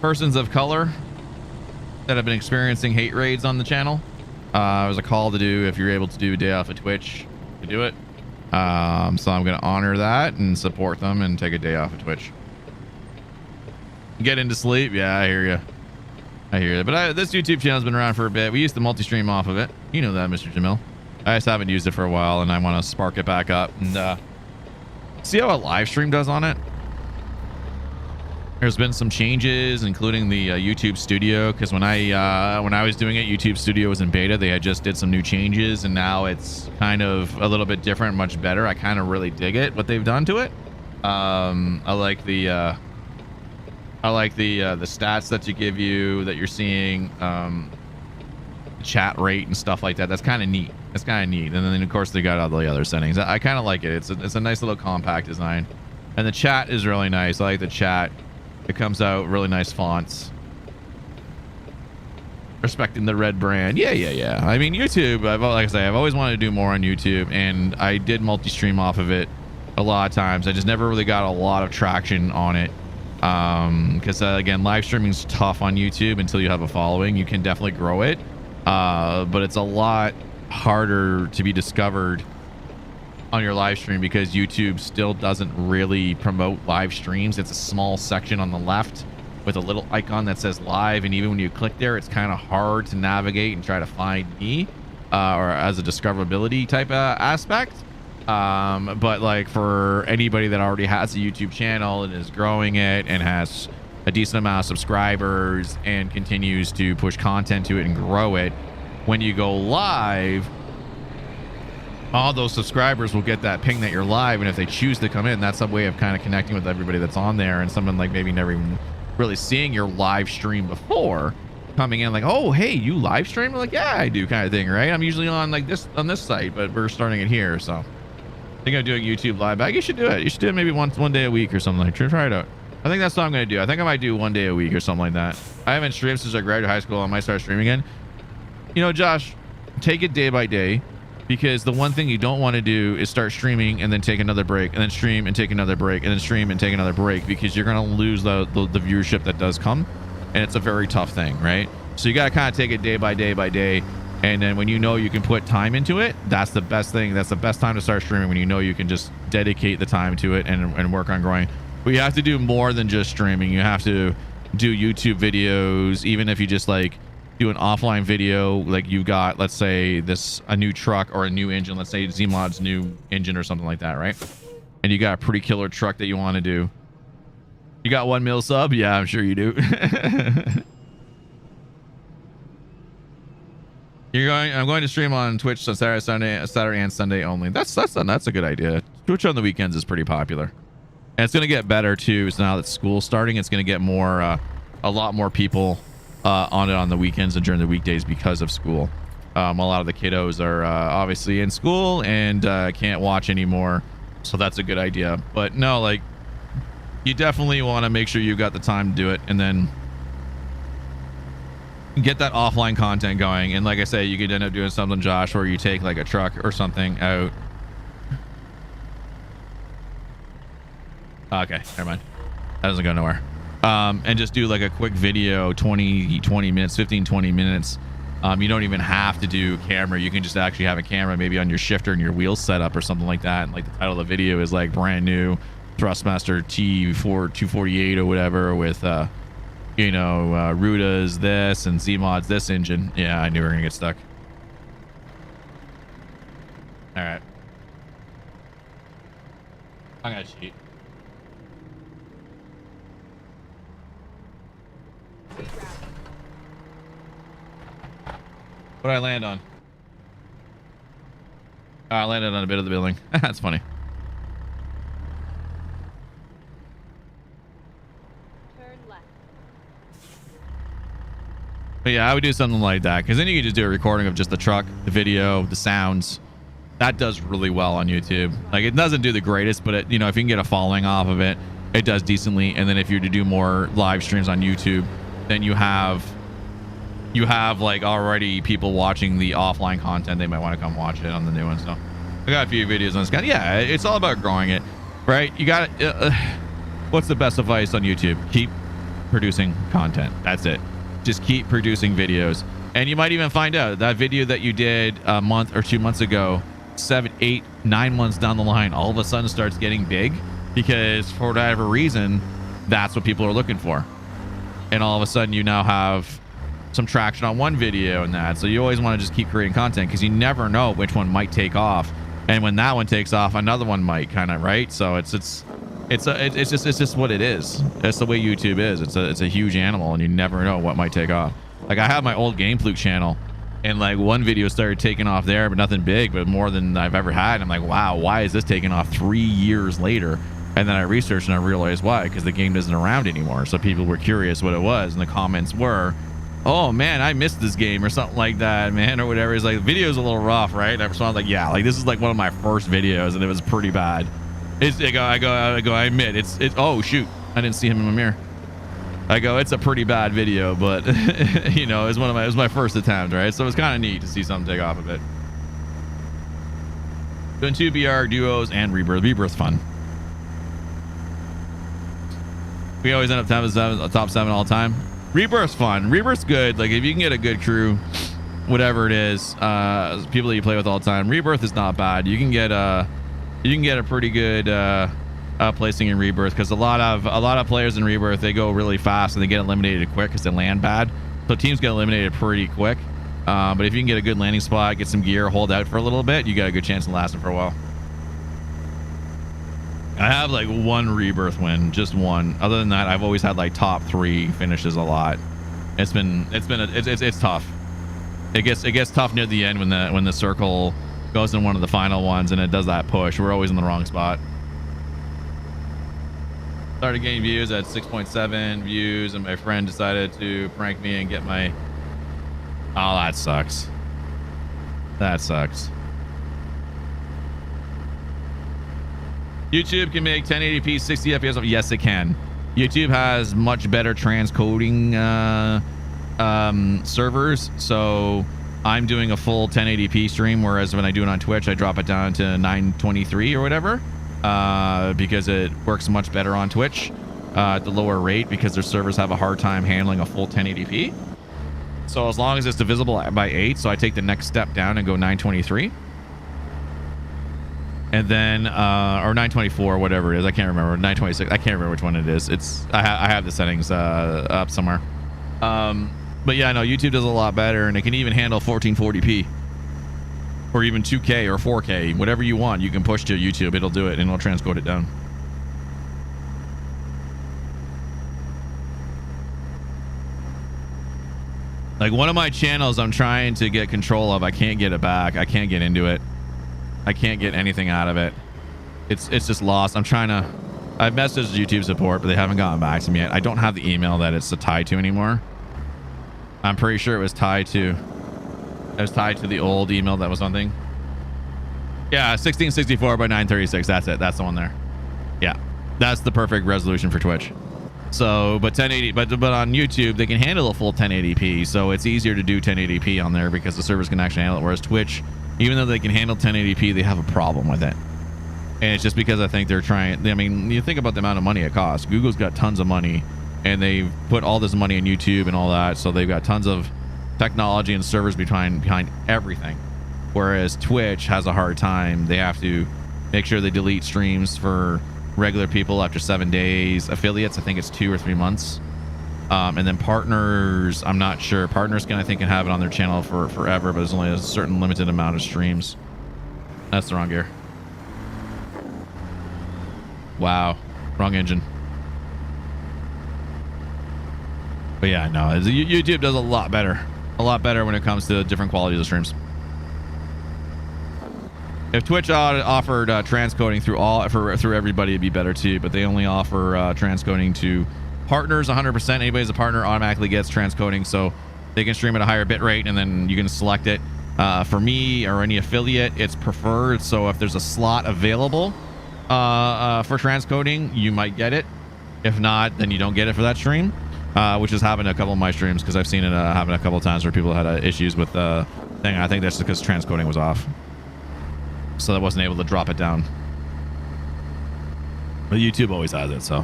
persons of color that have been experiencing hate raids on the channel. There's a call to do if you're able to do a day off of Twitch to do it. So I'm going to honor that and support them and take a day off of Twitch. Get into sleep? Yeah, I hear you. I hear that. But this YouTube channel's been around for a bit. We used to multi-stream off of it. You know that, Mr. Jamil. I just haven't used it for a while, and I want to spark it back up and see how a live stream does on it. There's been some changes, including the YouTube Studio, because when I was doing it, YouTube Studio was in beta. They had just did some new changes, and now it's kind of a little bit different, much better. I kind of really dig it, what they've done to it. I like the stats that you're seeing, chat rate and stuff like that. That's kind of neat. And then of course they got all the other settings. I kind of like it. It's a nice little compact design. And the chat is really nice. I like the chat. It comes out really nice fonts. Respecting the red brand. Yeah. I mean, YouTube, like I say, I've always wanted to do more on YouTube, and I did multi-stream off of it a lot of times. I just never really got a lot of traction on it. Because again, live streaming is tough on YouTube until you have a following. You can definitely grow it. But it's a lot harder to be discovered on your live stream because YouTube still doesn't really promote live streams. It's a small section on the left with a little icon that says live, and even when you click there, it's kind of hard to navigate and try to find me or as a discoverability type aspect. But like for anybody that already has a YouTube channel and is growing it and has a decent amount of subscribers and continues to push content to it and grow it, when you go live, all those subscribers will get that ping that you're live, and if they choose to come in, that's a way of kind of connecting with everybody that's on there, and someone like maybe never even really seeing your live stream before coming in like, oh hey, you live stream? I'm like, yeah, I do, kind of thing, right? I'm usually on like this on this site, but we're starting it here, so I think I'm doing YouTube live back. You should do it. You should do it maybe one day a week or something. Like, try it out. I think that's what I'm going to do. I think I might do 1 day a week or something like that. I haven't streamed since I graduated high school. I might start streaming again. You know, Josh, take it day by day, because the one thing you don't want to do is start streaming and then take another break and then stream and take another break and then stream and take another break, because you're going to lose the viewership that does come, and it's a very tough thing, right? So you got to kind of take it day by day by day, and then when you know you can put time into it, that's the best thing. That's the best time to start streaming, when you know you can just dedicate the time to it and work on growing. But you have to do more than just streaming. You have to do YouTube videos, even if you just like do an offline video, like you've got, let's say a new truck or a new engine, let's say Zeemods new engine or something like that, right? And you got a pretty killer truck that you want to do. You got 1 mil sub? Yeah, I'm sure you do. I'm going to stream on Twitch on Saturday and Sunday only. That's a good idea. Twitch on the weekends is pretty popular. And it's going to get better too. So now that school's starting, it's going to get more, a lot more people on it on the weekends and during the weekdays because of school. A lot of the kiddos are obviously in school and can't watch anymore, so that's a good idea. But no, like, you definitely want to make sure you've got the time to do it, and then get that offline content going. And like I say, you could end up doing something, Josh, where you take like a truck or something out. Okay, never mind, that doesn't go nowhere. And just do like a quick video, 20 minutes, 15-20 minutes. You don't even have to do camera. You can just actually have a camera maybe on your shifter and your wheels set up or something like that, and like the title of the video is like brand new Thrustmaster T4 248 or whatever with you know, Ruda's this and Zeemods this engine. Yeah, I knew we were gonna get stuck. All right, I'm gonna cheat. What did I land on? I landed on a bit of the building. That's funny. Turn left. But yeah, I would do something like that, because then you can just do a recording of just the truck, the video, the sounds. That does really well on YouTube. Like, it doesn't do the greatest, but it, you know, if you can get a following off of it, it does decently. And then if you're to do more live streams on YouTube, then you have like already people watching the offline content. They might want to come watch it on the new one. So I got a few videos on this guy. Yeah, it's all about growing it, right? You got what's the best advice on YouTube? Keep producing content. That's it. Just keep producing videos, and you might even find out that video that you did a month or 2 months ago, 7, 8, 9 months down the line, all of a sudden starts getting big, because for whatever reason, that's what people are looking for. And all of a sudden you now have some traction on one video and that. So you always want to just keep creating content, because you never know which one might take off. And when that one takes off, another one might, kind of, right? So it's just what it is. That's the way YouTube is. It's a huge animal, and you never know what might take off. Like, I have my old Game Fluke channel, and like one video started taking off there, but nothing big, but more than I've ever had. And I'm like, wow, why is this taking off 3 years later? And then I researched and I realized why, because the game isn't around anymore. So people were curious what it was, and the comments were, oh man, I missed this game or something like that, man, or whatever. It's like, the video's a little rough, right? And I responded like, yeah, like this is like one of my first videos, and it was pretty bad. I admit it's oh shoot, I didn't see him in my mirror. I go, it's a pretty bad video, but you know, it was my first attempt, right? So it was kind of neat to see something take off of it. Doing 2 BR duos and Rebirth. Rebirth's fun. We always end up top 7 all the time. Rebirth's fun. Rebirth's good. Like if you can get a good crew, whatever it is, people that you play with all the time, Rebirth is not bad. You can get a pretty good placing in Rebirth, because a lot of players in Rebirth, they go really fast and they get eliminated quick because they land bad. So teams get eliminated pretty quick. But if you can get a good landing spot, get some gear, hold out for a little bit, you got a good chance of lasting for a while. I have like 1 Rebirth win, just 1. Other than that, I've always had like top 3 finishes a lot. It's tough. It gets tough near the end when the circle goes in one of the final ones and it does that push. We're always in the wrong spot. Started getting views at 6.7 views, and my friend decided to prank me and get my... Oh, that sucks. That sucks. YouTube can make 1080p 60 FPS. Yes, it can. YouTube has much better transcoding servers, so I'm doing a full 1080p stream, whereas when I do it on Twitch, I drop it down to 923 or whatever, because it works much better on Twitch at the lower rate, because their servers have a hard time handling a full 1080p. So as long as it's divisible by 8, so I take the next step down and go 923. And then, or 924, whatever it is. I can't remember. 926. I can't remember which one it is. I have the settings up somewhere. But yeah, no, YouTube does a lot better, and it can even handle 1440p. Or even 2K or 4K. Whatever you want, you can push to YouTube. It'll do it, and it'll transcode it down. Like one of my channels I'm trying to get control of, I can't get it back. I can't get into it. I can't get anything out of it. It's just lost. I've messaged YouTube support, but they haven't gotten back to me yet. I don't have the email that it's tied to anymore. I'm pretty sure it was tied to the old email that was on thing. Yeah, 1664 by 936. That's it. That's the one there. Yeah, that's the perfect resolution for Twitch. So, but 1080, but on YouTube they can handle a full 1080p, so it's easier to do 1080p on there because the servers can actually handle it. Whereas Twitch, even though they can handle 1080p, they have a problem with it, and it's just because I think they're trying. I mean, you think about the amount of money it costs. Google's got tons of money, and they've put all this money in YouTube and all that, so they've got tons of technology and servers behind everything. Whereas Twitch has a hard time. They have to make sure they delete streams for regular people after 7 days. Affiliates, I think it's 2 or 3 months. And then partners, I'm not sure. Partners can have it on their channel for forever, but there's only a certain limited amount of streams. That's the wrong gear. Wow, wrong engine. But yeah, no, YouTube does a lot better when it comes to different qualities of streams. If Twitch offered transcoding through everybody, it'd be better too. But they only offer transcoding to partners 100%. Anybody who's a partner automatically gets transcoding, so they can stream at a higher bit rate, and then you can select it. For me or any affiliate, it's preferred. So if there's a slot available for transcoding, you might get it. If not, then you don't get it for that stream, which has happened to a couple of my streams, because I've seen it happen a couple of times where people had issues with the thing. I think that's because transcoding was off, so I wasn't able to drop it down. But YouTube always has it, so.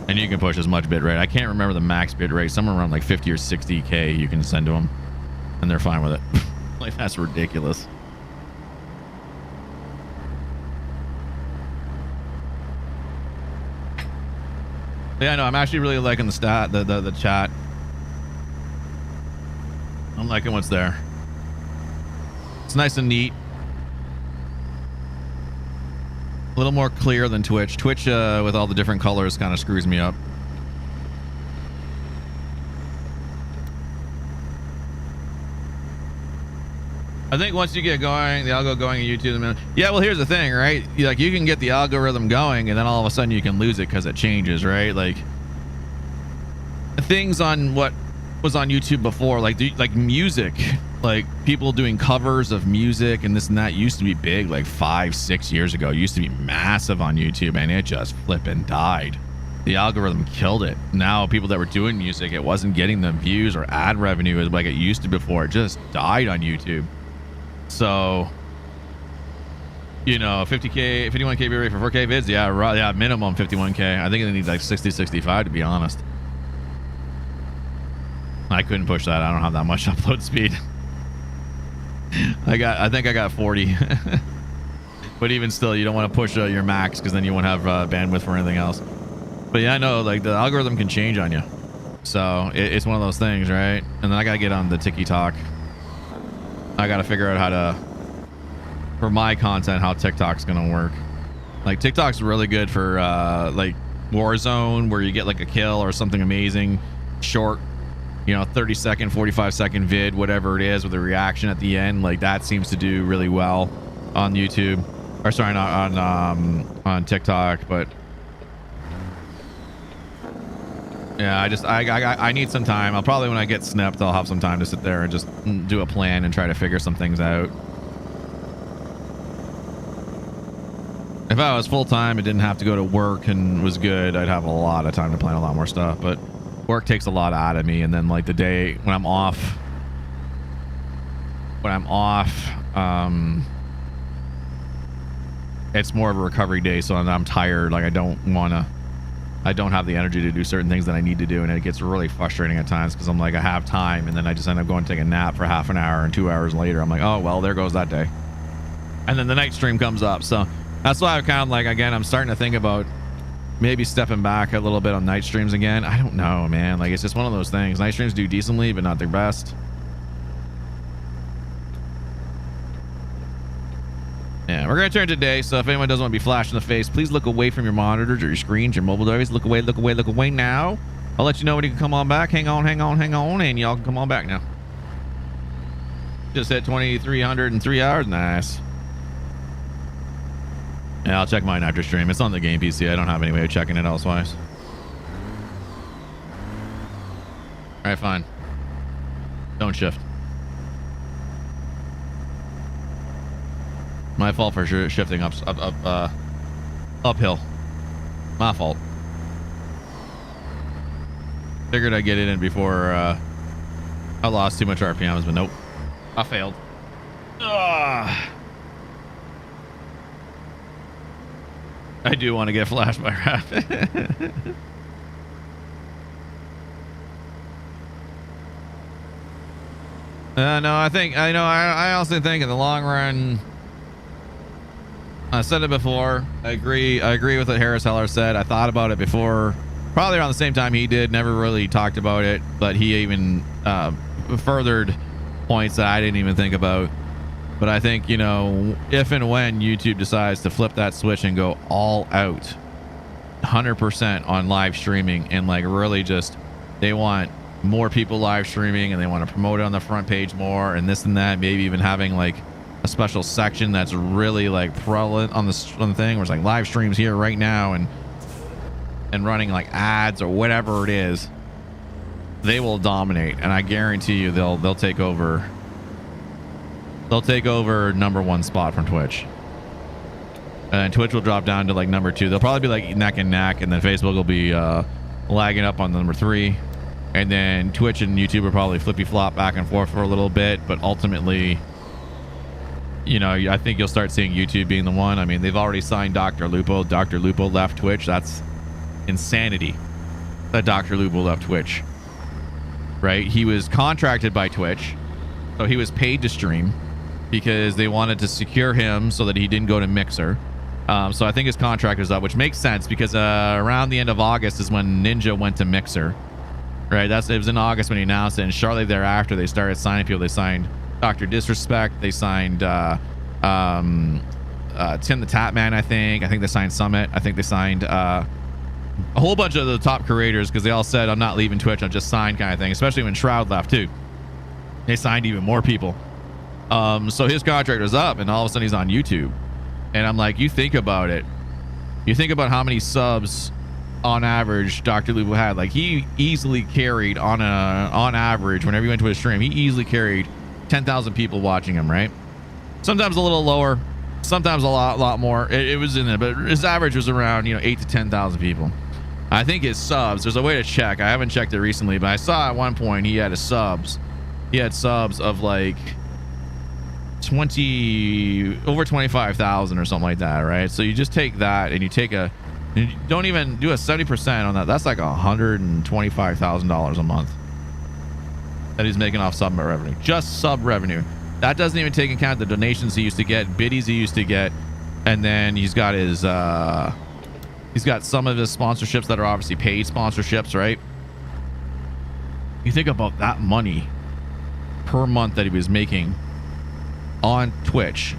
And you can push as much bit rate. I can't remember the max bit rate. Somewhere around like 50 or 60K you can send to them, and they're fine with it. Like, that's ridiculous. Yeah, no, I'm actually really liking the chat. I'm liking what's there. It's nice and neat. A little more clear than Twitch. Twitch, with all the different colors, kind of screws me up. I think once you get going, the algo going in YouTube, yeah, well, here's the thing, right? You can get the algorithm going, and then all of a sudden you can lose it because it changes, right? Like, things on what was on YouTube before, like music. like people doing covers of music and this and that used to be big like 5-6 years ago. It used to be massive on YouTube, and it just flipping died. The algorithm killed it. Now people that were doing music, it wasn't getting them views or ad revenue like it used to before. It just died on YouTube. So, you know, 50K, 51K be ready for 4K vids. Yeah, minimum 51K. I think it needs like 60, 65 to be honest. I couldn't push that. I don't have that much upload speed. I think I got 40. But even still, you don't want to push your max because then you won't have bandwidth for anything else. But yeah, I know, like the algorithm can change on you. So it's one of those things, right? And then I got to get on the TikTok. I got to figure out how to, for my content, how TikTok's going to work. Like TikTok's really good for like Warzone, where you get like a kill or something amazing, short, you know, 30-second, 45-second vid, whatever it is, with a reaction at the end. Like that seems to do really well on YouTube, or sorry, not on TikTok. But yeah, I need some time. I'll probably, when I get snipped, I'll have some time to sit there and just do a plan and try to figure some things out. If I was full-time and didn't have to go to work and was good, I'd have a lot of time to plan a lot more stuff. But work takes a lot out of me, and then like the day when I'm off, it's more of a recovery day, so I'm tired. Like I don't have the energy to do certain things that I need to do, and it gets really frustrating at times because I'm like, I have time, and then I just end up going to take a nap for half an hour, and 2 hours later I'm like, oh well, there goes that day. And then the night stream comes up, so that's why I'm kind of like, again, I'm starting to think about maybe stepping back a little bit on night streams again. I don't know, man. Like, it's just one of those things. Night streams do decently, but not their best. Yeah, we're going to turn today, so if anyone doesn't want to be flashed in the face, please look away from your monitors or your screens, your mobile devices. Look away, look away, look away now. I'll let you know when you can come on back. Hang on, and y'all can come on back now. Just hit 2,300 in 3 hours. Nice. Yeah, I'll check my Nitro stream. It's on the game PC. I don't have any way of checking it elsewise. All right, fine. Don't shift. My fault for shifting uphill. My fault. Figured I'd get it in before I lost too much RPMs, but nope. I failed. Ugh. I do want to get flashed by Rapid. No, I also think in the long run, I said it before. I agree with what Harris Heller said. I thought about it before, probably around the same time he did. Never really talked about it, but he even furthered points that I didn't even think about. But I think, you know, if and when YouTube decides to flip that switch and go all out 100% on live streaming, and like really just, they want more people live streaming and they want to promote it on the front page more and this and that, maybe even having like a special section that's really like prevalent on the thing where it's like live streams here right now and running like ads or whatever it is, they will dominate. And I guarantee you they'll take over. They'll take over #1 spot from Twitch. And Twitch will drop down to like #2. They'll probably be like neck and neck, and then Facebook will be lagging up on #3. And then Twitch and YouTube will probably flippy flop back and forth for a little bit, but ultimately, you know, I think you'll start seeing YouTube being the one. I mean, they've already signed Dr. Lupo. Dr. Lupo left Twitch. That's insanity that Dr. Lupo left Twitch, right? He was contracted by Twitch, so he was paid to stream because they wanted to secure him so that he didn't go to Mixer. So I think his contract is up, which makes sense because around the end of August is when Ninja went to Mixer, right? It was in August when he announced it, and shortly thereafter they started signing people. They signed Dr. Disrespect. They signed Tim the Tatman, I think they signed Summit. I think they signed a whole bunch of the top creators because they all said, I'm not leaving Twitch, I'm just signed, kind of thing. Especially when Shroud left too. They signed even more people. So his contract was up, and all of a sudden he's on YouTube. And I'm like, you think about it. You think about how many subs on average Dr. Lupo had. Like, he easily carried on average, whenever he went to his stream, he easily carried 10,000 people watching him, right? Sometimes a little lower, sometimes a lot more. It was in there, but his average was around, you know, 8 to 10,000 people. I think his subs, there's a way to check. I haven't checked it recently, but I saw at one point he had subs of like over 25,000 or something like that, right? So you just take that and you don't even do a 70% on that. That's like $125,000 a month that he's making off sub revenue, just sub revenue. That doesn't even take into account the donations he used to get, biddies he used to get, and then he's got his he's got some of his sponsorships that are obviously paid sponsorships, right? You think about that money per month that he was making on Twitch,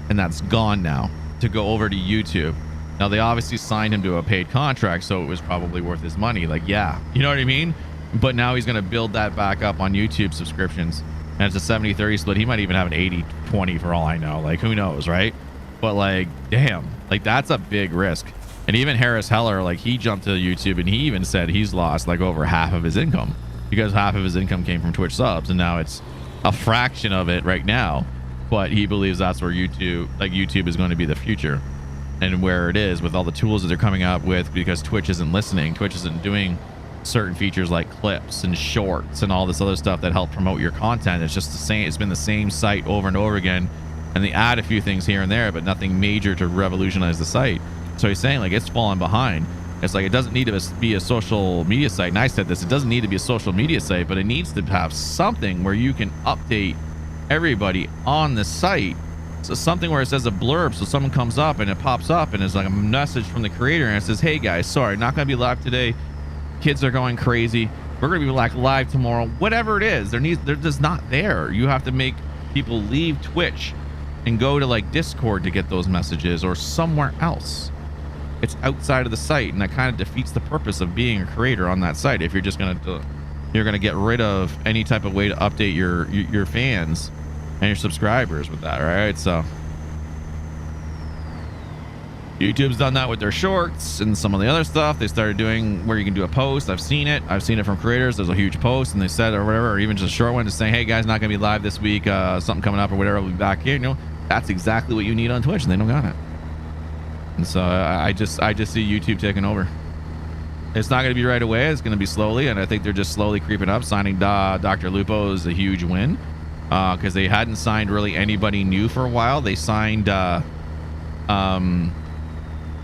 and that's gone now to go over to YouTube. Now they obviously signed him to a paid contract, so it was probably worth his money. Like, yeah, you know what I mean? But now he's going to build that back up on YouTube subscriptions, and it's a 70-30 split. He might even have an 80-20 for all I know. Like, who knows, right? But like, damn, like that's a big risk. And even Harris Heller, like he jumped to YouTube and he even said he's lost like over half of his income, because half of his income came from Twitch subs, and now it's a fraction of it right now. But he believes that's where YouTube is going to be the future, and where it is with all the tools that they're coming up with, because Twitch isn't listening. Twitch isn't doing certain features like clips and shorts and all this other stuff that help promote your content. It's just the same. It's been the same site over and over again, and they add a few things here and there, but nothing major to revolutionize the site. So he's saying like it's falling behind. It's like it doesn't need to be a social media site. And I said this, it doesn't need to be a social media site, but it needs to have something where you can update everybody on the site. So something where it says a blurb, so someone comes up and it pops up and it's like a message from the creator and it says, hey guys, sorry, not gonna be live today, kids are going crazy, we're gonna be like live tomorrow. Whatever it is, they're just not there. You have to make people leave Twitch and go to like Discord to get those messages, or somewhere else. It's outside of the site, and that kind of defeats the purpose of being a creator on that site. If you're just gonna get rid of any type of way to update your fans and your subscribers with that, right? So YouTube's done that with their shorts and some of the other stuff. They started doing where you can do a post. I've seen it from creators. There's a huge post and they said, or whatever, or even just a short one, just saying, hey guys, not gonna be live this week, something coming up or whatever, we'll be back here. You know, that's exactly what you need on Twitch, and they don't got it. And so I just see YouTube taking over. It's not going to be right away. It's going to be slowly, and I think they're just slowly creeping up. Signing Dr. Lupo is a huge win, because they hadn't signed really anybody new for a while. They signed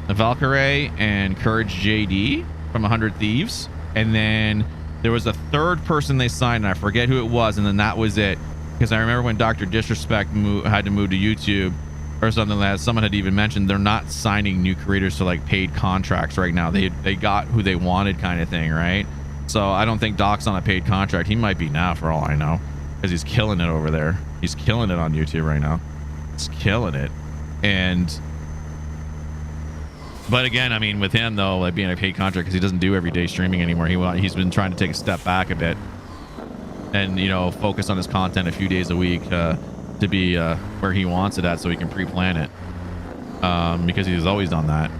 Valkyrie and Courage JD from 100 Thieves, and then there was a third person they signed, and I forget who it was, and then that was it. Because I remember when Dr. Disrespect had to move to YouTube or something, that someone had even mentioned they're not signing new creators to like paid contracts right now. They got who they wanted, kind of thing, right? So I don't think Doc's on a paid contract. He might be now, for all I know, because he's killing it over there. He's killing it on YouTube right now. He's killing it. But again, I mean, with him though, like being a paid contract, because he doesn't do everyday streaming anymore. He's been trying to take a step back a bit, and you know, focus on his content a few days a week, to be where he wants it at, so he can pre-plan it, because he's always done that.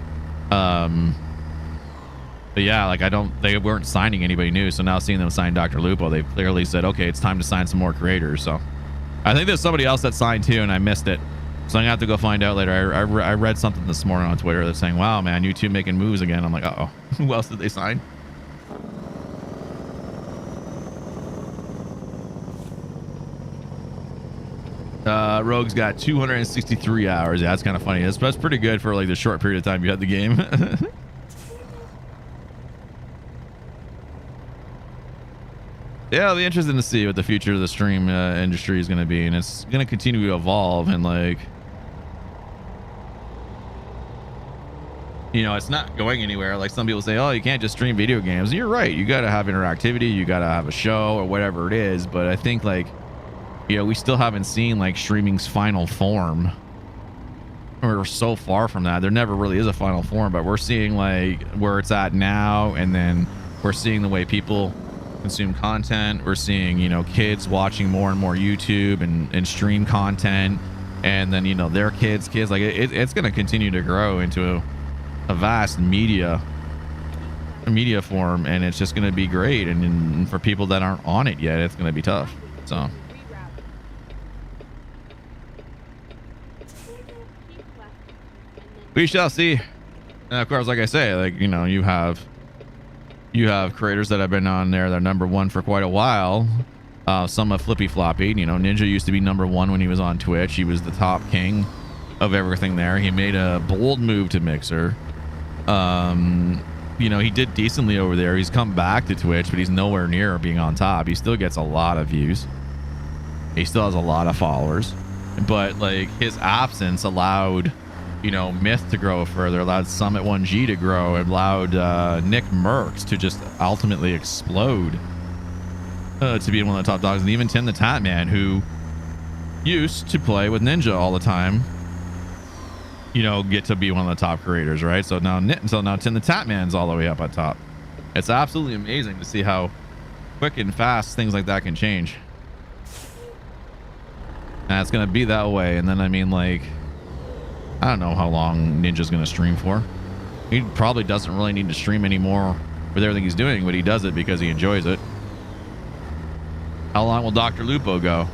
But yeah, like they weren't signing anybody new, so now seeing them sign Dr. Lupo, they've clearly said, okay, it's time to sign some more creators. So I think there's somebody else that signed too, and I missed it, so I'm gonna have to go find out later. I read something this morning on Twitter that's saying, wow man, YouTube making moves again. I'm like, uh-oh. Who else did they sign? Rogue's got 263 hours. Yeah, that's kind of funny. That's pretty good for like the short period of time you had the game. Yeah, it'll be interesting to see what the future of the stream industry is going to be, and it's going to continue to evolve, and like, you know, it's not going anywhere. Like some people say, oh, you can't just stream video games. You're right. You got to have interactivity. You got to have a show or whatever it is. But I think like, you know, we still haven't seen like streaming's final form. We're so far from that. There never really is a final form, but we're seeing like where it's at now, and then we're seeing the way people consume content. We're seeing, you know, kids watching more and more YouTube and stream content, and then, you know, their kids like it's going to continue to grow into a vast media form, and it's just going to be great. And for people that aren't on it yet, it's going to be tough. So We shall see. And of course, like I say, like, you know, you have creators that have been on there. They're number one for quite a while. Some have flippy floppy. You know, Ninja used to be number one when he was on Twitch. He was the top king of everything there. He made a bold move to Mixer. You know, he did decently over there. He's come back to Twitch, but he's nowhere near being on top. He still gets a lot of views. He still has a lot of followers. But like his absence allowed, you know, Myth to grow further, allowed Summit 1G to grow, and allowed Nick Merckx to just ultimately explode to be one of the top dogs. And even Tim the Tat Man, who used to play with Ninja all the time, you know, get to be one of the top creators, right? So now Tim the Tat Man's all the way up at top. It's absolutely amazing to see how quick and fast things like that can change. And it's going to be that way. And then, I mean, like, I don't know how long Ninja's going to stream for. He probably doesn't really need to stream anymore with everything he's doing, but he does it because he enjoys it. How long will Dr. Lupo go?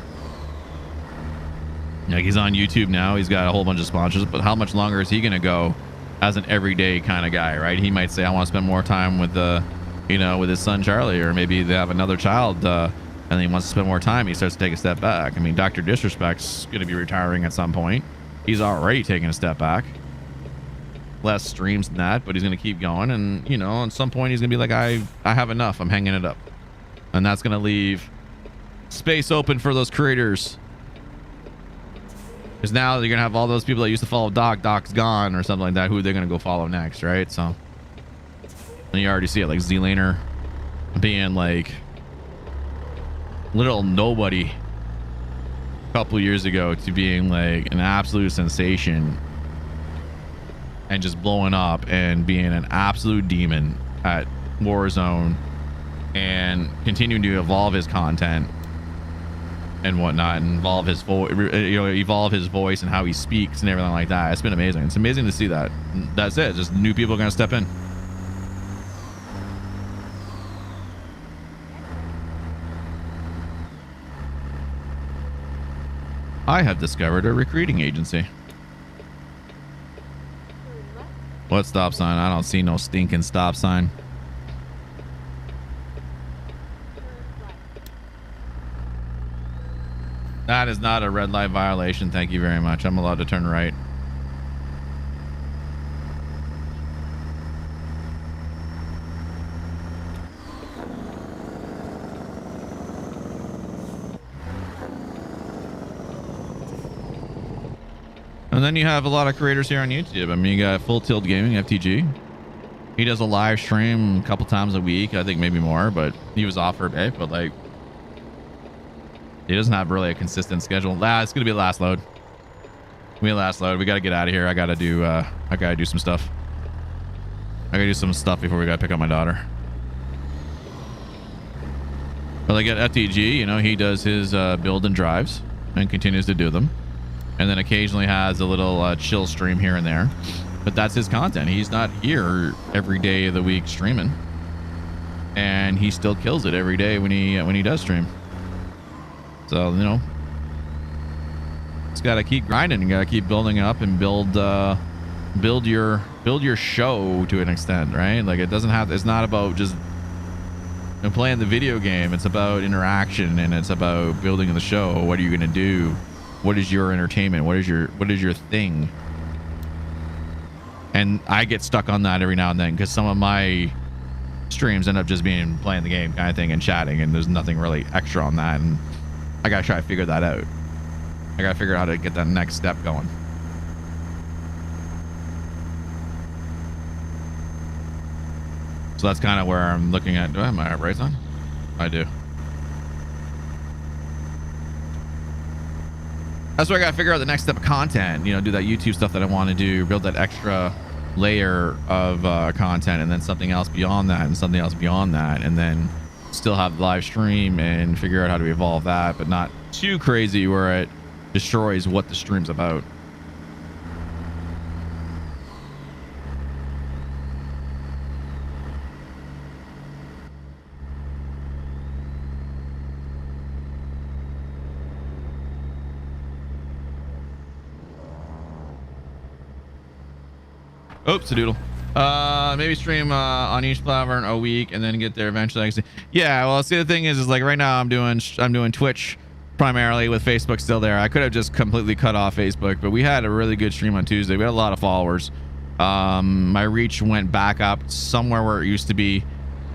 Like, he's on YouTube now. He's got a whole bunch of sponsors, but how much longer is he going to go as an everyday kind of guy, right? He might say, I want to spend more time with you know, with his son Charlie, or maybe they have another child, and he wants to spend more time. He starts to take a step back. I mean, Dr. Disrespect's going to be retiring at some point. He's already taking a step back. Less streams than that, but he's going to keep going. And, you know, at some point he's going to be like, I have enough. I'm hanging it up. And that's going to leave space open for those creators. Because now you're going to have all those people that used to follow Doc. Doc's gone or something like that. Who they're going to go follow next, right? So, and you already see it, like Z-Laner being like little nobody a couple years ago to being like an absolute sensation and just blowing up and being an absolute demon at Warzone and continuing to evolve his content and whatnot, and evolve his voice, you know, evolve his voice and how he speaks and everything like that. It's been amazing. It's amazing to see that. That's it. Just new people are going to step in. I have discovered a recruiting agency. What stop sign? I don't see no stinking stop sign. That is not a red light violation. Thank you very much. I'm allowed to turn right. And then you have a lot of creators here on YouTube. I mean, you got Full Tilt Gaming, FTG. He does a live stream a couple times a week. I think maybe more, but he was off for a bit. But like, he doesn't have really a consistent schedule. It's gonna be the last load. We last load. We gotta get out of here. I gotta do some stuff. I gotta do some stuff before we gotta pick up my daughter. But like at FTG, you know, he does his build and drives and continues to do them. And then occasionally has a little chill stream here and there, but that's his content. He's not here every day of the week streaming, and he still kills it every day when he does stream. So, you know, it's got to keep grinding. You got to keep building up and build your show to an extent, right? Like, it doesn't have. It's not about just playing the video game. It's about interaction, and it's about building the show. What are you gonna do? What is your entertainment? What is your thing? And I get stuck on that every now and then because some of my streams end up just being playing the game kind of thing and chatting, and there's nothing really extra on that. And I gotta try to figure that out. I gotta figure out how to get that next step going. So that's kind of where I'm looking at. Do I have my right on? I do. That's where I gotta figure out the next step of content. You know, do that YouTube stuff that I want to do, build that extra layer of content, and then something else beyond that, and something else beyond that, and then still have the live stream and figure out how to evolve that, but not too crazy where it destroys what the stream's about. Oops, a doodle. Maybe stream on each platform a week and then get there eventually. Yeah, well, see, the thing is like right now I'm doing Twitch primarily with Facebook still there. I could have just completely cut off Facebook, but we had a really good stream on Tuesday. We had a lot of followers. My reach went back up somewhere where it used to be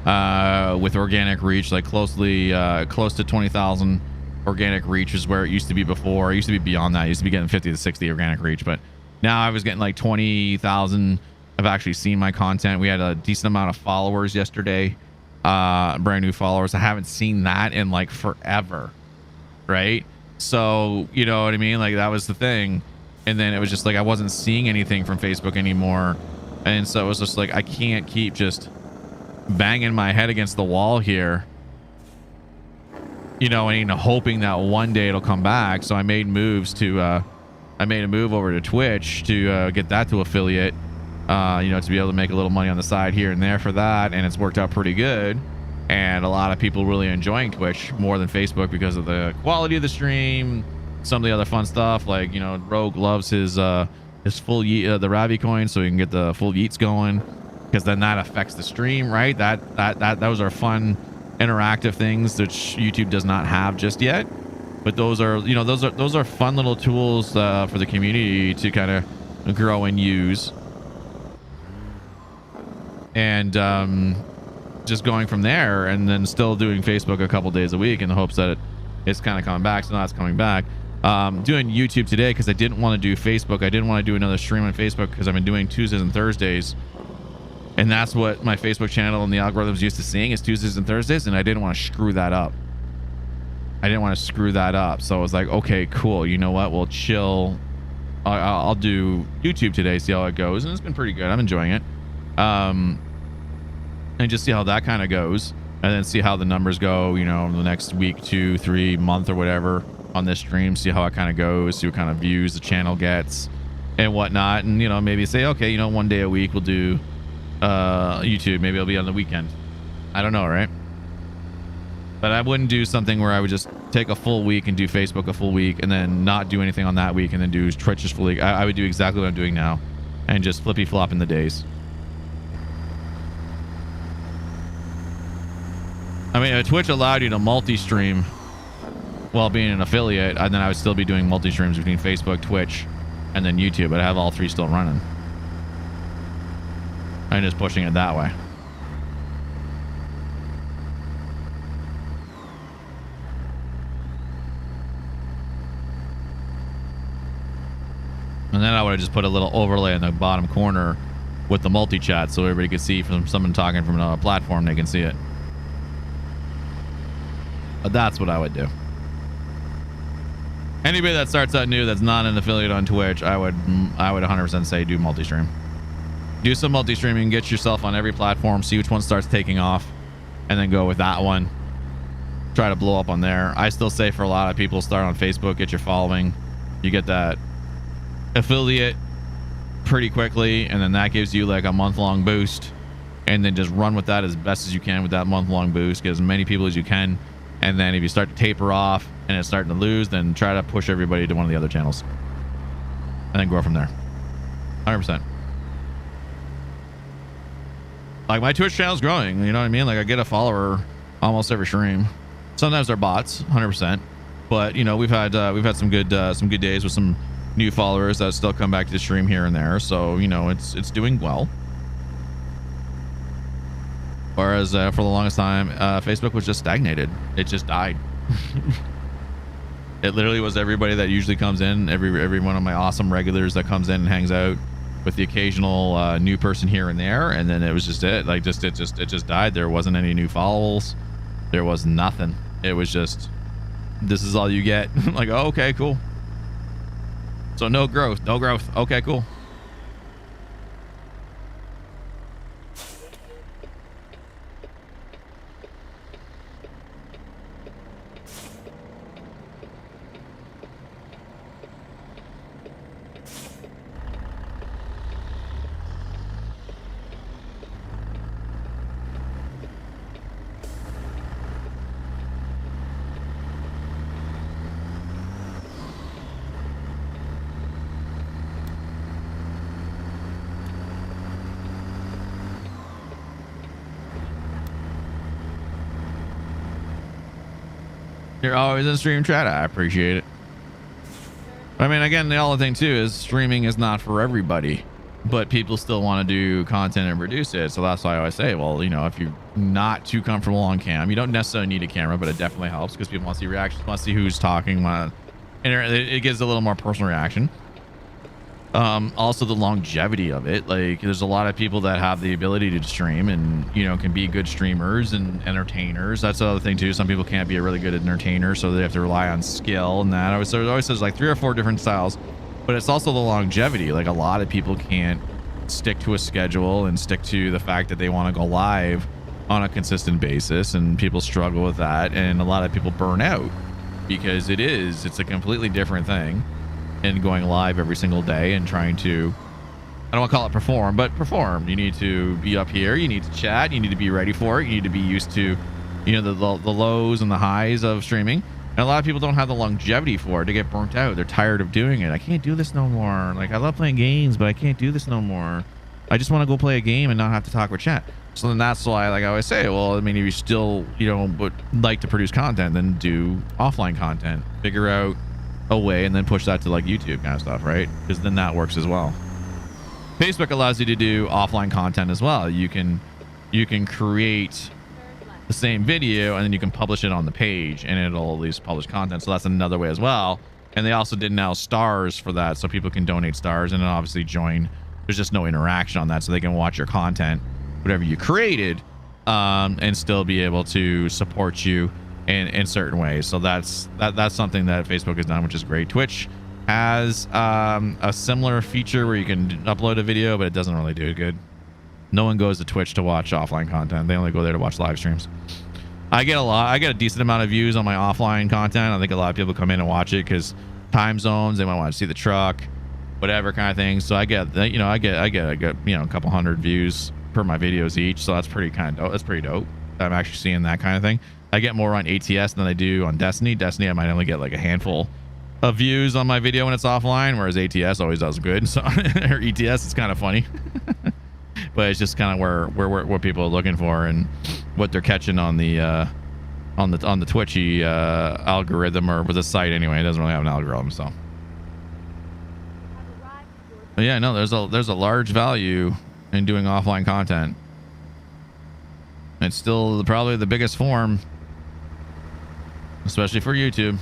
with organic reach, like close to 20,000 organic reach is where it used to be before. It used to be beyond that. I used to be getting 50 to 60 organic reach, but now I was getting like 20,000. I've actually seen my content. We had a decent amount of followers yesterday, brand new followers. I haven't seen that in like forever, right? So you know what I mean? Like that was the thing. And then it was just like I wasn't seeing anything from Facebook anymore, and so it was just like I can't keep just banging my head against the wall here, you know, and hoping that one day it'll come back. So I made moves to I made a move over to Twitch to get that to affiliate, you know, to be able to make a little money on the side here and there for that, and it's worked out pretty good. And a lot of people really enjoying Twitch more than Facebook because of the quality of the stream, some of the other fun stuff, like, you know, Rogue loves his full the Ravi coin, so you can get the full yeets going, because then that affects the stream, right? Those are fun interactive things that YouTube does not have just yet, but those are, you know, those are fun little tools for the community to kind of grow and use. And just going from there, and then still doing Facebook a couple days a week in the hopes that it's kind of coming back. So now it's coming back. Doing YouTube today because I didn't want to do Facebook. I didn't want to do another stream on Facebook because I've been doing Tuesdays and Thursdays, and that's what my Facebook channel and the algorithms used to seeing is Tuesdays and Thursdays, and I didn't want to screw that up. So I was like, okay, cool, you know what, we'll chill. I'll do YouTube today, see how it goes, and it's been pretty good. I'm enjoying it. And just see how that kind of goes, and then see how the numbers go, you know, in the next week, 2, 3 month or whatever on this stream, see how it kind of goes, see what kind of views the channel gets and whatnot. And, you know, maybe say, okay, you know, one day a week we'll do YouTube. Maybe it'll be on the weekend. I don't know, right? But I wouldn't do something where I would just take a full week and do Facebook a full week and then not do anything on that week and then do Twitch just full week. I would do exactly what I'm doing now and just flippy flop in the days. I mean, if Twitch allowed you to multi-stream while being an affiliate, and then I would still be doing multi-streams between Facebook, Twitch, and then YouTube, but I have all three still running. I'm just pushing it that way. And then I would have just put a little overlay in the bottom corner with the multi-chat so everybody could see from someone talking from another platform, they can see it. But that's what I would do. Anybody that starts out new that's not an affiliate on Twitch, I would 100% say do multi-stream. Do some multi-streaming, get yourself on every platform, see which one starts taking off, and then go with that one. Try to blow up on there. I still say for a lot of people, start on Facebook, get your following. You get that affiliate pretty quickly, and then that gives you like a month-long boost, and then just run with that as best as you can with that month-long boost. Get as many people as you can. And then if you start to taper off and it's starting to lose, then try to push everybody to one of the other channels. And then grow from there. 100%. Like my Twitch channel is growing, you know what I mean? Like I get a follower almost every stream. Sometimes they're bots, 100%. But you know, we've had some good days with some new followers that still come back to the stream here and there. So, you know, it's doing well. Whereas for the longest time, Facebook was just stagnated. It just died. It literally was everybody that usually comes in, every one of my awesome regulars that comes in and hangs out, with the occasional new person here and there, and then it was just it. Like it just died. There wasn't any new follows. There was nothing. It was just, this is all you get. Like, oh, okay, cool. So no growth. Okay, cool. You're always in stream chat. I appreciate it. I mean, again, the other thing too is streaming is not for everybody, but people still want to do content and produce it. So that's why I always say, well, you know, if you're not too comfortable on cam, you don't necessarily need a camera, but it definitely helps because people want to see reactions, want to see who's talking, and it gives a little more personal reaction. Also the longevity of it, like there's a lot of people that have the ability to stream and, you know, can be good streamers and entertainers. That's the other thing too. Some people can't be a really good entertainer, so they have to rely on skill and that. There's always like 3 or 4 different styles, but it's also the longevity. Like a lot of people can't stick to a schedule and stick to the fact that they want to go live on a consistent basis, and people struggle with that, and a lot of people burn out because it's a completely different thing. And going live every single day and trying to, I don't want to call it perform, but perform. You need to be up here. You need to chat. You need to be ready for it. You need to be used to, you know, the lows and the highs of streaming. And a lot of people don't have the longevity for it. They get burnt out. They're tired of doing it. I can't do this no more. Like, I love playing games, but I can't do this no more. I just want to go play a game and not have to talk with chat. So then that's why, like I always say, well, I mean, if you still, you know, would like to produce content, then do offline content. Figure out a way and then push that to like YouTube kind of stuff, right? Because then that works as well. Facebook allows you to do offline content as well. You can create the same video and then you can publish it on the page and it'll at least publish content. So that's another way as well. And they also did now stars for that, so people can donate stars and then obviously join. There's just no interaction on that, so they can watch your content, whatever you created, and still be able to support you in certain ways. So that's something that Facebook has done, which is great. Twitch has a similar feature where you can upload a video, but it doesn't really do it good. No one goes to Twitch to watch offline content. They only go there to watch live streams. I get a decent amount of views on my offline content. I think a lot of people come in and watch it because time zones, they might want to see the truck, whatever kind of thing. So I get you know, I get you know, a couple hundred views per my videos each. So that's pretty dope. That's pretty dope. I'm actually seeing that kind of thing. I get more on ATS than I do on Destiny. Destiny, I might only get like a handful of views on my video when it's offline, whereas ATS always does good. So or ETS is kind of funny, but it's just kind of where what people are looking for and what they're catching on the Twitchy algorithm, or with the site anyway. It doesn't really have an algorithm, so. But yeah, no, there's a large value in doing offline content. It's still probably the biggest form, especially for YouTube.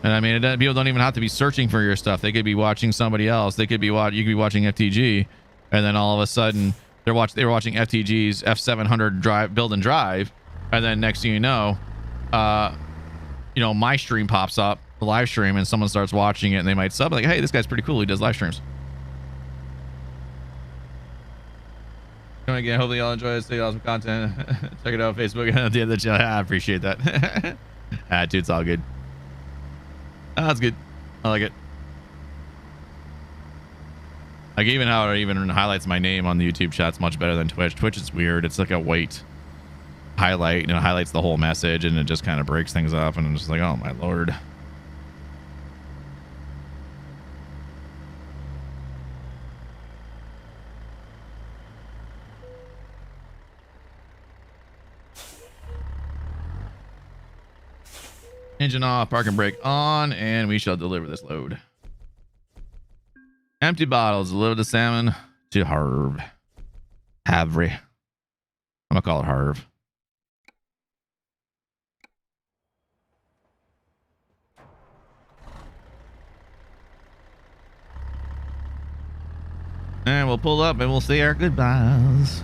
And I mean, people don't even have to be searching for your stuff. They could be watching somebody else. You could be watching FTG, and then all of a sudden they were watching FTG's F700 build and drive, and then next thing you know, my stream pops up, the live stream, and someone starts watching it, and they might sub like, hey, this guy's pretty cool. He does live streams. Again, hopefully y'all enjoy this. Stay awesome content. Check it out on Facebook at the end of the channel. I appreciate that. Dude, it's all good. That's good. I like it. Like even how it even highlights my name on the YouTube chat's much better than Twitch. Twitch is weird. It's like a white highlight and it highlights the whole message and it just kind of breaks things up, and I'm just like, oh my lord. Engine off, park and brake on, and we shall deliver this load. Empty bottles, deliver the salmon to Havre. I'm gonna call it Harv. And we'll pull up and we'll say our goodbyes.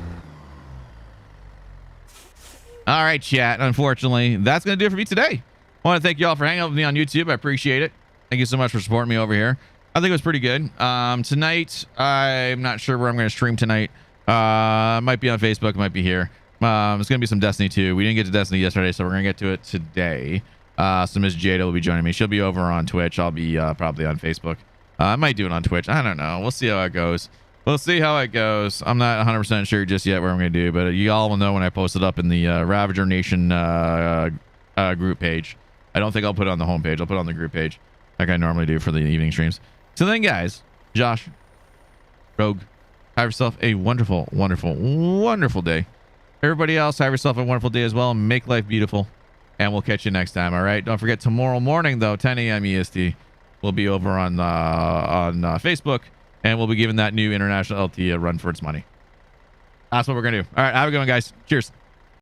All right, chat. Unfortunately, that's gonna do it for me today. I want to thank you all for hanging out with me on YouTube. I appreciate it. Thank you so much for supporting me over here. I think it was pretty good. Tonight, I'm not sure where I'm going to stream tonight. Might be on Facebook, might be here. It's going to be some Destiny 2. We didn't get to Destiny yesterday, so we're going to get to it today. So Miss Jada will be joining me. She'll be over on Twitch. I'll be probably on Facebook. I might do it on Twitch. I don't know. We'll see how it goes. We'll see how it goes. I'm not 100% sure just yet what I'm going to do, but you all will know when I post it up in the Ravager Nation group page. I don't think I'll put it on the homepage. I'll put it on the group page like I normally do for the evening streams. So then, guys, Josh, Rogue, have yourself a wonderful, wonderful, wonderful day. Everybody else, have yourself a wonderful day as well. Make life beautiful. And we'll catch you next time. All right. Don't forget tomorrow morning, though, 10 a.m. EST. We'll be over on Facebook. And we'll be giving that new International LT a run for its money. That's what we're going to do. All right. Have a good one, guys. Cheers.